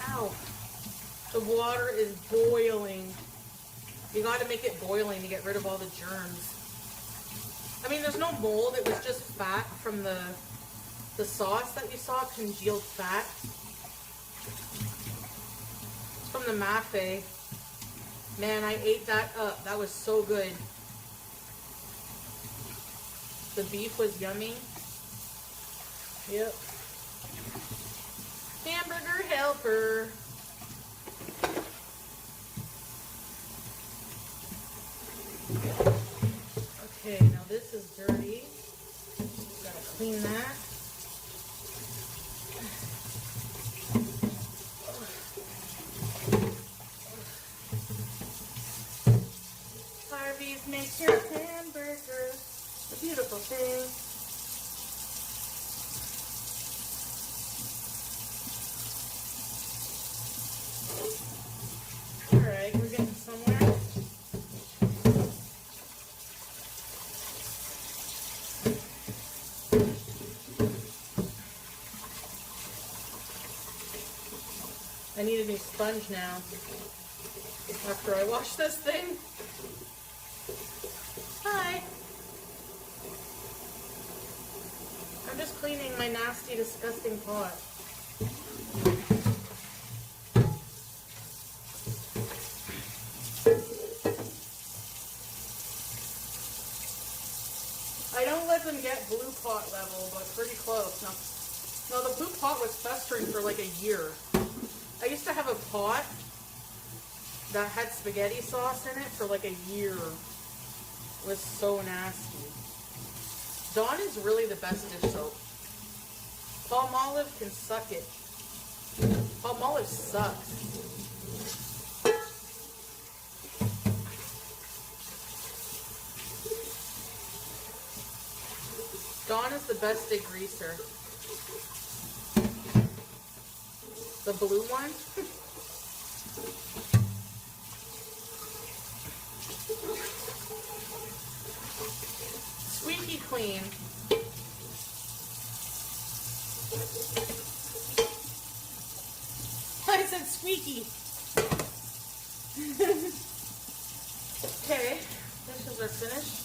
Ow. The water is boiling. You gotta make it boiling to get rid of all the germs. I mean, there's no mold. It was just fat from the sauce that you saw, congealed fat. It's from the Mafe. Man, I ate that up. That was so good. The beef was yummy. Yep. Hamburger helper. Okay, now this is dirty. Gotta clean that. Harvey's makes your hamburger a beautiful thing. Alright, we're getting somewhere. I need a new sponge now after I wash this thing. Hi. I'm just cleaning my nasty, disgusting pot. blue pot level, but pretty close. No, the blue pot was festering for like a year. I used to have a pot that had spaghetti sauce in it for like a year. It was so nasty. Dawn is really the best dish soap. Palmolive can suck it. Palmolive sucks. Dawn is the best degreaser. The blue one? Squeaky clean. I said squeaky. Okay, dishes are finished.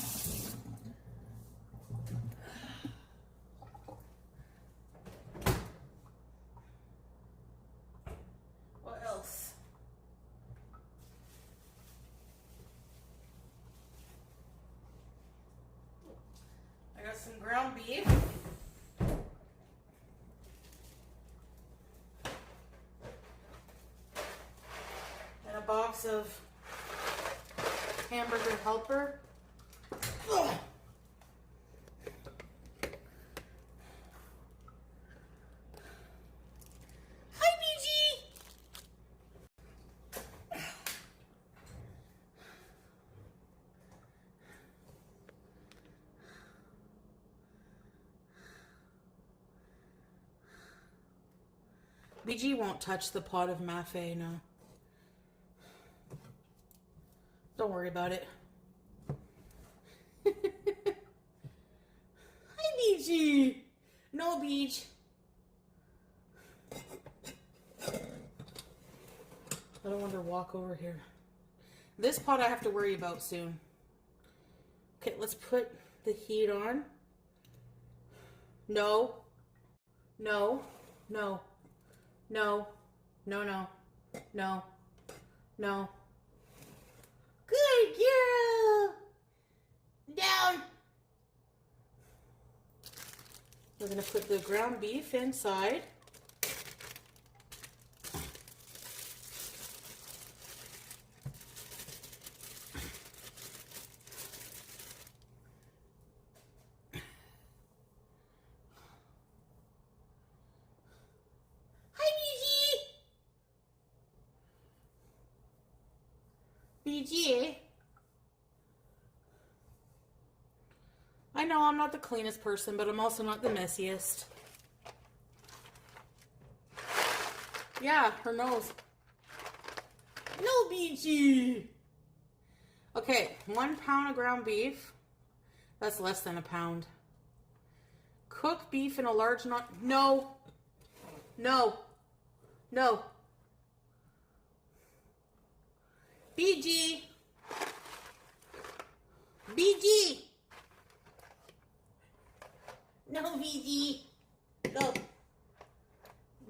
What else? I got some ground beef. And a box of hamburger helper. Ugh. Hi, BG. BG won't touch the pot of mafe, no. Don't worry about it. Hi, BG. No, Beach. I don't want to walk over here. This pot I have to worry about soon. Okay, let's put the heat on. No. No. No. No. No, no. No. No. Good girl. Down. We're going to put the ground beef inside. BG. I know I'm not the cleanest person, but I'm also not the messiest. Yeah, her nose. No, BG. Okay, 1 pound of ground beef. That's less than a pound. Cook beef in a large No. No. No. BG. BG. No, BG. Go.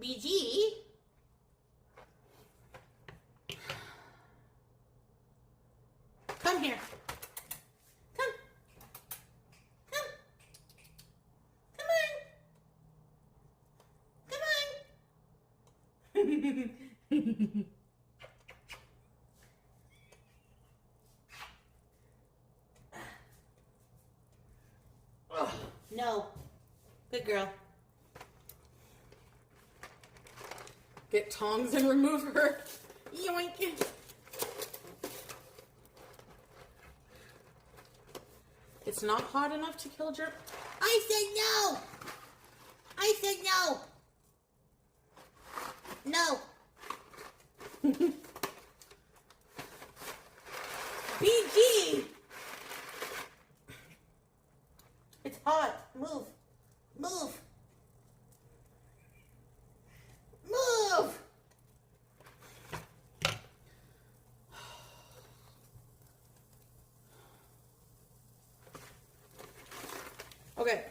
BG. Come here. Come. Come. Come on. Come on. No. Good girl. Get tongs and remove her. Yoink. It's not hot enough to kill germ. I said no. I said no. No. BG. It's hot. Move. Move. Move. Okay.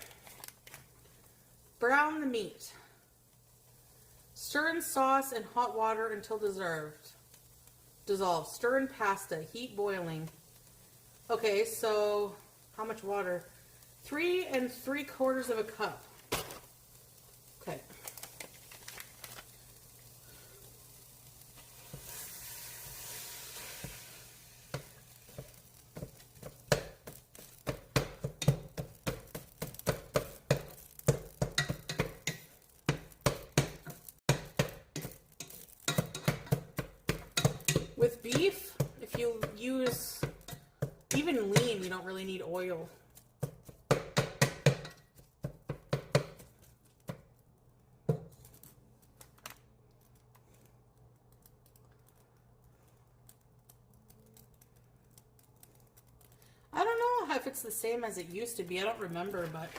Brown the meat. Stir in sauce and hot water until dissolved. Stir in pasta. Heat boiling. Okay, so how much water? 3 3/4 cup. Okay. With beef, if you use even lean, you don't really need oil. I don't know if it's the same as it used to be. I don't remember, but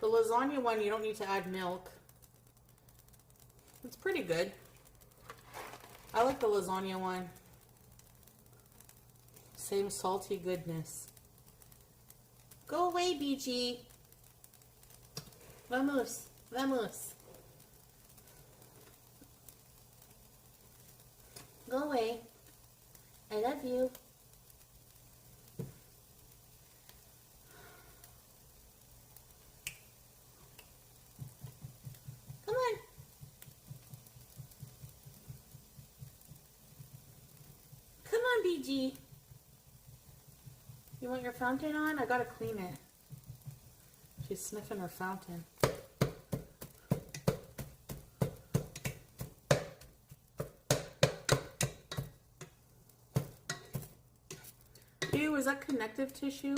the lasagna one, you don't need to add milk. It's pretty good. I like the lasagna one. Same salty goodness. Go away, BG. Vamos. Vamos. Go away. I love you. Come on. Come on, BG. You want your fountain on? I gotta clean it. She's sniffing her fountain. Ew, is that connective tissue?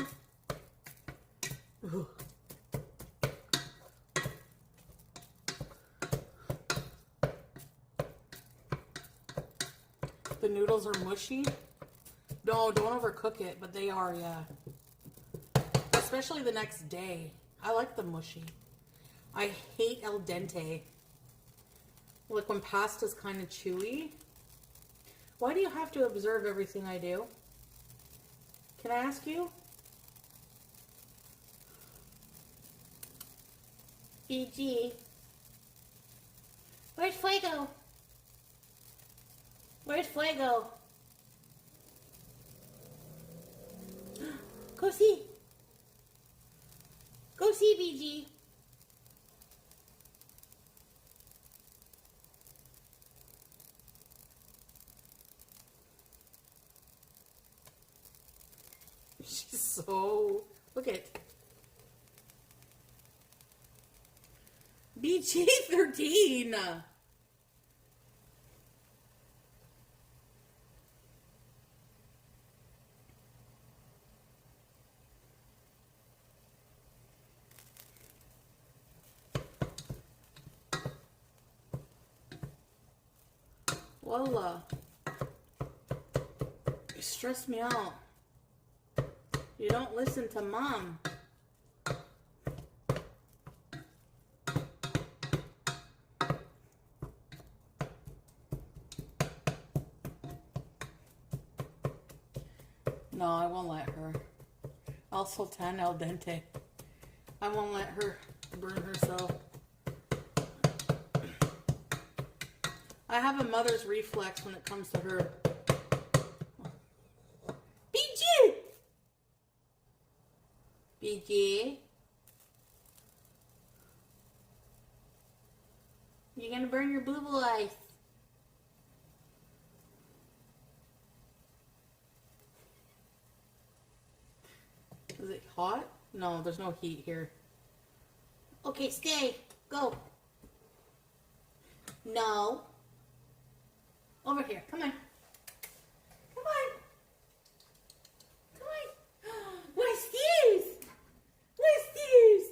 Ooh. The noodles are mushy. No, don't overcook it, but they are, yeah. Especially the next day. I like the mushy. I hate al dente. Like when pasta's kind of chewy. Why do you have to observe everything I do? Can I ask you? BG. Where's Fuego? Where's Fuego? Go see. Go see, BG. She's so... Look at it. BG 13. Lola, you stress me out. You don't listen to Mom. No, I won't let her. Al Sultan al dente. I won't let her burn herself. I have a mother's reflex when it comes to her. BG! BG? You're gonna burn your boo-boo eyes. Is it hot? No, there's no heat here. Okay, stay. Go. No. Over here. Come on. Come on. Come on. What's this? What's this?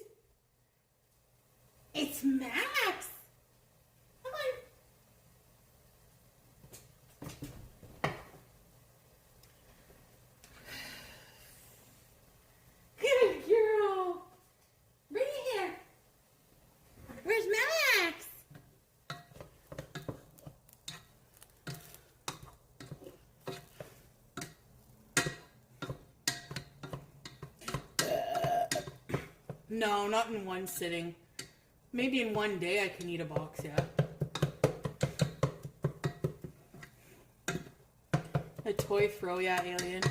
It's Max. Come on. Good girl. Bring it here. Where's Max? No, not in one sitting. Maybe in one day I can eat a box, yeah. A toy throw, yeah, Alien.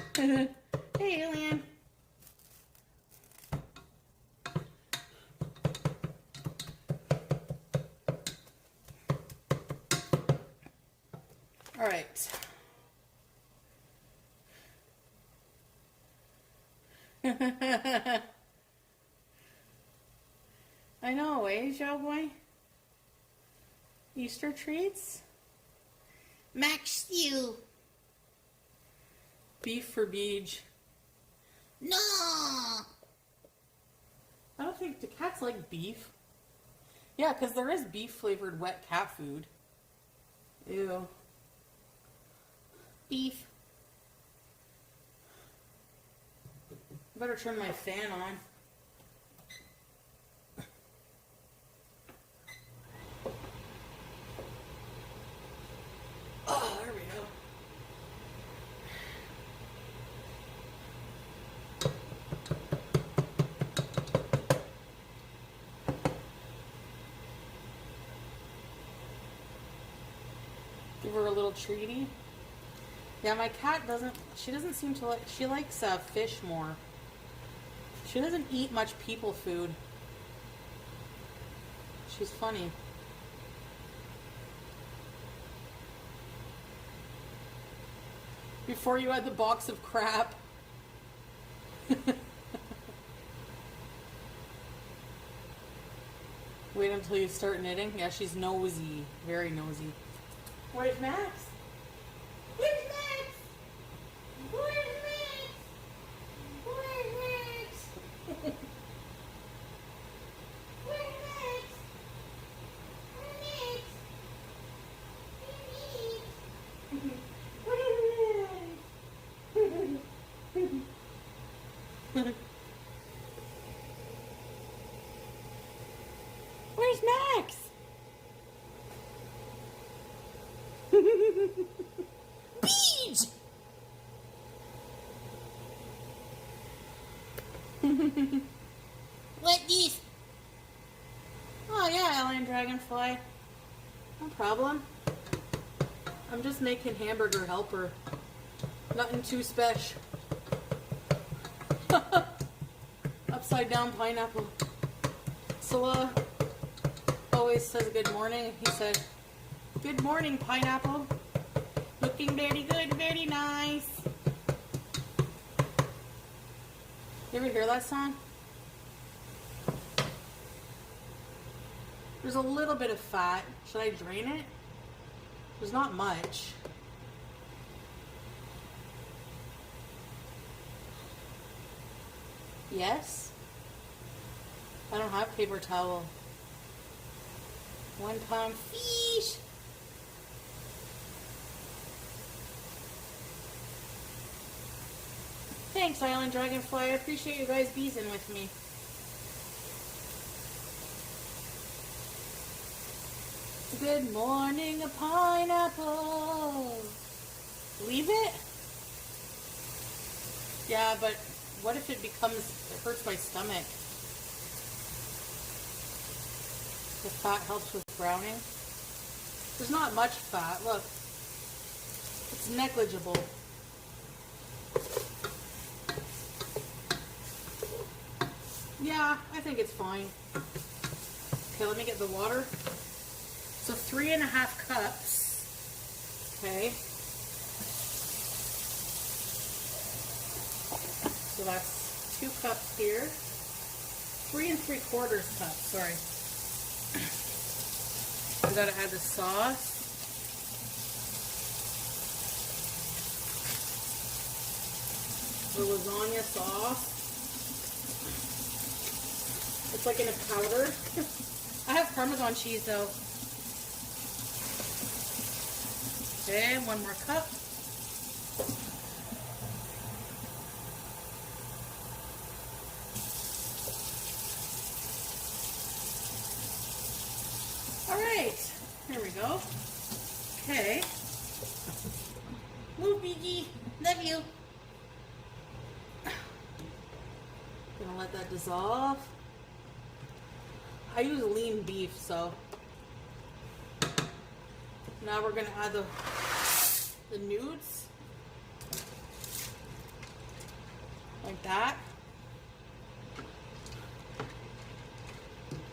Hey, Alien. All right. I know, eh, Joe boy? Easter treats? Mac stew. Beef for Beej. No. I don't think, do cats like beef? Yeah, because there is beef flavored wet cat food. Ew. Beef. I better turn my fan on. Oh, there we go. Give her a little treaty. Yeah, my cat she doesn't seem to like, she likes fish more. She doesn't eat much people food. She's funny. Before you had the box of crap. Wait until you start knitting. Yeah, she's nosy. Very nosy. Where's Max? Where's Max? Where's Max? Where's Max? Where's Max? Where's Max? Where's Max? Beej! What this? Oh yeah, Alien Dragonfly. No problem. I'm just making hamburger helper. Nothing too special. Upside down pineapple. Scylla always says good morning. He said, "Good morning, pineapple. Looking very good, very nice." You ever hear that song? There's a little bit of fat. Should I drain it? There's not much. Yes? I don't have paper towel. 1 pound fish. Thanks, Island Dragonfly. I appreciate you guys being with me. Good morning, a pineapple. Leave it? Yeah, but what if it hurts my stomach? The fat helps with browning. There's not much fat. Look. It's negligible. Yeah, I think it's fine. Okay, let me get the water. So 3.5 cups. Okay. So that's 2 cups here. 3 3/4 cups, sorry. We gotta add the sauce. The lasagna sauce. It's like in a powder. I have Parmesan cheese though. Okay, 1 more cup. All right, here we go. Okay. Move, BG. Love you. Gonna let that dissolve. I use lean beef, so now we're gonna add the nudes like that,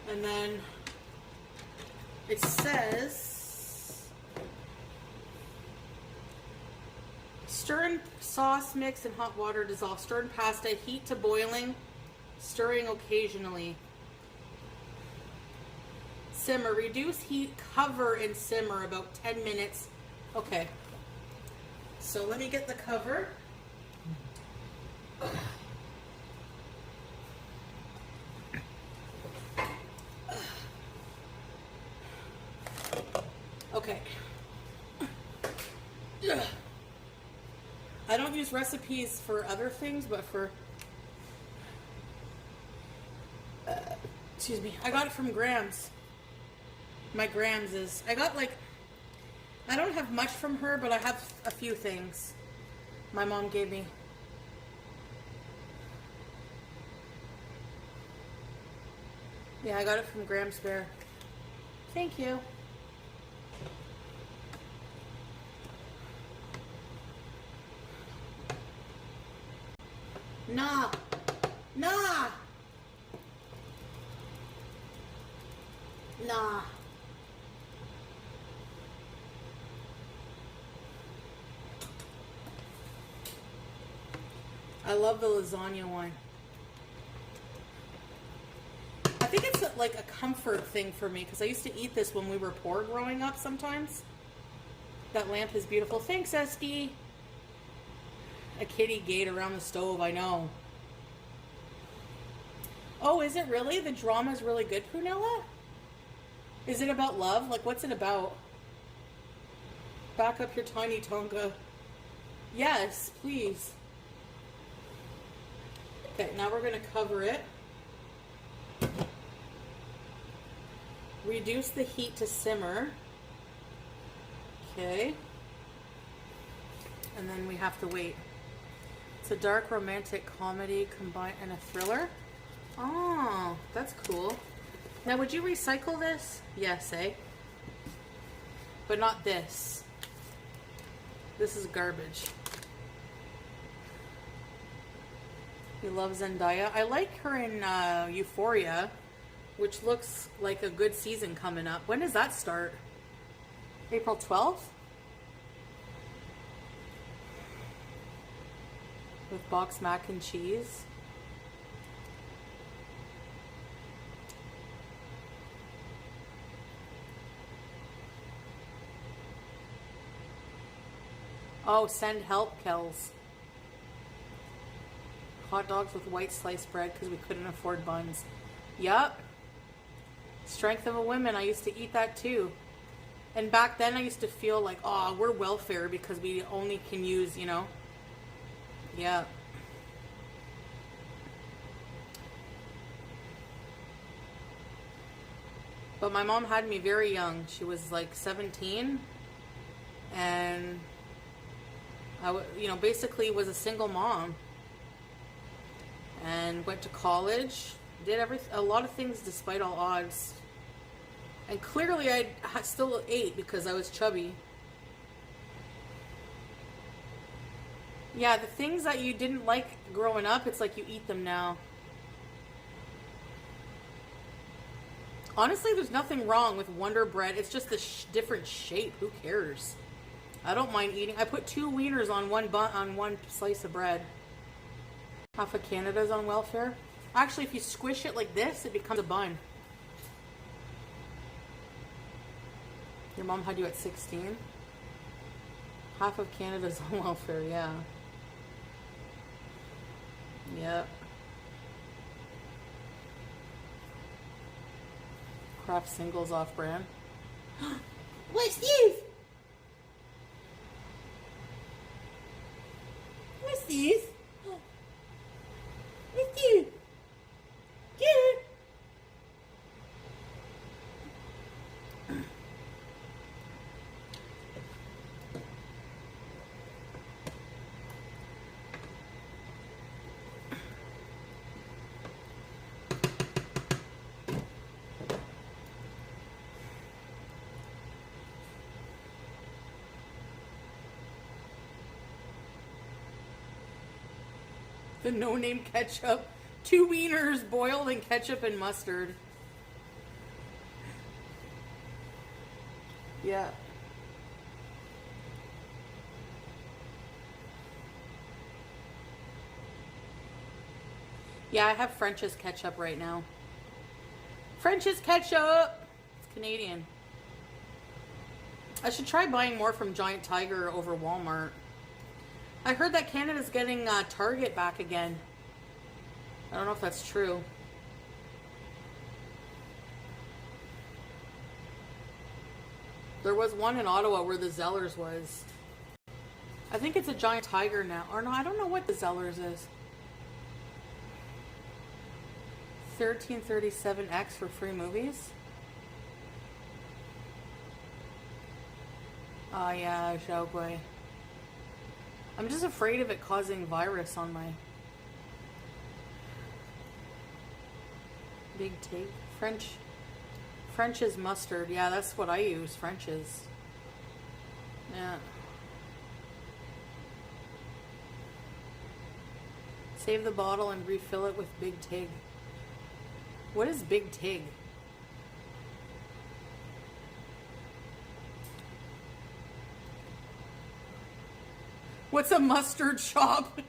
and then it says stir in sauce mix in hot water, dissolve. Stir in pasta, heat to boiling, stirring occasionally. Simmer, reduce heat, cover and simmer about 10 minutes. Okay. So let me get the cover. Okay. I don't use recipes for other things, but for excuse me, I got it from Grams. My Grams is, I got like, I don't have much from her, but I have a few things my mom gave me. Yeah, I got it from Grams Bear. Thank you. Nah. Nah. Nah. I love the lasagna one. I think it's like a comfort thing for me because I used to eat this when we were poor growing up sometimes. That lamp is beautiful. Thanks, Esty. A kitty gate around the stove, I know. Oh, is it really? The drama is really good, Prunella? Is it about love? Like, what's it about? Back up your tiny Tonka. Yes, please. Okay, now we're going to cover it. Reduce the heat to simmer. Okay. And then we have to wait. It's a dark romantic comedy combined and a thriller. Oh, that's cool. Now, would you recycle this? Yes, eh? But not this. This is garbage. You love Zendaya. I like her in Euphoria, which looks like a good season coming up. When does that start? April 12th? With boxed mac and cheese. Oh, send help, Kells. Hot dogs with white sliced bread because we couldn't afford buns. Yup. Strength of a woman. I used to eat that too. And back then I used to feel like, oh, we're welfare because we only can use, you know. Yeah. But my mom had me very young. She was like 17. And you know, basically was a single mom. And went to college. Did a lot of things despite all odds. And clearly I still ate because I was chubby. Yeah, the things that you didn't like growing up, it's like you eat them now. Honestly, there's nothing wrong with Wonder Bread. It's just the different shape. Who cares? I don't mind eating. I put 2 wieners on one slice of bread. Half of Canada's on welfare. Actually, if you squish it like this, it becomes a bun. Your mom had you at 16? Half of Canada's on welfare, yeah. Yep. Kraft singles off brand. What's this? What's this? What's this? Get it. The no-name ketchup. 2 wieners boiled in ketchup and mustard. Yeah. Yeah, I have French's ketchup right now. French's ketchup! It's Canadian. I should try buying more from Giant Tiger over Walmart. I heard that Canada's getting Target back again. I don't know if that's true. There was one in Ottawa where the Zellers was. I think it's a Giant Tiger now. Or no, I don't know what the Zellers is. 1337X for free movies? Oh yeah, Xiaogui. I'm just afraid of it causing virus on my big take. French's mustard. Yeah, that's what I use. French's. Yeah. Save the bottle and refill it with Big Tig. What is Big Tig? What's a mustard shop?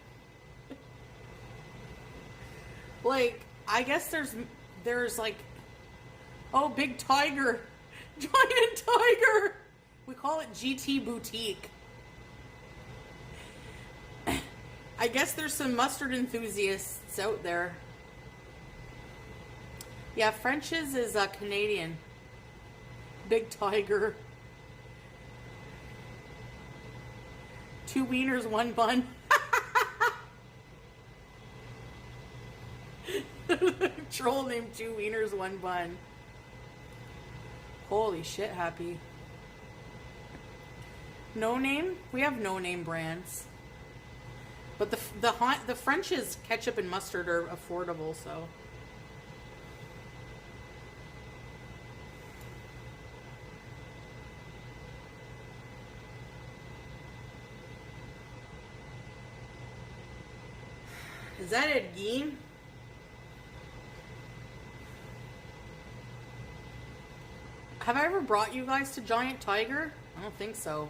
Like, I guess there's like, oh, Big Tiger. Giant Tiger. We call it GT Boutique. I guess there's some mustard enthusiasts out there. Yeah, French's is Canadian. Big Tiger. 2 wieners, 1 bun. Troll named 2 wieners, 1 bun. Holy shit, Happy. No name? We have no name brands. But the French's ketchup and mustard are affordable, so. Is that Ed Gein? Have I ever brought you guys to Giant Tiger? I don't think so.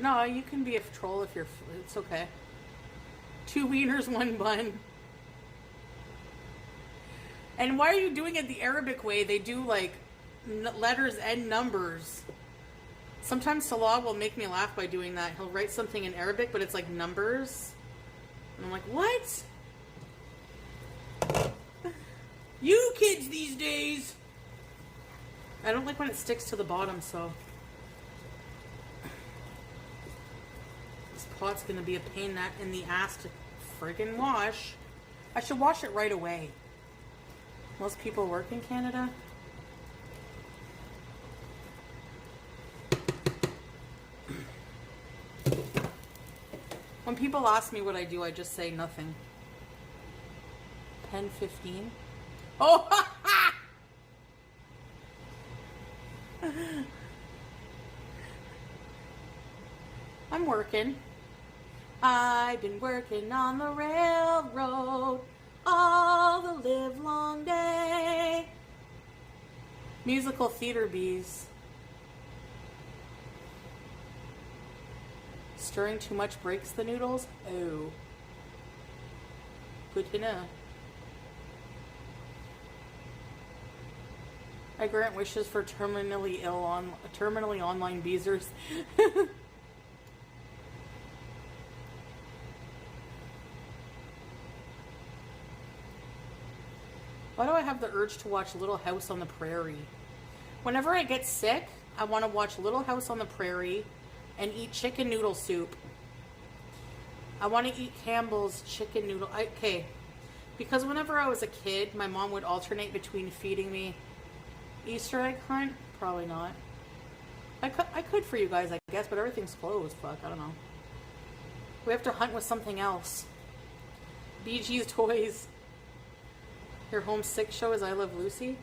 No, you can be a troll if you're... It's okay. 2 wieners, 1 bun. And why are you doing it the Arabic way? They do like letters and numbers. Sometimes Salah will make me laugh by doing that. He'll write something in Arabic, but it's like numbers. And I'm like, what? You kids these days! I don't like when it sticks to the bottom, so... This pot's gonna be a pain in the ass to friggin' wash. I should wash it right away. Most people work in Canada. When people ask me what I do, I just say nothing. Pen 15. Oh! I'm working. I've been working on the railroad all the live long day. Musical theater bees. Stirring too much breaks the noodles? Oh. Good to know. I grant wishes for terminally online beezers. Why do I have the urge to watch Little House on the Prairie? Whenever I get sick, I want to watch Little House on the Prairie and eat chicken noodle soup. I want to eat Campbell's chicken noodle. Okay, because whenever I was a kid, my mom would alternate between feeding me Easter egg hunt. Probably not. I could for you guys, I guess, but everything's closed. Fuck, I don't know. We have to hunt with something else. BG's Toys. Your homesick show is I Love Lucy.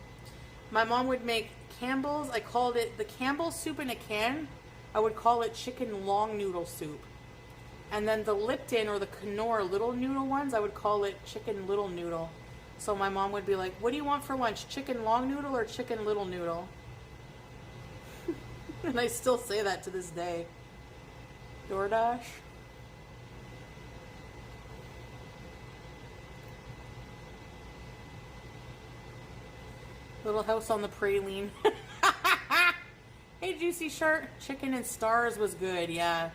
My mom would make Campbell's. I called it the Campbell soup in a can. I would call it chicken long noodle soup. And then the Lipton or the Knorr little noodle ones, I would call it chicken little noodle. So my mom would be like, what do you want for lunch? Chicken long noodle or chicken little noodle? And I still say that to this day. DoorDash. Little House on the Praline. Hey, Juicy Shark. Chicken and Stars was good, yeah.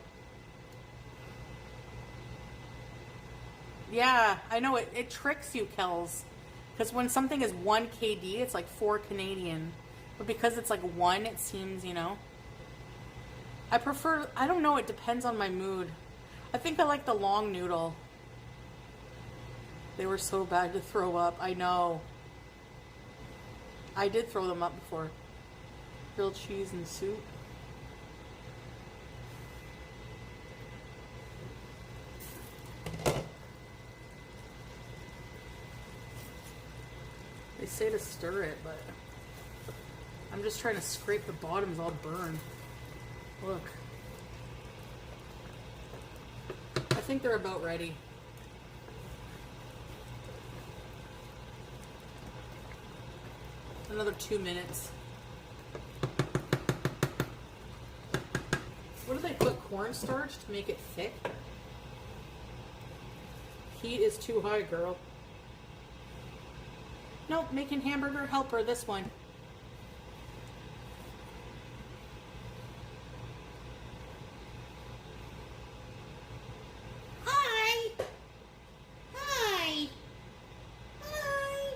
Yeah, I know. It tricks you, Kels. Because when something is 1 KD, it's like 4 Canadian. But because it's like 1, it seems, you know. I prefer, I don't know, it depends on my mood. I think I like the long noodle. They were so bad to throw up. I know. I did throw them up before. Grilled cheese and soup. They say to stir it, but I'm just trying to scrape the bottoms all burned. Look. I think they're about ready. Another 2 minutes. What do they put? Cornstarch to make it thick? Heat is too high, girl. Nope, making hamburger helper, this one. Hi! Hi! Hi!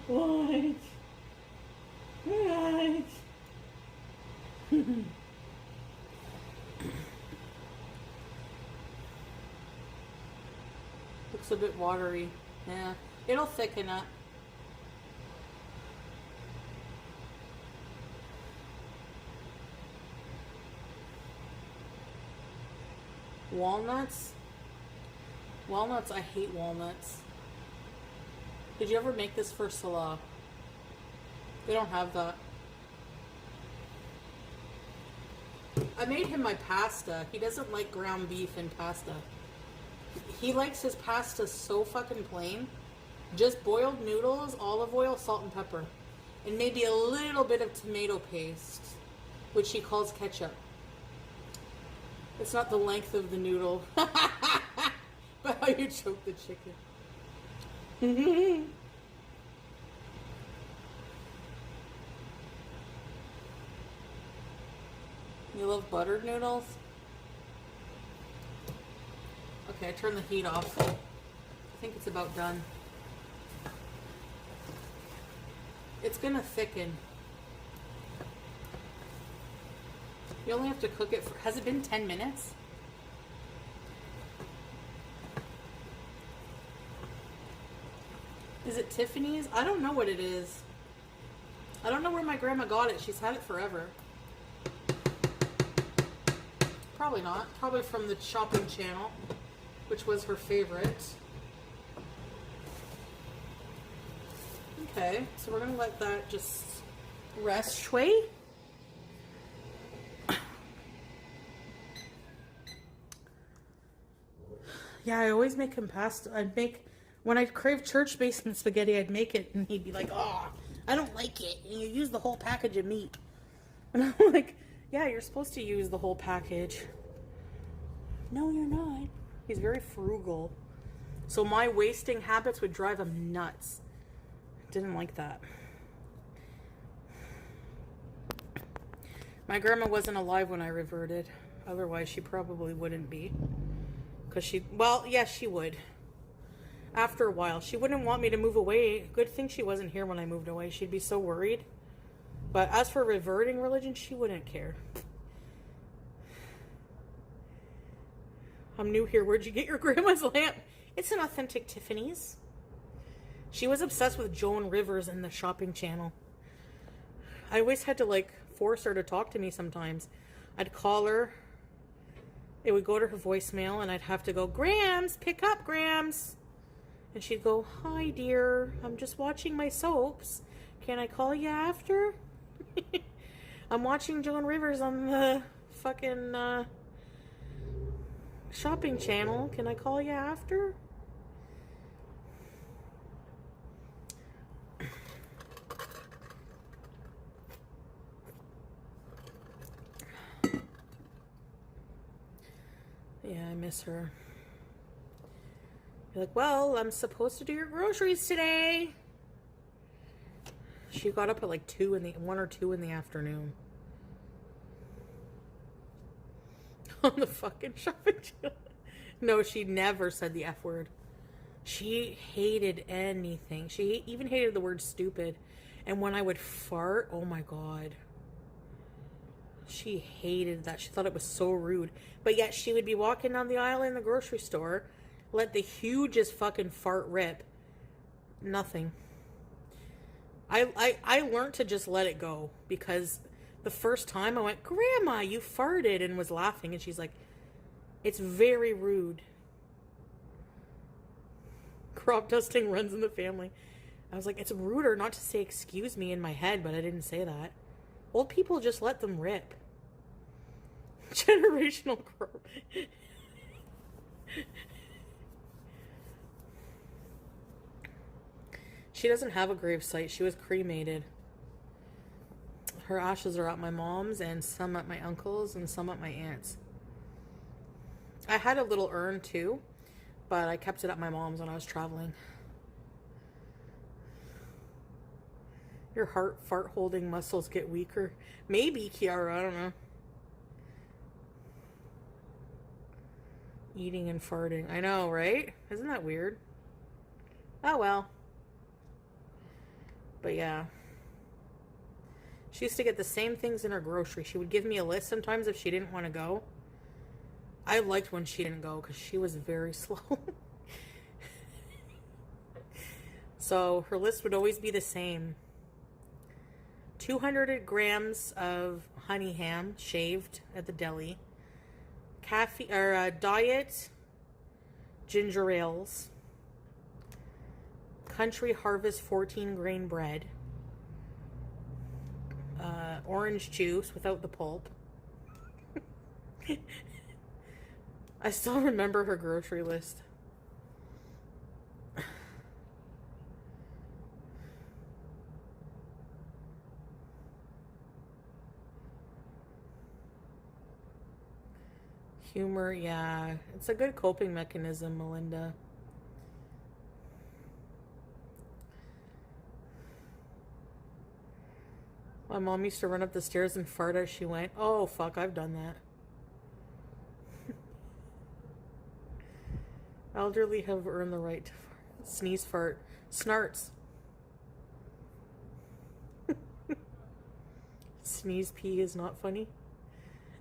What? What? Looks a bit watery. Yeah, it'll thicken up. Walnuts? Walnuts, I hate walnuts. Did you ever make this for Salah? They don't have that. I made him my pasta. He doesn't like ground beef in pasta. He likes his pasta so fucking plain. Just boiled noodles, olive oil, salt and pepper. And maybe a little bit of tomato paste, which he calls ketchup. It's not the length of the noodle. But how you choke the chicken. You love buttered noodles? Okay, turn the heat off. I think it's about done. It's gonna thicken. You only have to cook it for, has it been 10 minutes? Is it Tiffany's? I don't know what it is. I don't know where my grandma got it. She's had it forever. Probably not. Probably from the shopping channel, which was her favorite. Okay, so we're gonna let that just rest. Shui? Yeah, I always make him pasta. I'd make, when I crave church basement spaghetti, I'd make it and he'd be like, oh, I don't like it. And you use the whole package of meat. And I'm like, yeah, you're supposed to use the whole package. No, you're not. He's very frugal. So my wasting habits would drive him nuts. Didn't like that. My grandma wasn't alive when I reverted. Otherwise, she probably wouldn't be. Because she, well, yes, she would. After a while. She wouldn't want me to move away. Good thing she wasn't here when I moved away. She'd be so worried. But as for reverting religion, she wouldn't care. I'm new here. Where'd you get your grandma's lamp? It's an authentic Tiffany's. She was obsessed with Joan Rivers and the shopping channel. I always had to like force her to talk to me sometimes. I'd call her. It would go to her voicemail and I'd have to go, Grams, pick up, Grams. And she'd go, hi, dear. I'm just watching my soaps. Can I call you after? I'm watching Joan Rivers on the fucking shopping channel. Can I call you after? Yeah, I miss her. You're like, well, I'm supposed to do your groceries today. She got up at like 1 or 2 in the afternoon. On the fucking shopping channel. No, she never said the F word. She hated anything. She even hated the word stupid. And when I would fart, oh my God. She hated that. She thought it was so rude. But yet she would be walking down the aisle in the grocery store, let the hugest fucking fart rip. Nothing. I learned to just let it go, because the first time I went, Grandma, you farted, and was laughing, and she's like, it's very rude. Crop dusting runs in the family. I was like, it's ruder not to say excuse me in my head, but I didn't say that. Old people just let them rip. Generational crop. She doesn't have a gravesite. She was cremated. Her ashes are at my mom's, and some at my uncle's, and some at my aunt's. I had a little urn too, but I kept it at my mom's when I was traveling. Your fart holding muscles get weaker. Maybe, Kiara, I don't know. Eating and farting. I know, right? Isn't that weird? Oh well. But yeah. She used to get the same things in her grocery. She would give me a list sometimes if she didn't want to go. I liked when she didn't go because she was very slow. So her list would always be the same. 200 grams of honey ham shaved at the deli. Diet ginger ales. Country Harvest 14 grain bread. Orange juice without the pulp. I still remember her grocery list. Humor, yeah. It's a good coping mechanism, Melinda. My mom used to run up the stairs and fart as she went. Oh, fuck, I've done that. Elderly have earned the right to fart. Sneeze, fart. Snarts. Sneeze pee is not funny.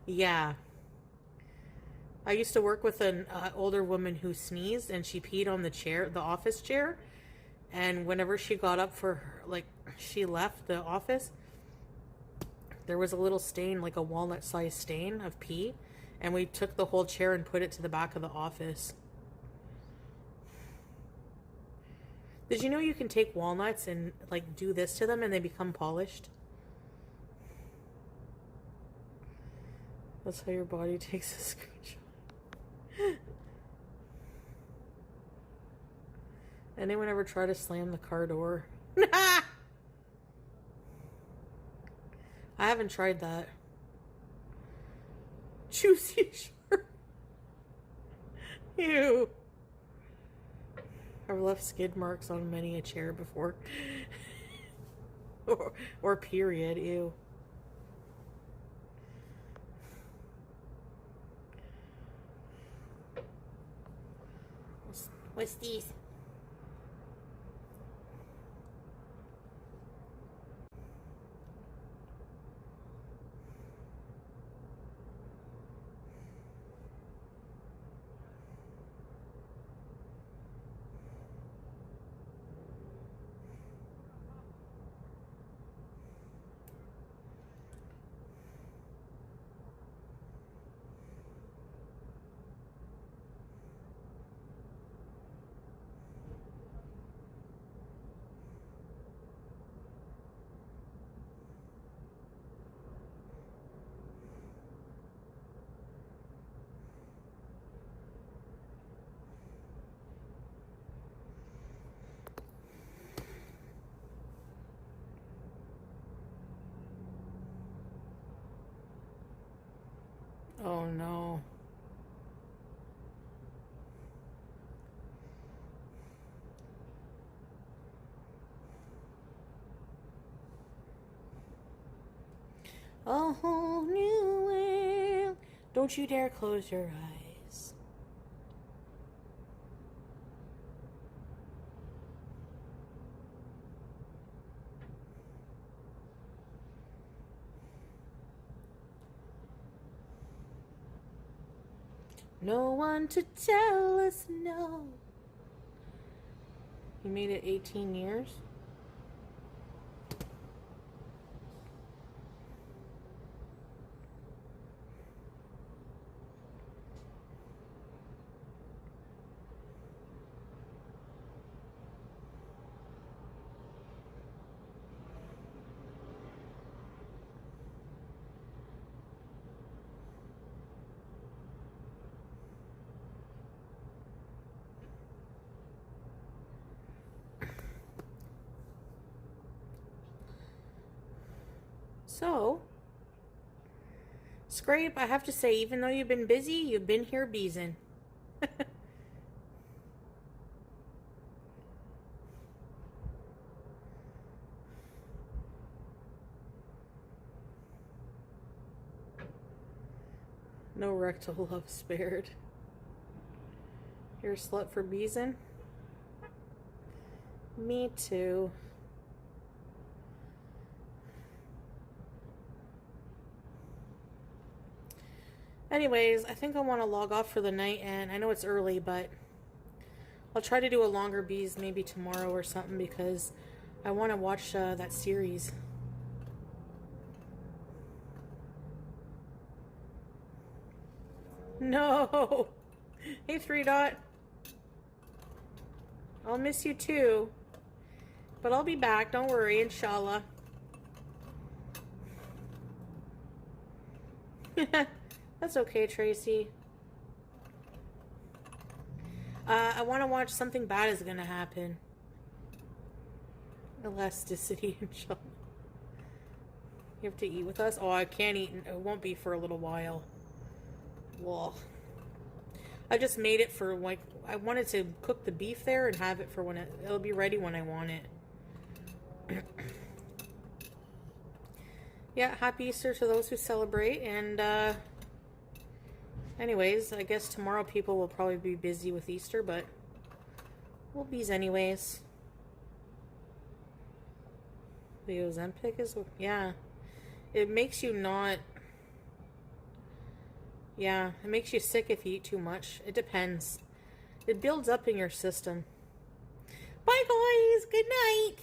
Yeah. I used to work with an older woman who sneezed, and she peed on the chair, the office chair. And whenever she got up for her, like, she left the office, there was a little stain, like a walnut-sized stain of pee. And we took the whole chair and put it to the back of the office. Did you know you can take walnuts and, like, do this to them and they become polished? That's how your body takes a screenshot. Anyone ever try to slam the car door? I haven't tried that. Juicy shirt. Ew. I've left skid marks on many a chair before. or period. Ew. What's these? Oh no. A whole new world. Don't you dare close your eyes. No one to tell us no. You made it 18 years? So, Scrape, I have to say, even though you've been busy, you've been here beezing. No rectal love spared. You're a slut for beezing? Me too. Anyways, I think I want to log off for the night, and I know it's early, but I'll try to do a longer bees maybe tomorrow or something because I want to watch that series. No! Hey, 3 Dot. I'll miss you too. But I'll be back, don't worry, inshallah. That's okay, Tracy. I want to watch Something Bad Is Gonna Happen. Elasticity, inshallah. You have to eat with us? Oh, I can't eat. It won't be for a little while. Well, I just made it for, like, I wanted to cook the beef there and have it for when it'll be ready when I want it. Yeah, happy Easter to those who celebrate, and anyways, I guess tomorrow people will probably be busy with Easter, but we'll bees anyways. The Ozempic is, yeah, it makes you not, yeah, it makes you sick if you eat too much. It depends. It builds up in your system. Bye guys, good night.